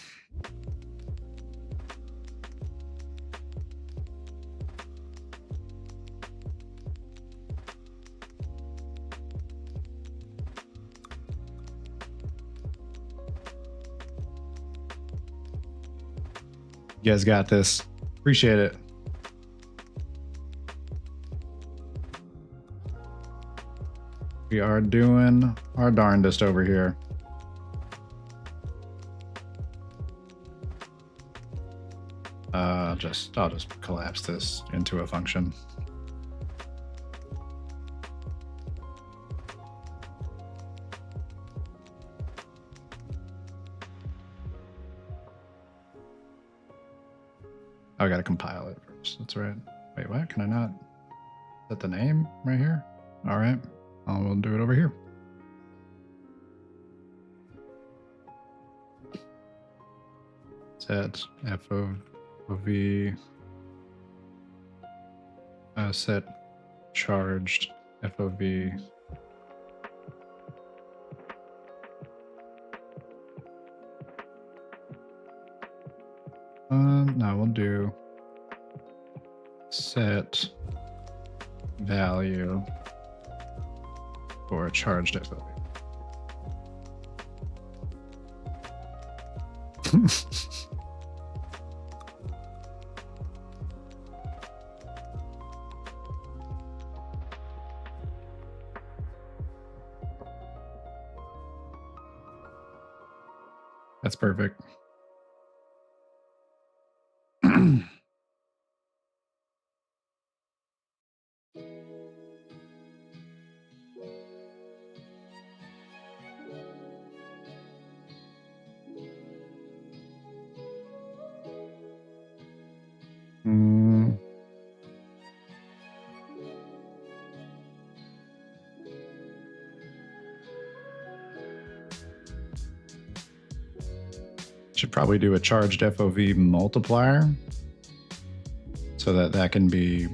[SPEAKER 1] You guys got this. Appreciate it. We are doing our darndest over here. I'll just collapse this into a function. Oh, I gotta compile it first. That's right. Wait, what? Can I not set the name right here? All right. We'll do it over here. Set FOV. Set charged FOV. No, we'll do set value for charged FOV. That's perfect. Should probably do a charged FOV multiplier so that that can be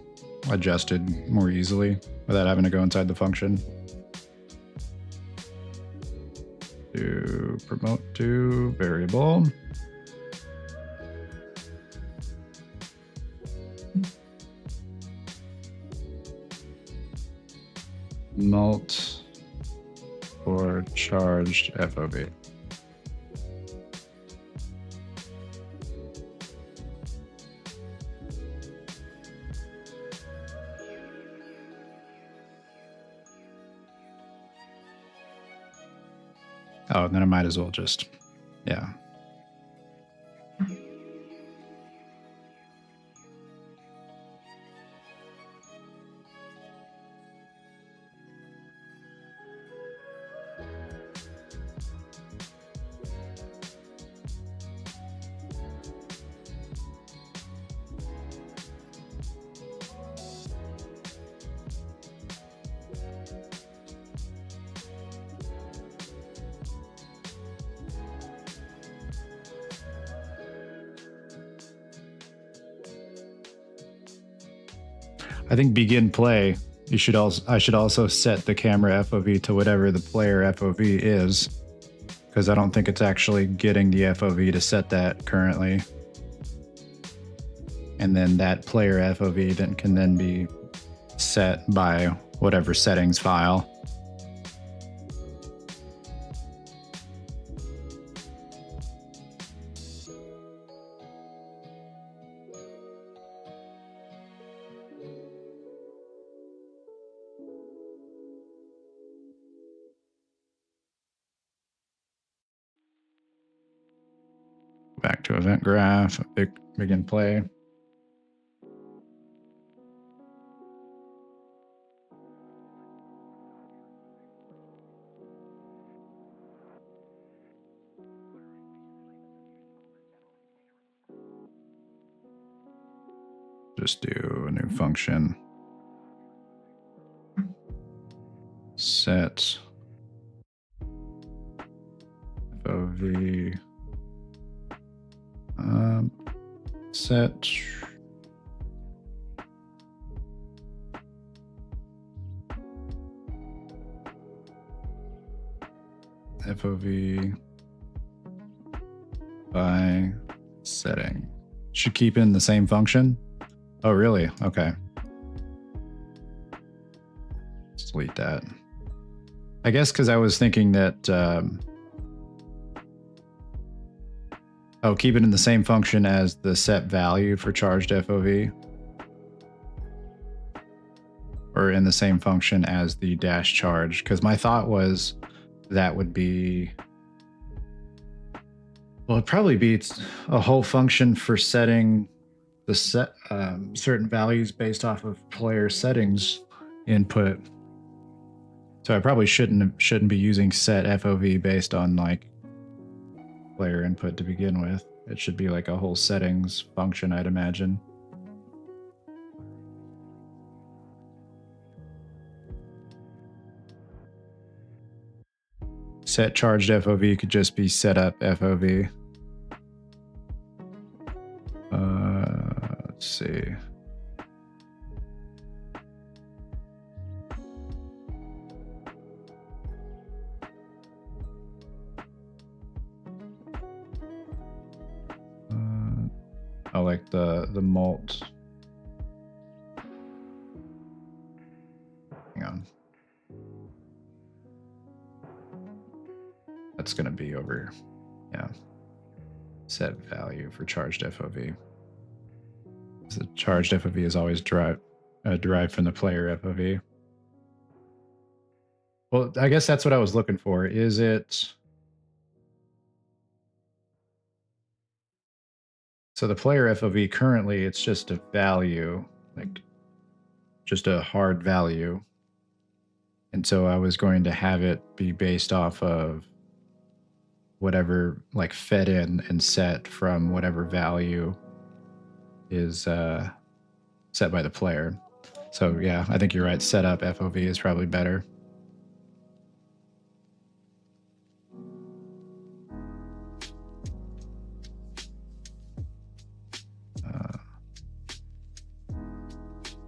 [SPEAKER 1] adjusted more easily without having to go inside the function. To promote to variable. Mult for charged FOV. Oh, then I might as well just, yeah. I think begin play. I should also set the camera FOV to whatever the player FOV is, because I don't think it's actually getting the FOV to set that currently. And then that player FOV then can then be set by whatever settings file. Back to event graph, begin play. just do a new function. Set FOV set FOV by setting. Should keep in the same function. Oh, really? Okay. Let's delete that. I guess because I was thinking that, oh, keep it in the same function as the set value for charged FOV. Or in the same function as the dash charge. Because my thought was that would be, well, it'd probably be a whole function for setting the set certain values based off of player settings input. So I probably shouldn't be using set FOV based on like player input to begin with. It should be like a whole settings function, I'd imagine. Set charged FOV could just be set up FOV. Let's see. I like the mult. Hang on. That's going to be over. Yeah. Set value for charged FOV. The charged FOV is always derived from the player FOV. Well, I guess that's what I was looking for. Is it... So the player FOV currently, it's just a value, like just a hard value. And so I was going to have it be based off of whatever, like fed in and set from whatever value is set by the player. So yeah, I think you're right. Setup FOV is probably better.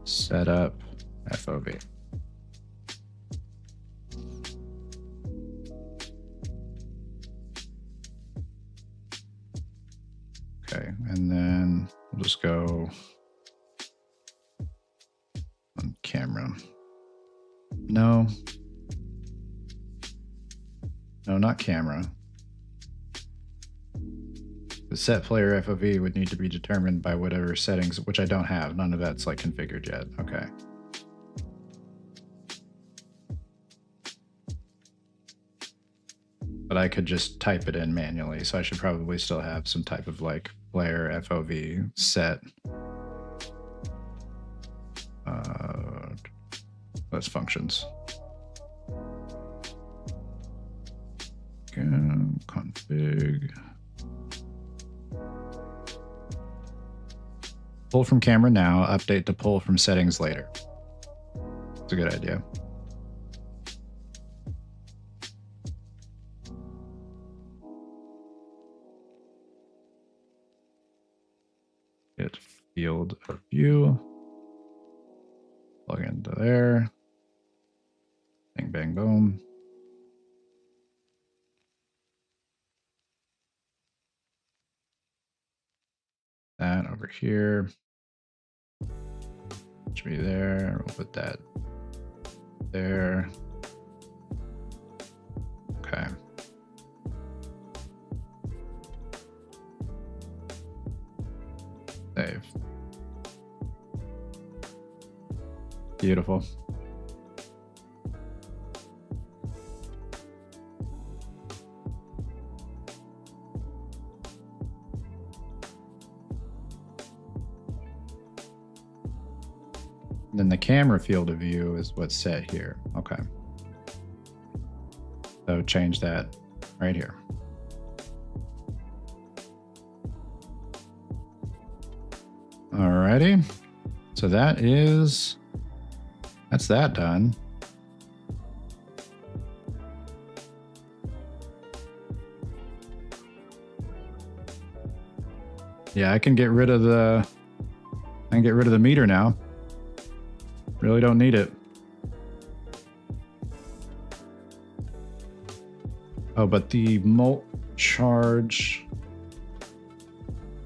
[SPEAKER 1] Setup FOV. Okay, and then we'll just go on camera. No, not camera. The set player FOV would need to be determined by whatever settings, which I don't have. None of that's like configured yet. Okay. But I could just type it in manually, so I should probably still have some type of like player FOV set. Those functions. Config. Pull from camera now, update to pull from settings later. It's a good idea. Hit field of view. Plug into there. Bang, bang, boom. That over here. Should be there. We'll put that there. Okay. Save. Beautiful. Then the camera field of view is what's set here. Okay. So change that right here. Alrighty. So that's that done. Yeah, I can get rid of the meter now. Really don't need it. Oh, but the molt charge,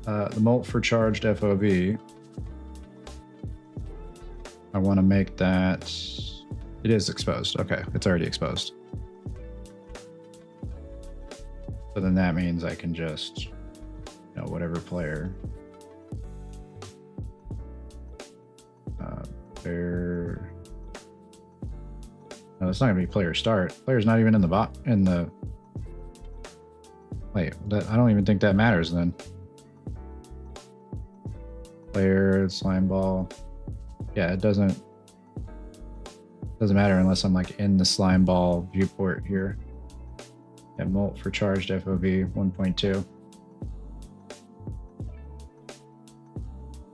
[SPEAKER 1] the molt for charged FOV, I want to make that, it is exposed. Okay, it's already exposed. So then that means I can just, you know, whatever player. Player. No, it's not gonna be player start. Player's not even in the Wait, I don't even think that matters then. Player, slime ball. Yeah, it doesn't matter unless I'm like in the slime ball viewport here. Yeah, molt for charged FOV 1.2.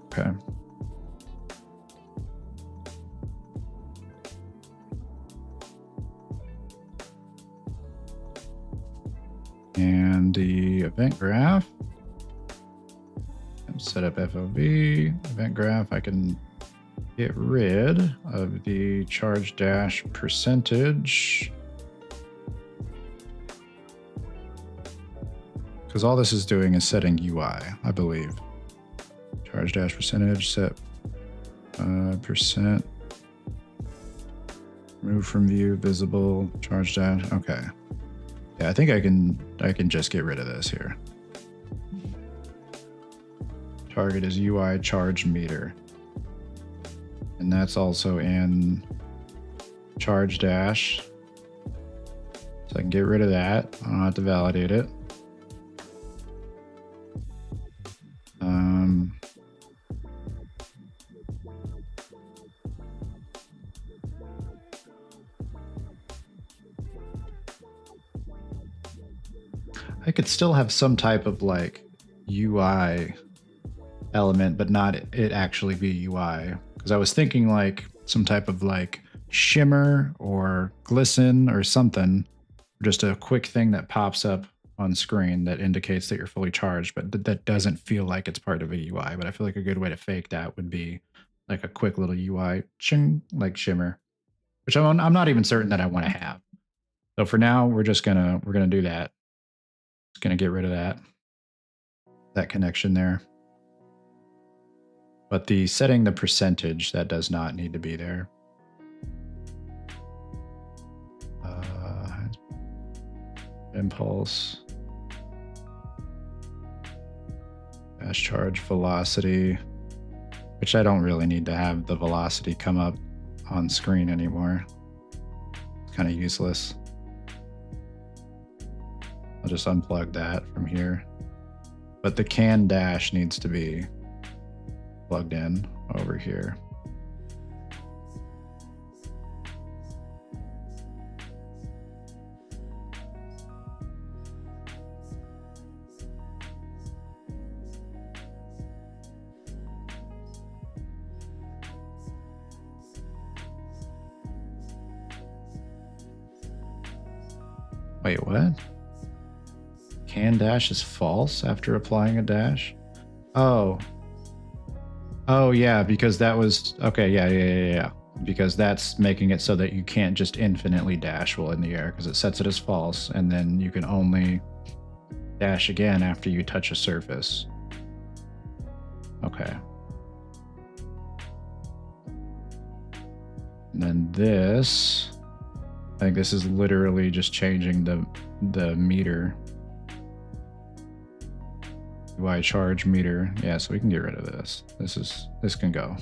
[SPEAKER 1] Okay. And the event graph. Set up FOV, event graph. I can get rid of the charge dash percentage. Because all this is doing is setting UI, I believe. Charge dash percentage, set percent. Remove from view, visible, charge dash. Okay. Yeah, I think I can just get rid of this here. Target is UI charge meter. And that's also in charge dash. So I can get rid of that. I don't have to validate it. I could still have some type of like UI element, but not it actually be UI. Because I was thinking like some type of like shimmer or glisten or something, just a quick thing that pops up on screen that indicates that you're fully charged, but that doesn't feel like it's part of a UI. But I feel like a good way to fake that would be like a quick little UI ching, like shimmer, which I'm not even certain that I want to have. So for now, we're gonna do that. Just gonna get rid of that connection there. But the setting the percentage, that does not need to be there. Impulse. Dash charge velocity, which I don't really need to have the velocity come up on screen anymore. It's kind of useless. I'll just unplug that from here. But the can dash needs to be plugged in over here. Wait, what? Can dash is false after applying a dash? Oh, yeah, because that was, okay, yeah. Because that's making it so that you can't just infinitely dash while in the air, because it sets it as false, and then you can only dash again after you touch a surface. Okay. And then this, I think this is literally just changing the meter. UI charge meter. Yeah, so we can get rid of this. This can go.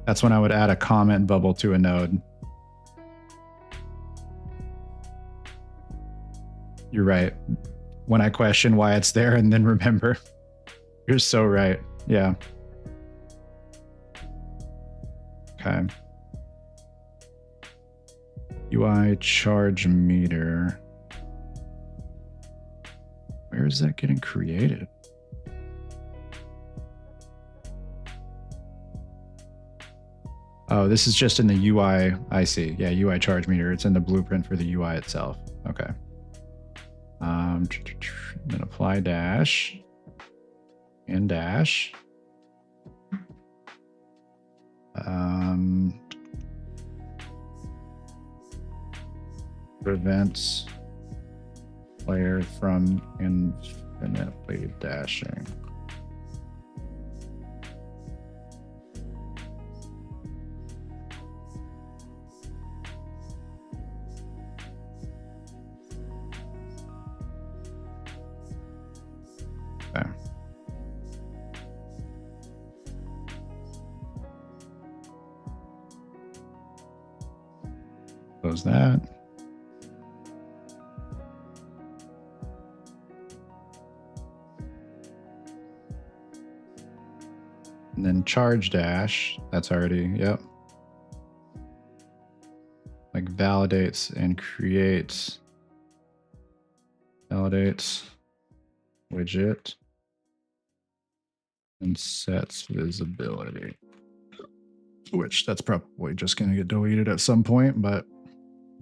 [SPEAKER 1] That's when I would add a comment bubble to a node. You're right. When I question why it's there and then remember. You're so right. Yeah. Okay. UI charge meter. Where is that getting created? Oh, this is just in the UI. I see. Yeah, UI charge meter. It's in the blueprint for the UI itself. Okay. Then apply dash and dash. Prevents player from infinitely dashing. Okay. Close that. And then charge dash, that's already, yep. Like validates and creates, validates widget and sets visibility, which that's probably just going to get deleted at some point, but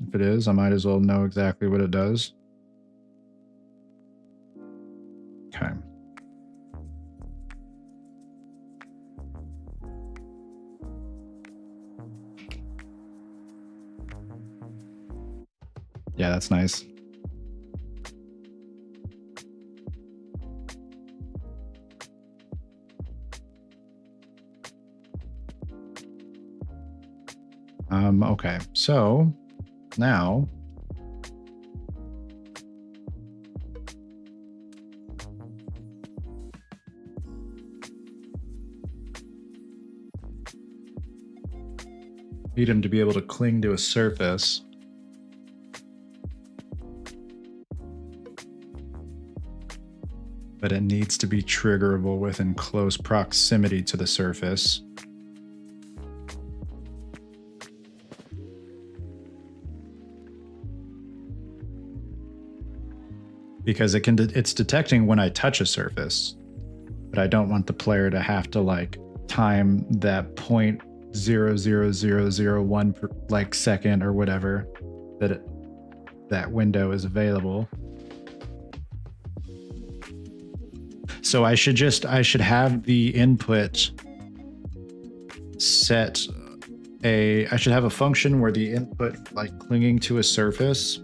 [SPEAKER 1] if it is, I might as well know exactly what it does. Okay. Yeah, that's nice. Okay, so now need him to be able to cling to a surface. But it needs to be triggerable within close proximity to the surface. Because it's detecting when I touch a surface, but I don't want the player to have to like time that 0.00001 per like second or whatever that window is available. So I should have the input set I should have a function where the input, like clinging to a surface,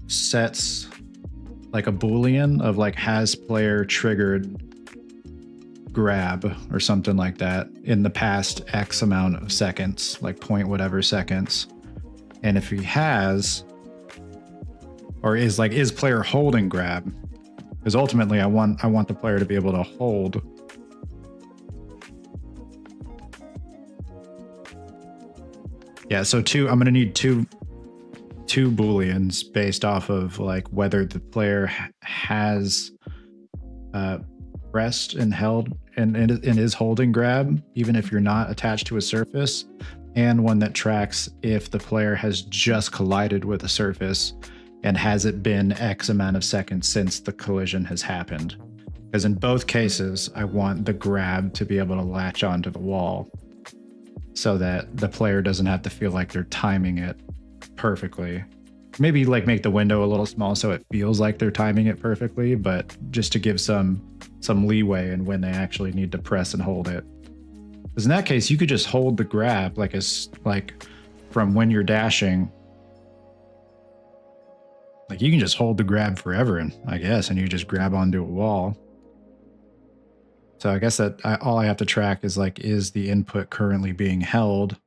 [SPEAKER 1] sets like a Boolean of like has player triggered grab or something like that in the past X amount of seconds, like point whatever seconds. And if he has, or is player holding grab? Because ultimately I want the player to be able to hold. Yeah, so I'm gonna need two Booleans based off of like whether the player has pressed and held and is holding grab, even if you're not attached to a surface, and one that tracks if the player has just collided with a surface and has it been X amount of seconds since the collision has happened. Because in both cases, I want the grab to be able to latch onto the wall so that the player doesn't have to feel like they're timing it perfectly. Maybe like make the window a little small so it feels like they're timing it perfectly, but just to give some leeway in when they actually need to press and hold it. Because in that case, you could just hold the grab like from when you're dashing. Like you can just hold the grab forever, and you just grab onto a wall. So I guess that all I have to track is like, is the input currently being held?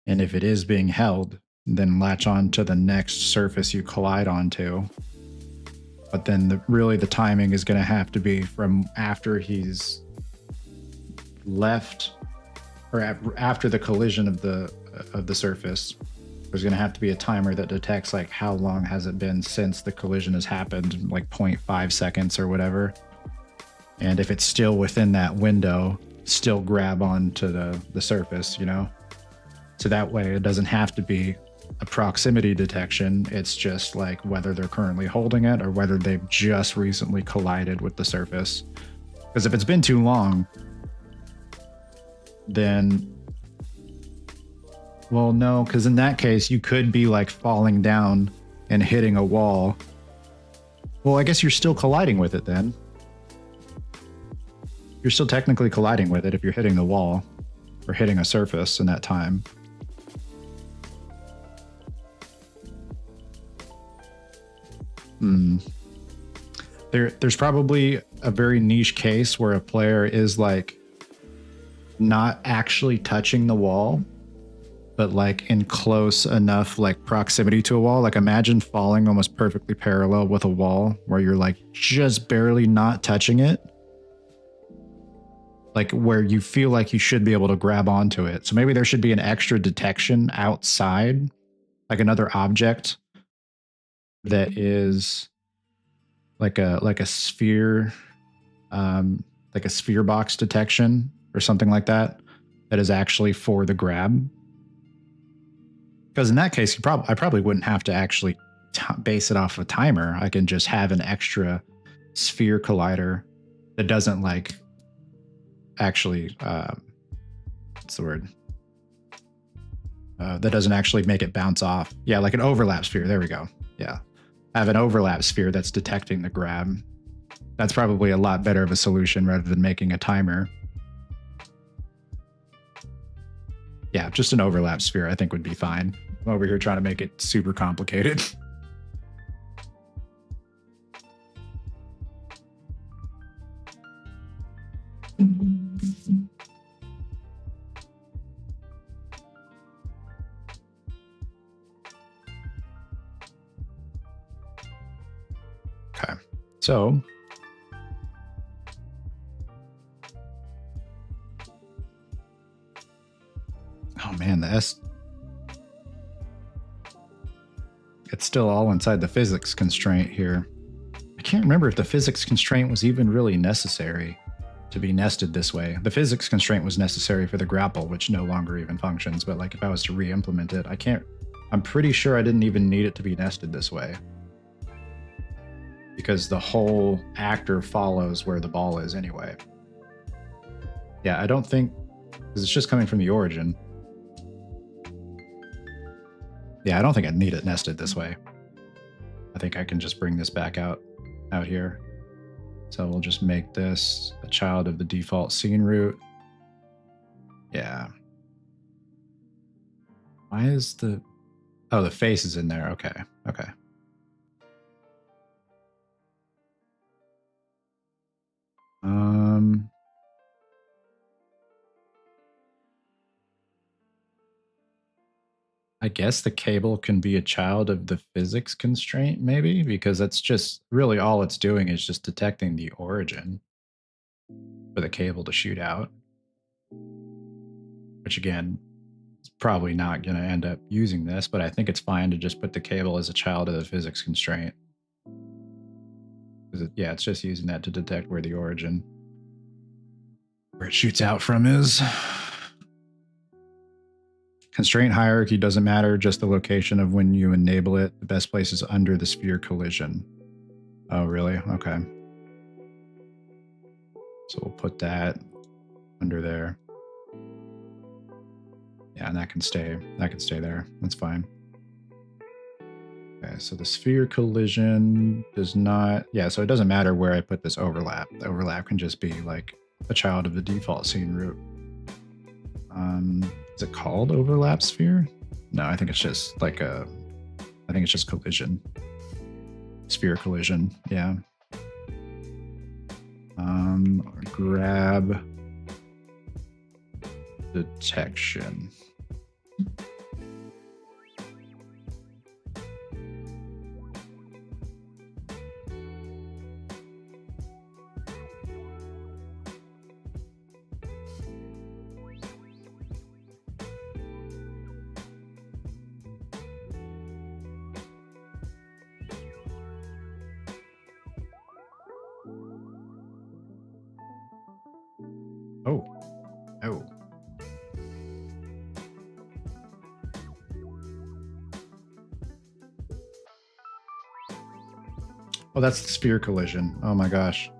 [SPEAKER 1] And if it is being held, then latch on to the next surface you collide onto. But then the timing is going to have to be from after he's left, or after the collision of the surface. There's going to have to be a timer that detects like how long has it been since the collision has happened, like 0.5 seconds or whatever. And if it's still within that window, still grab onto the surface, you know? So that way it doesn't have to be a proximity detection. It's just like whether they're currently holding it or whether they've just recently collided with the surface. Because if it's been too long, then, well, no, because in that case, you could be like falling down and hitting a wall. Well, I guess you're still colliding with it then. You're still technically colliding with it if you're hitting the wall or hitting a surface in that time. There's probably a very niche case where a player is like not actually touching the wall, but like in close enough like proximity to a wall. Like imagine falling almost perfectly parallel with a wall where you're like just barely not touching it. Like where you feel like you should be able to grab onto it. So maybe there should be an extra detection outside, like another object that is like a sphere, like a sphere box detection or something like that, that is actually for the grab. Because in that case, I probably wouldn't have to actually base it off a timer. I can just have an extra sphere collider that doesn't like actually, what's the word? That doesn't actually make it bounce off. Yeah, like an overlap sphere. There we go. Yeah. Have an overlap sphere that's detecting the grab. That's probably a lot better of a solution rather than making a timer. Yeah, just an overlap sphere I think would be fine. I'm over here trying to make it super complicated. Okay, so oh man, the S, it's still all inside the physics constraint here. I can't remember if the physics constraint was even really necessary to be nested this way. The physics constraint was necessary for the grapple, which no longer even functions, but like if I was to re-implement it, I'm pretty sure I didn't even need it to be nested this way. Because the whole actor follows where the ball is anyway. Yeah, I don't think, because it's just coming from the origin. Yeah, I don't think I need it nested this way. I think I can just bring this back out here. So we'll just make this a child of the default scene root. Yeah. Why is the, oh, the face is in there. Okay. Okay. I guess the cable can be a child of the physics constraint, maybe, because that's just really all it's doing is just detecting the origin for the cable to shoot out. Which again, it's probably not going to end up using this, but I think it's fine to just put the cable as a child of the physics constraint. Yeah, it's just using that to detect where the origin, where it shoots out from is. Constraint hierarchy doesn't matter, just the location of when you enable it. The best place is under the sphere collision. Oh, really? Okay. So we'll put that under there. Yeah, and that can stay there. That's fine. Okay, so the sphere collision does not, yeah, so it doesn't matter where I put this overlap. The overlap can just be like a child of the default scene root. Is it called overlap sphere? No, I think it's just like I think it's just collision. Sphere collision, yeah. Grab detection. Oh. Oh. Oh, that's the sphere collision. Oh my gosh.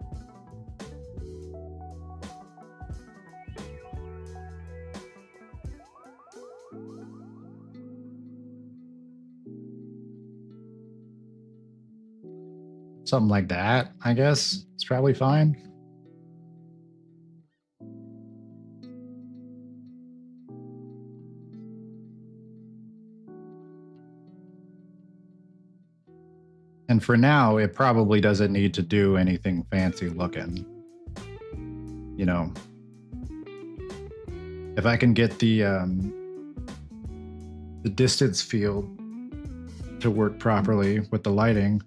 [SPEAKER 1] Something like that, I guess. It's probably fine. And for now, it probably doesn't need to do anything fancy looking. You know, if I can get the distance field to work properly with the lighting,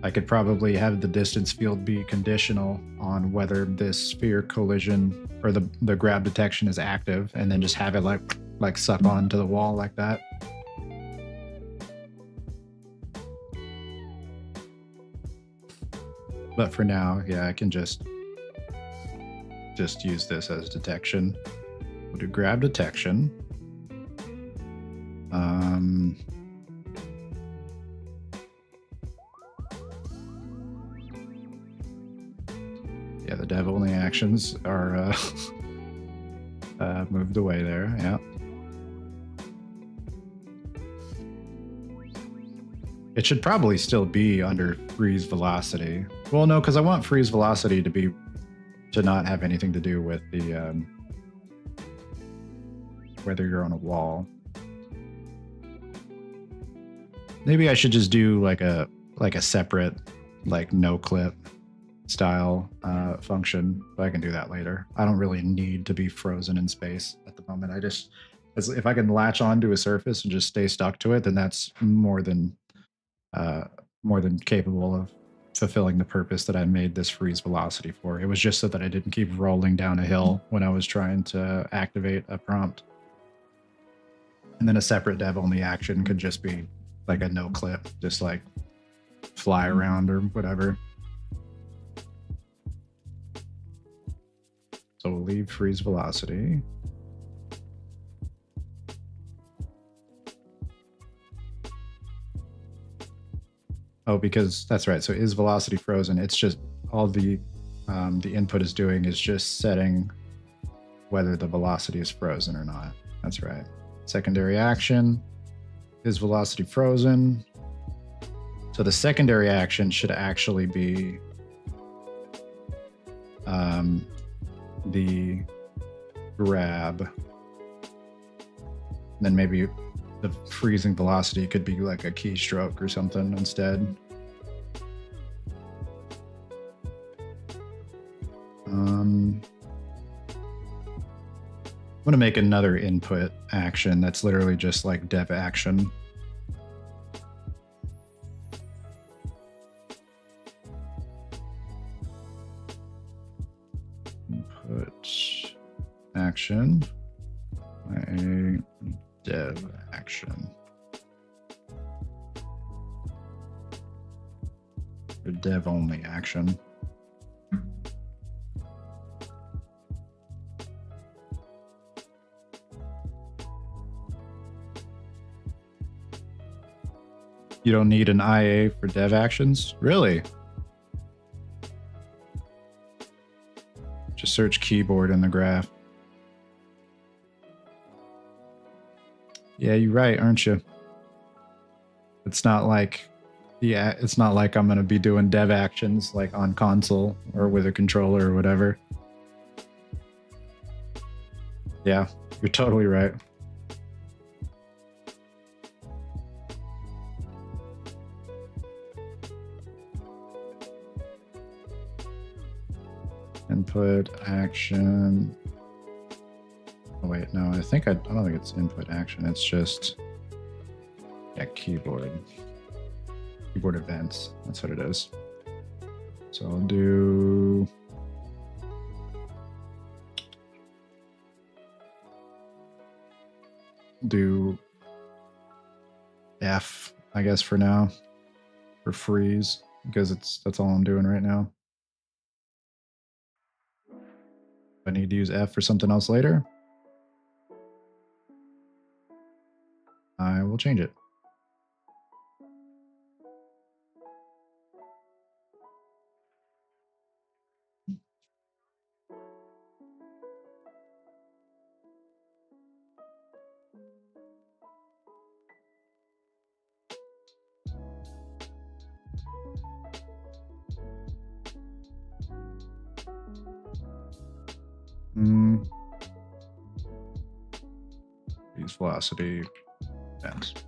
[SPEAKER 1] I could probably have the distance field be conditional on whether this sphere collision or the grab detection is active, and then just have it like suck onto the wall like that. But for now, yeah, I can just use this as detection. We'll do grab detection. Yeah, the dev only actions are moved away there. Yeah. It should probably still be under freeze velocity. Well, no, because I want freeze velocity to not have anything to do with the whether you're on a wall. Maybe I should just do like a separate like no clip style function, but I can do that later. I don't really need to be frozen in space at the moment. If I can latch onto a surface and just stay stuck to it, then that's more than capable of fulfilling the purpose that I made this freeze velocity for. It was just so that I didn't keep rolling down a hill when I was trying to activate a prompt. And then a separate dev only action could just be like a no clip, just like fly around or whatever. So we'll leave freeze velocity. Oh, because that's right. So is velocity frozen? It's just all the input is doing is just setting whether the velocity is frozen or not. That's right. Secondary action, is velocity frozen? So the secondary action should actually be the grab. And then maybe the freezing velocity could be like a keystroke or something instead. I'm going to make another input action that's literally just like dev action. Input action, a dev action. Or dev only action. You don't need an IA for dev actions? Really? Just search keyboard in the graph. Yeah, you're right, aren't you? It's not like, it's not like I'm going to be doing dev actions like on console or with a controller or whatever. Yeah, you're totally right. Input action. Oh wait, no, I don't think it's input action. It's just keyboard events. That's what it is. So I'll do F, I guess, for now, for freeze, because that's all I'm doing right now. I need to use F for something else later, I will change it. freeze velocity event.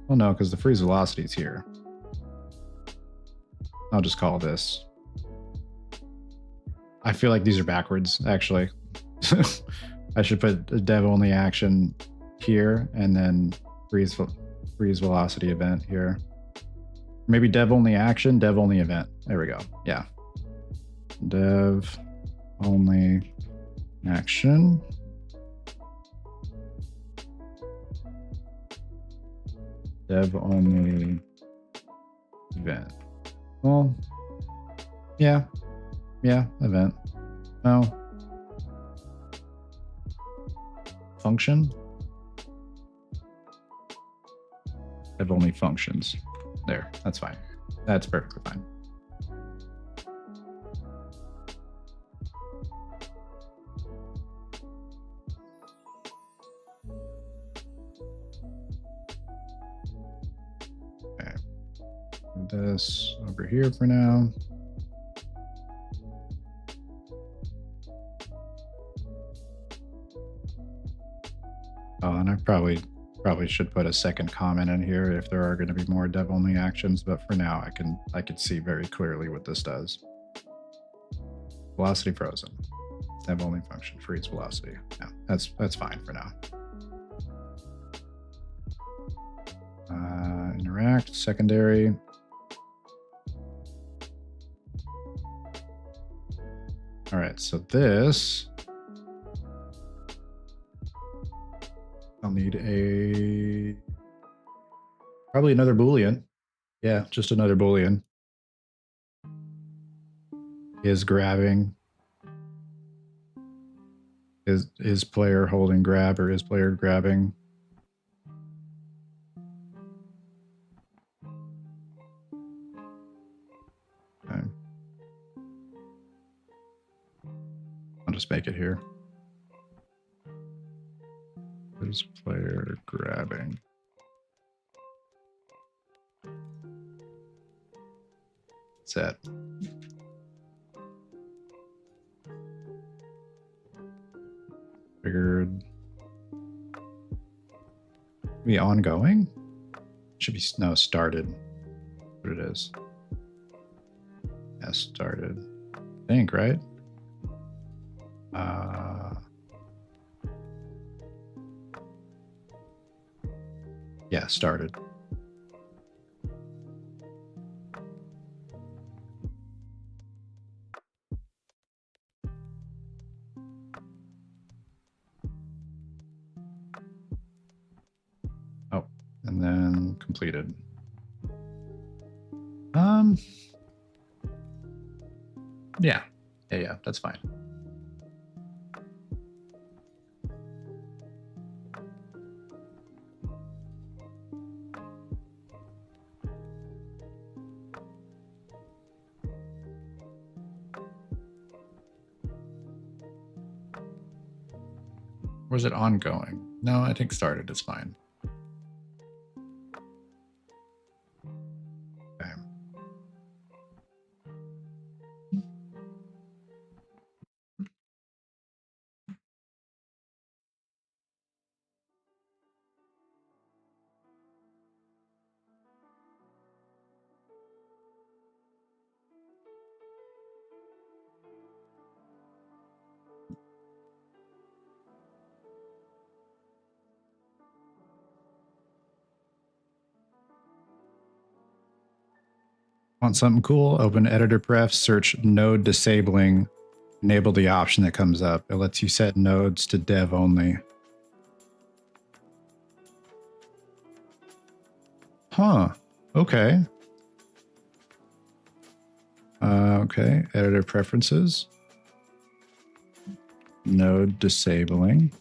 [SPEAKER 1] Well, no, because the freeze velocity is here. I'll just call this. I feel like these are backwards, actually. I should put a dev only action here and then freeze velocity event here. Maybe dev only action, dev only event. There we go. Yeah. Dev only action. Dev only event. Well, yeah. Yeah, event. No. Function. Dev only functions. There, that's fine. That's perfectly fine. Okay. Move this over here for now. Oh, and I probably should put a second comment in here if there are going to be more dev only actions, but for now I can see very clearly what this does. Velocity frozen. Dev only function freeze velocity. Yeah, that's fine for now. Interact secondary. All right, so this I'll need probably another Boolean. Yeah, just another Boolean. Is grabbing. Is player holding grab or is player grabbing? Okay. I'll just make it here. Is player grabbing? Set. Triggered. Be ongoing? Should be no started. What it is? Yeah, started. I think, right? Yeah, started. Oh, and then completed. Yeah, that's fine. Or is it ongoing? No, I think started is fine. Okay. Want something cool? Open editor pref, search node disabling, enable the option that comes up. It lets you set nodes to dev only. Huh. Okay. Okay. Editor preferences. Node disabling.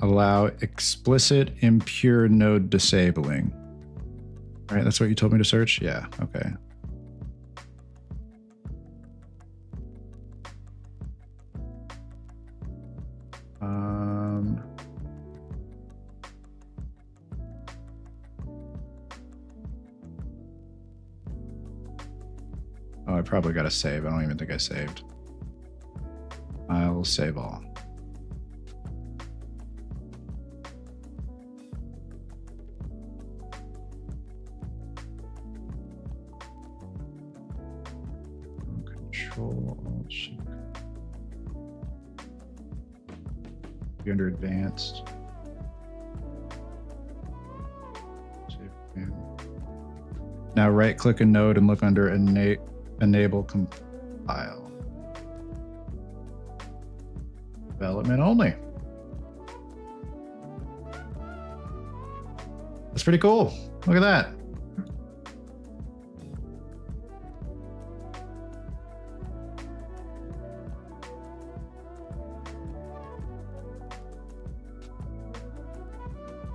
[SPEAKER 1] Allow explicit impure node disabling. All right, that's what you told me to search? Yeah, okay. Oh, I probably got to save. I don't even think I saved. I'll save all. Control Alt Shift. Be under advanced. Now right click a node and look under enable compile. Development only. That's pretty cool. Look at that.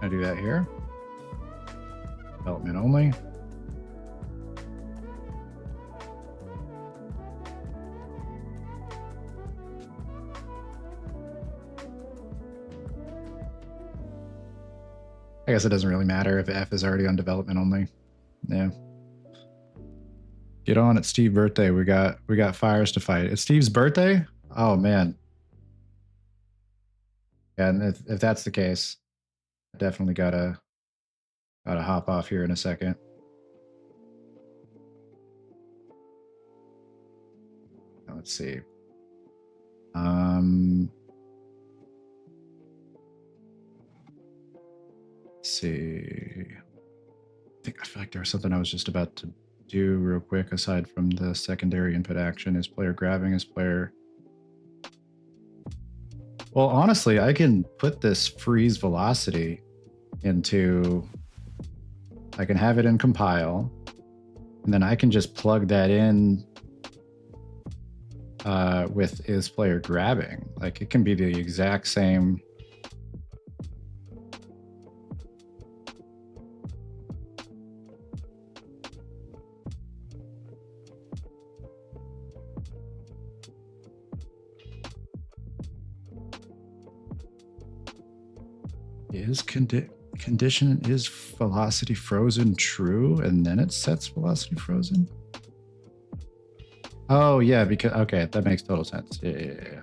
[SPEAKER 1] I do that here. Development only. I guess it doesn't really matter if F is already on development only. Yeah. Get on, it's Steve's birthday. We got fires to fight. It's Steve's birthday? Oh man. Yeah, and if that's the case, I definitely gotta hop off here in a second. Now, let's see. Let's see. I feel like there was something I was just about to do real quick aside from the secondary input action. Is player grabbing, is player. Well, honestly, I can put this freeze velocity into, I can have it in compile, and then I can just plug that in with is player grabbing. Like it can be the exact same. Is condition is velocity frozen true, and then it sets velocity frozen? Oh yeah, because okay, that makes total sense. Yeah.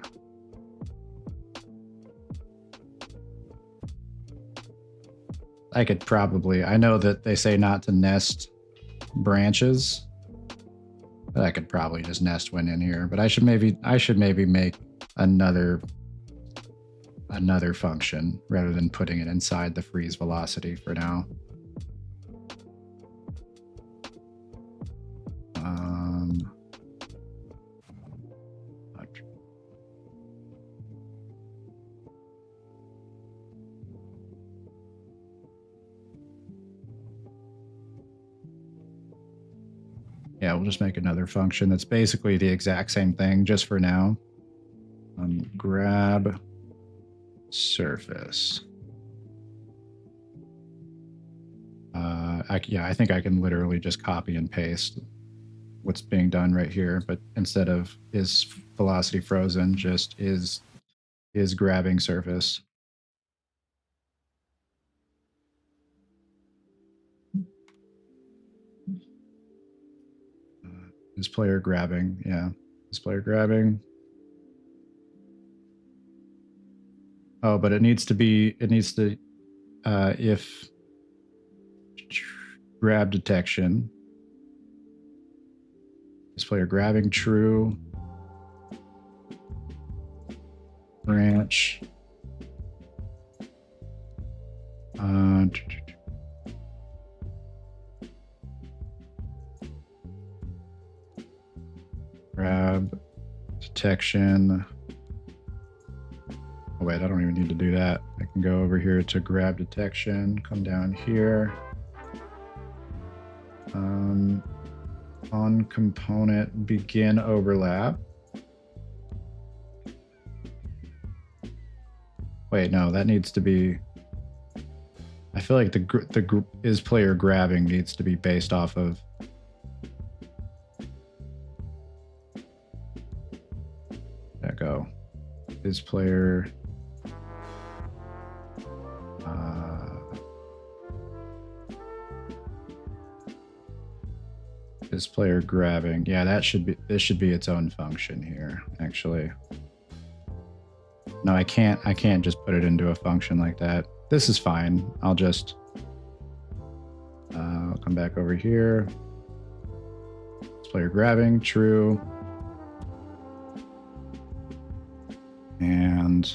[SPEAKER 1] I could probably, I know that they say not to nest branches, but I could probably just nest one in here. But I should maybe make another function rather than putting it inside the freeze velocity for now. Yeah, we'll just make another function that's basically the exact same thing just for now. Grab surface. I think I can literally just copy and paste what's being done right here, but instead of is velocity frozen, just is grabbing surface. Is player grabbing? Yeah, is player grabbing. Oh, but it needs to if grab detection. Is player grabbing true? Branch. Grab detection. Oh wait, I don't even need to do that. I can go over here to grab detection, come down here. On component, begin overlap. Wait, no, that needs to be, I feel like the is player grabbing needs to be based off of go is player is player grabbing. Yeah, this should be its own function here actually. No, I can't just put it into a function like that. This is fine. I'll just come back over here. Player grabbing, true. And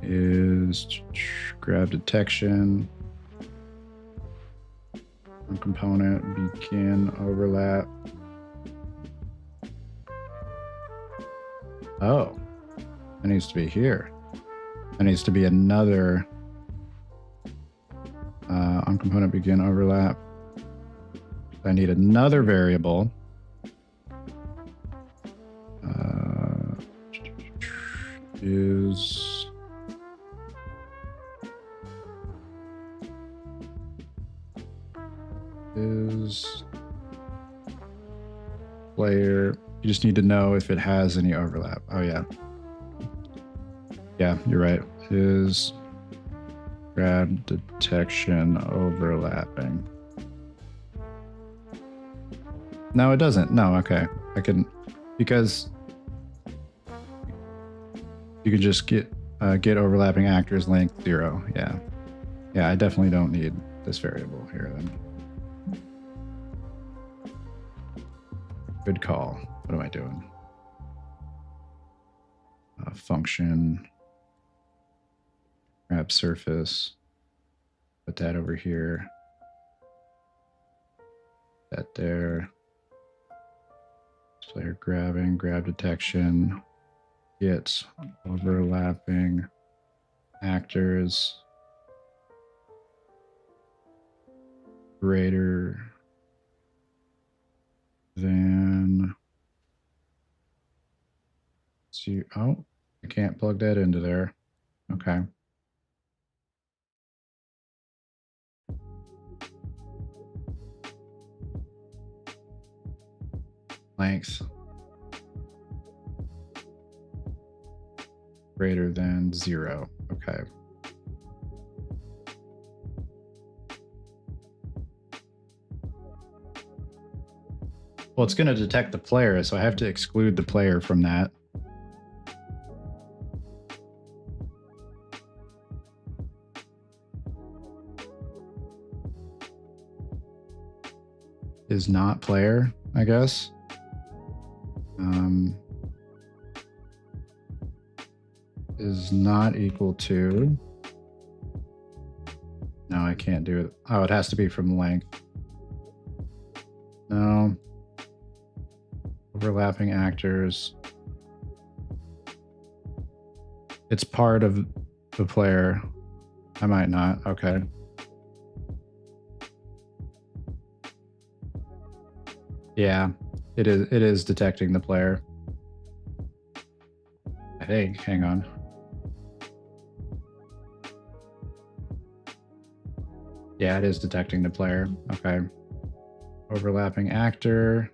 [SPEAKER 1] is grab detection. Component begin overlap. Oh, it needs to be here. There needs to be another on component begin overlap. I need another variable. Is player. You just need to know if it has any overlap. Oh yeah. Yeah, you're right. Is grab detection overlapping? No, it doesn't. No, okay. I can, because you can just get overlapping actors length 0. Yeah. Yeah, I definitely don't need this variable here then. Good call. What am I doing? Function. Grab surface. Put that over here. That there. Player grabbing, grab detection. Get overlapping actors greater than see. Oh, I can't plug that into there. Okay. Length greater than 0. Okay. Well, it's going to detect the player, so I have to exclude the player from that. Is not player, I guess. Is not equal to. No, I can't do it. Oh, it has to be from length. No. Overlapping actors. It's part of the player. I might not. Okay. Yeah, it is detecting the player. I think. Hang on. Yeah, it is detecting the player. Okay. Overlapping actor.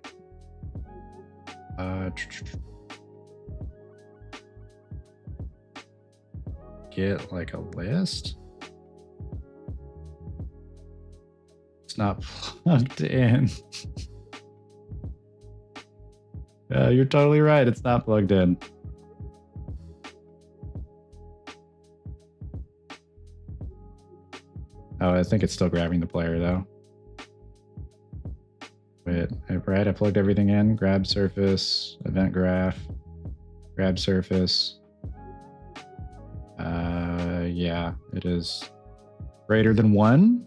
[SPEAKER 1] Get like a list. It's not plugged in. You're totally right. It's not plugged in. Oh, I think it's still grabbing the player though. Wait, right? I plugged everything in. Grab surface, event graph, grab surface. Yeah, it is greater than 1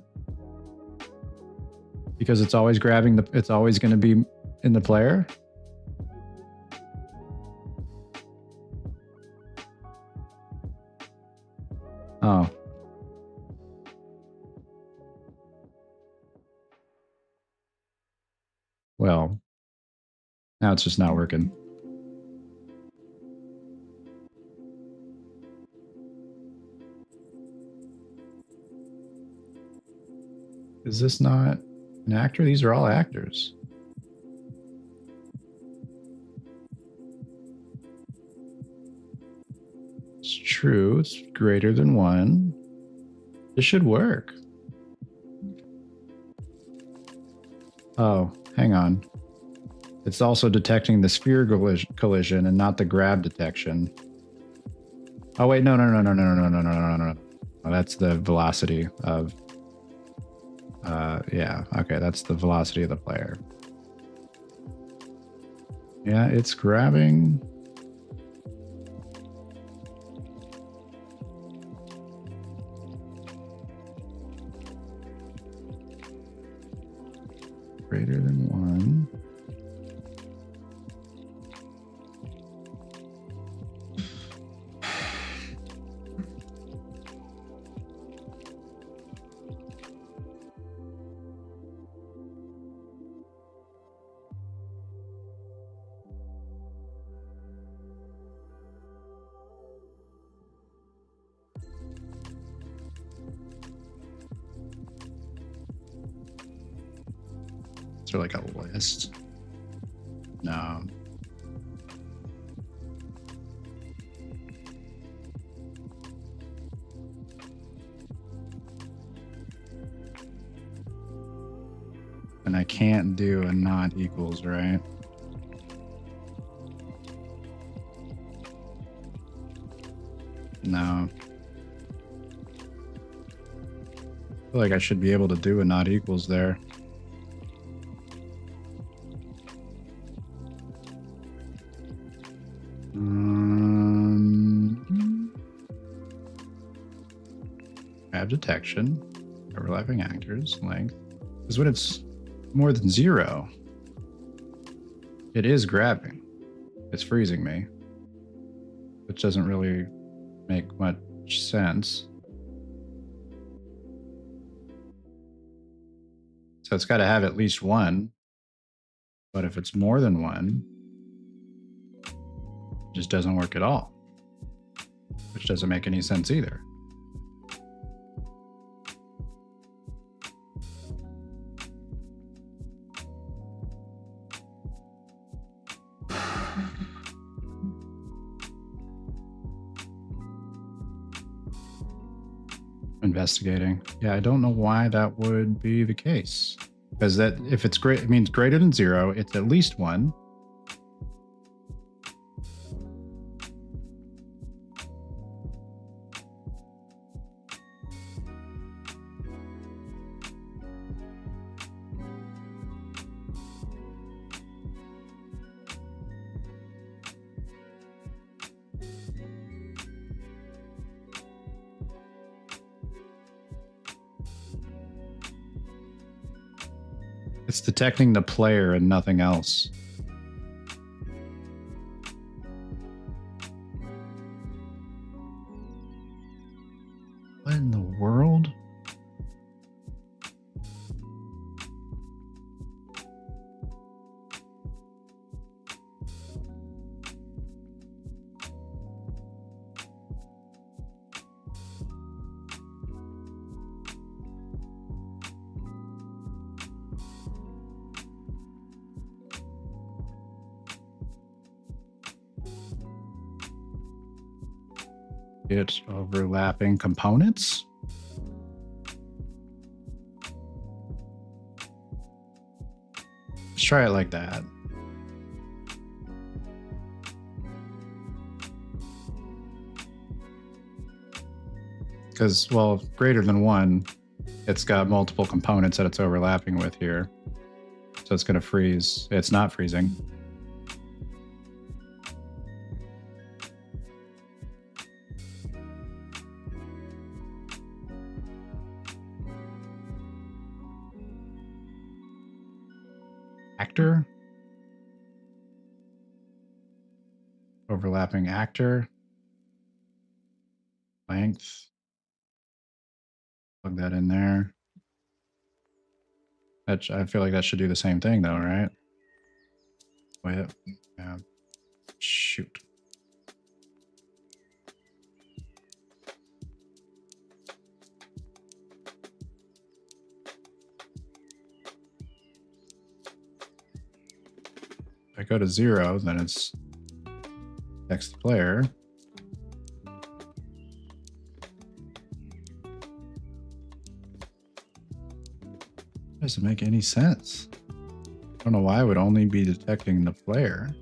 [SPEAKER 1] because it's always grabbing the. It's always going to be in the player. Oh. Well, now it's just not working. Is this not an actor? These are all actors. It's true. It's greater than 1. This should work. Oh, hang on. It's also detecting the sphere collision and not the grab detection. Oh wait, no. That's the velocity of. Yeah. Okay, that's the velocity of the player. Yeah, it's grabbing. Greater than 1. Is there like a list? No. And I can't do a not equals, right? No. I feel like I should be able to do a not equals there. Grab detection, overlapping actors, length. Because when it's more than 0, it is grabbing. It's freezing me, which doesn't really make much sense. So it's got to have at least 1. But if it's more than 1, it just doesn't work at all, which doesn't make any sense either. Investigating. Yeah, I don't know why that would be the case. Because that if it's great, it means greater than 0, it's at least 1. It's detecting the player and nothing else. What in the world? It's overlapping components. Let's try it like that. Because, well, greater than 1, it's got multiple components that it's overlapping with here. So it's going to freeze. It's not freezing. Actor. Overlapping actor. Length. Plug that in there. That I feel like that should do the same thing though, right? Wait, yeah. Shoot. If I go to 0, then it's next player. Doesn't make any sense. I don't know why I would only be detecting the player.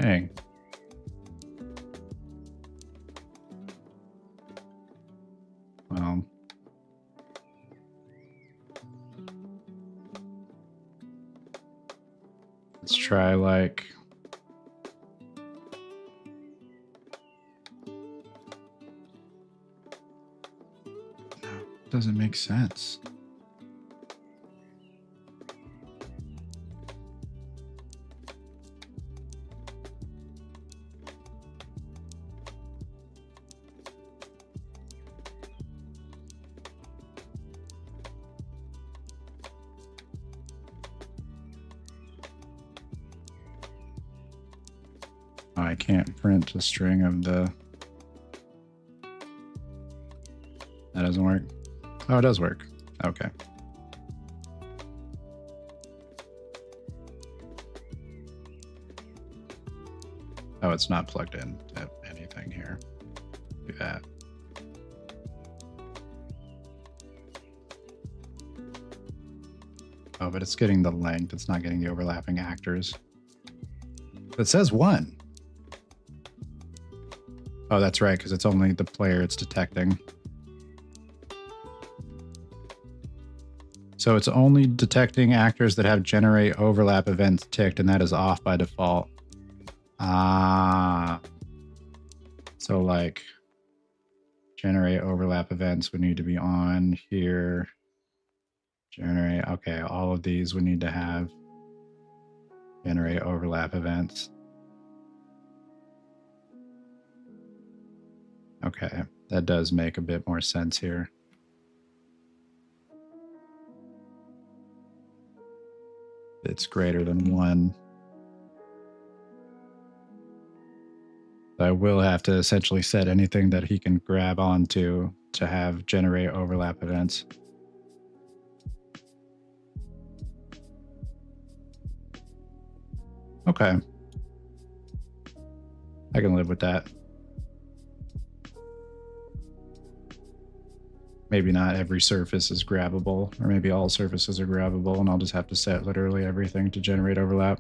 [SPEAKER 1] Dang. Well. Let's try like... No, doesn't make sense. I can't print a string of the... That doesn't work. Oh, it does work. Okay. Oh, it's not plugged in to anything here. Do that. Oh, but it's getting the length. It's not getting the overlapping actors. It says 1. Oh, that's right, because it's only the player it's detecting. So it's only detecting actors that have generate overlap events ticked, and that is off by default. Ah. So like generate overlap events would need to be on here. Generate, okay, all of these would need to have generate overlap events. Okay, that does make a bit more sense here. It's greater than 1. I will have to essentially set anything that he can grab onto to have generate overlap events. Okay. I can live with that. Maybe not every surface is grabbable, or maybe all surfaces are grabbable, and I'll just have to set literally everything to generate overlap.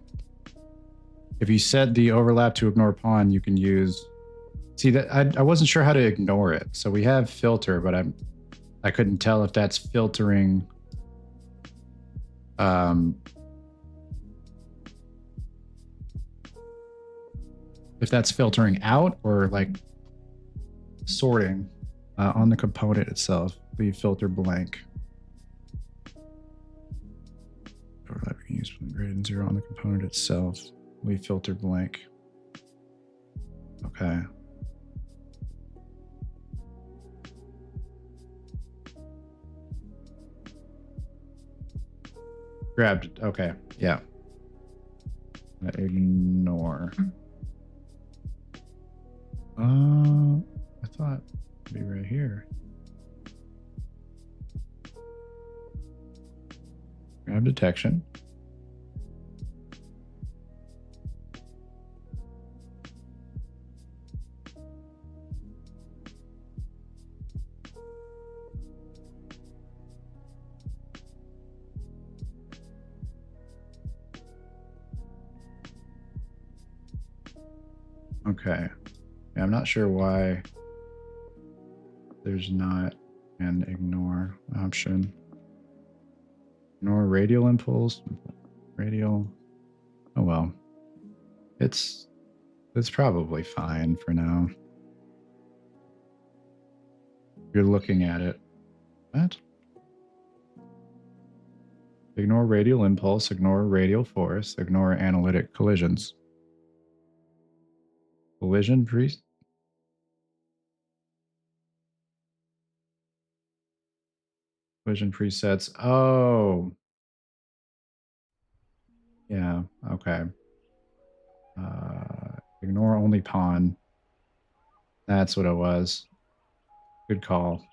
[SPEAKER 1] If you set the overlap to ignore pawn, you can use... See, that I wasn't sure how to ignore it. So we have filter, but I couldn't tell if that's filtering... if that's filtering out or like sorting on the component itself. Leave filter blank. Overlap you can use greater than 0 on the component itself. Leave filter blank. Okay. Grabbed it. Okay. Yeah. Ignore. I thought it'd be right here. Grab detection. Okay. Yeah, I'm not sure why there's not an ignore option. Ignore radial impulse. Radial. Oh well. It's probably fine for now. You're looking at it. What? Ignore radial impulse, ignore radial force, ignore analytic collisions. Collision pre... Collision presets. Oh. Yeah, okay. Ignore only pawn. That's what it was. Good call.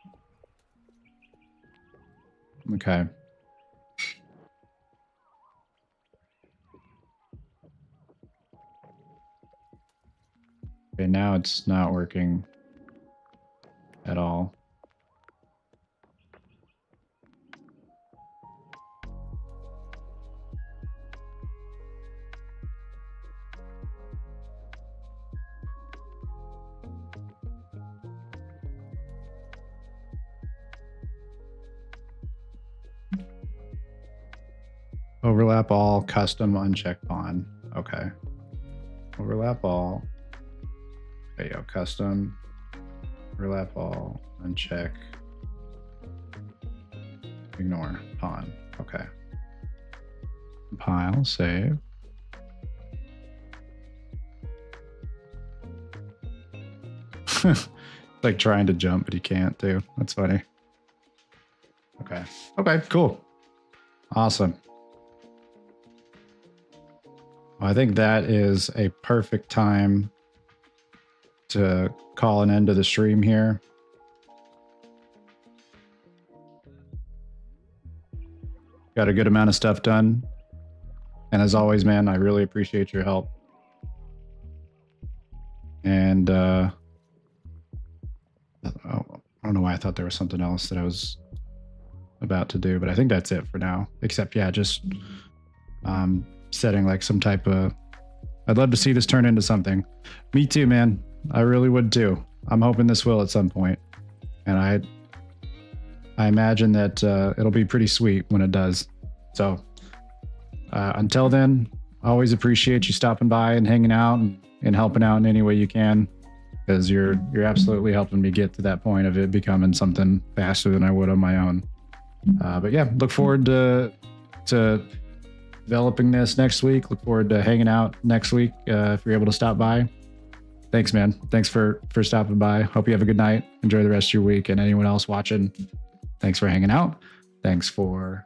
[SPEAKER 1] Okay. Okay, now it's not working at all. Overlap all, custom, uncheck pawn. Okay. Overlap all. There you go, custom. Overlap all, uncheck. Ignore, pawn. Okay. Compile, save. Like trying to jump, but he can't too. That's funny. Okay. Okay, cool. Awesome. Well, I think that is a perfect time to call an end to the stream here. Got a good amount of stuff done. And as always, man, I really appreciate your help. And I don't know why I thought there was something else that I was about to do, but I think that's it for now. Except, yeah, just setting like some type of... I'd love to see this turn into something. Me too, man. I really would too. I'm hoping this will at some point. And I imagine that it'll be pretty sweet when it does. So until then, always appreciate you stopping by and hanging out and helping out in any way you can, because you're absolutely helping me get to that point of it becoming something faster than I would on my own. But yeah, look forward to developing this next week. Look forward to hanging out next week if you're able to stop by. Thanks, man. Thanks for stopping by. Hope you have a good night. Enjoy the rest of your week. And anyone else watching, thanks for hanging out. Thanks for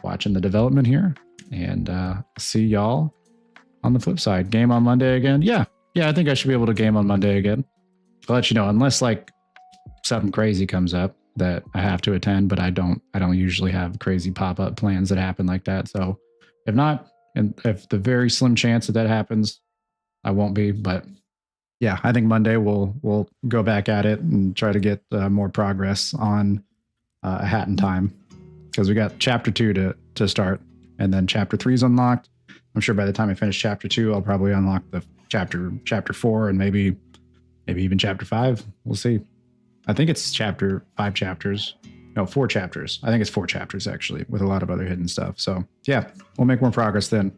[SPEAKER 1] watching the development here. And see y'all on the flip side. Game on Monday again? Yeah, I think I should be able to game on Monday again. I'll let you know, unless like something crazy comes up that I have to attend, but I don't usually have crazy pop-up plans that happen like that. So if not, and if the very slim chance that happens, I won't be. But yeah, I think Monday we'll go back at it and try to get more progress on A Hat in Time, because we got chapter 2 to start, and then chapter 3 is unlocked. I'm sure by the time I finish chapter 2, I'll probably unlock the chapter 4 and maybe even chapter 5. We'll see. I think it's 5 chapters. No, 4 chapters. I think it's 4 chapters actually, with a lot of other hidden stuff. So yeah, we'll make more progress then.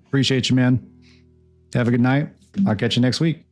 [SPEAKER 1] Appreciate you, man. Have a good night. I'll catch you next week.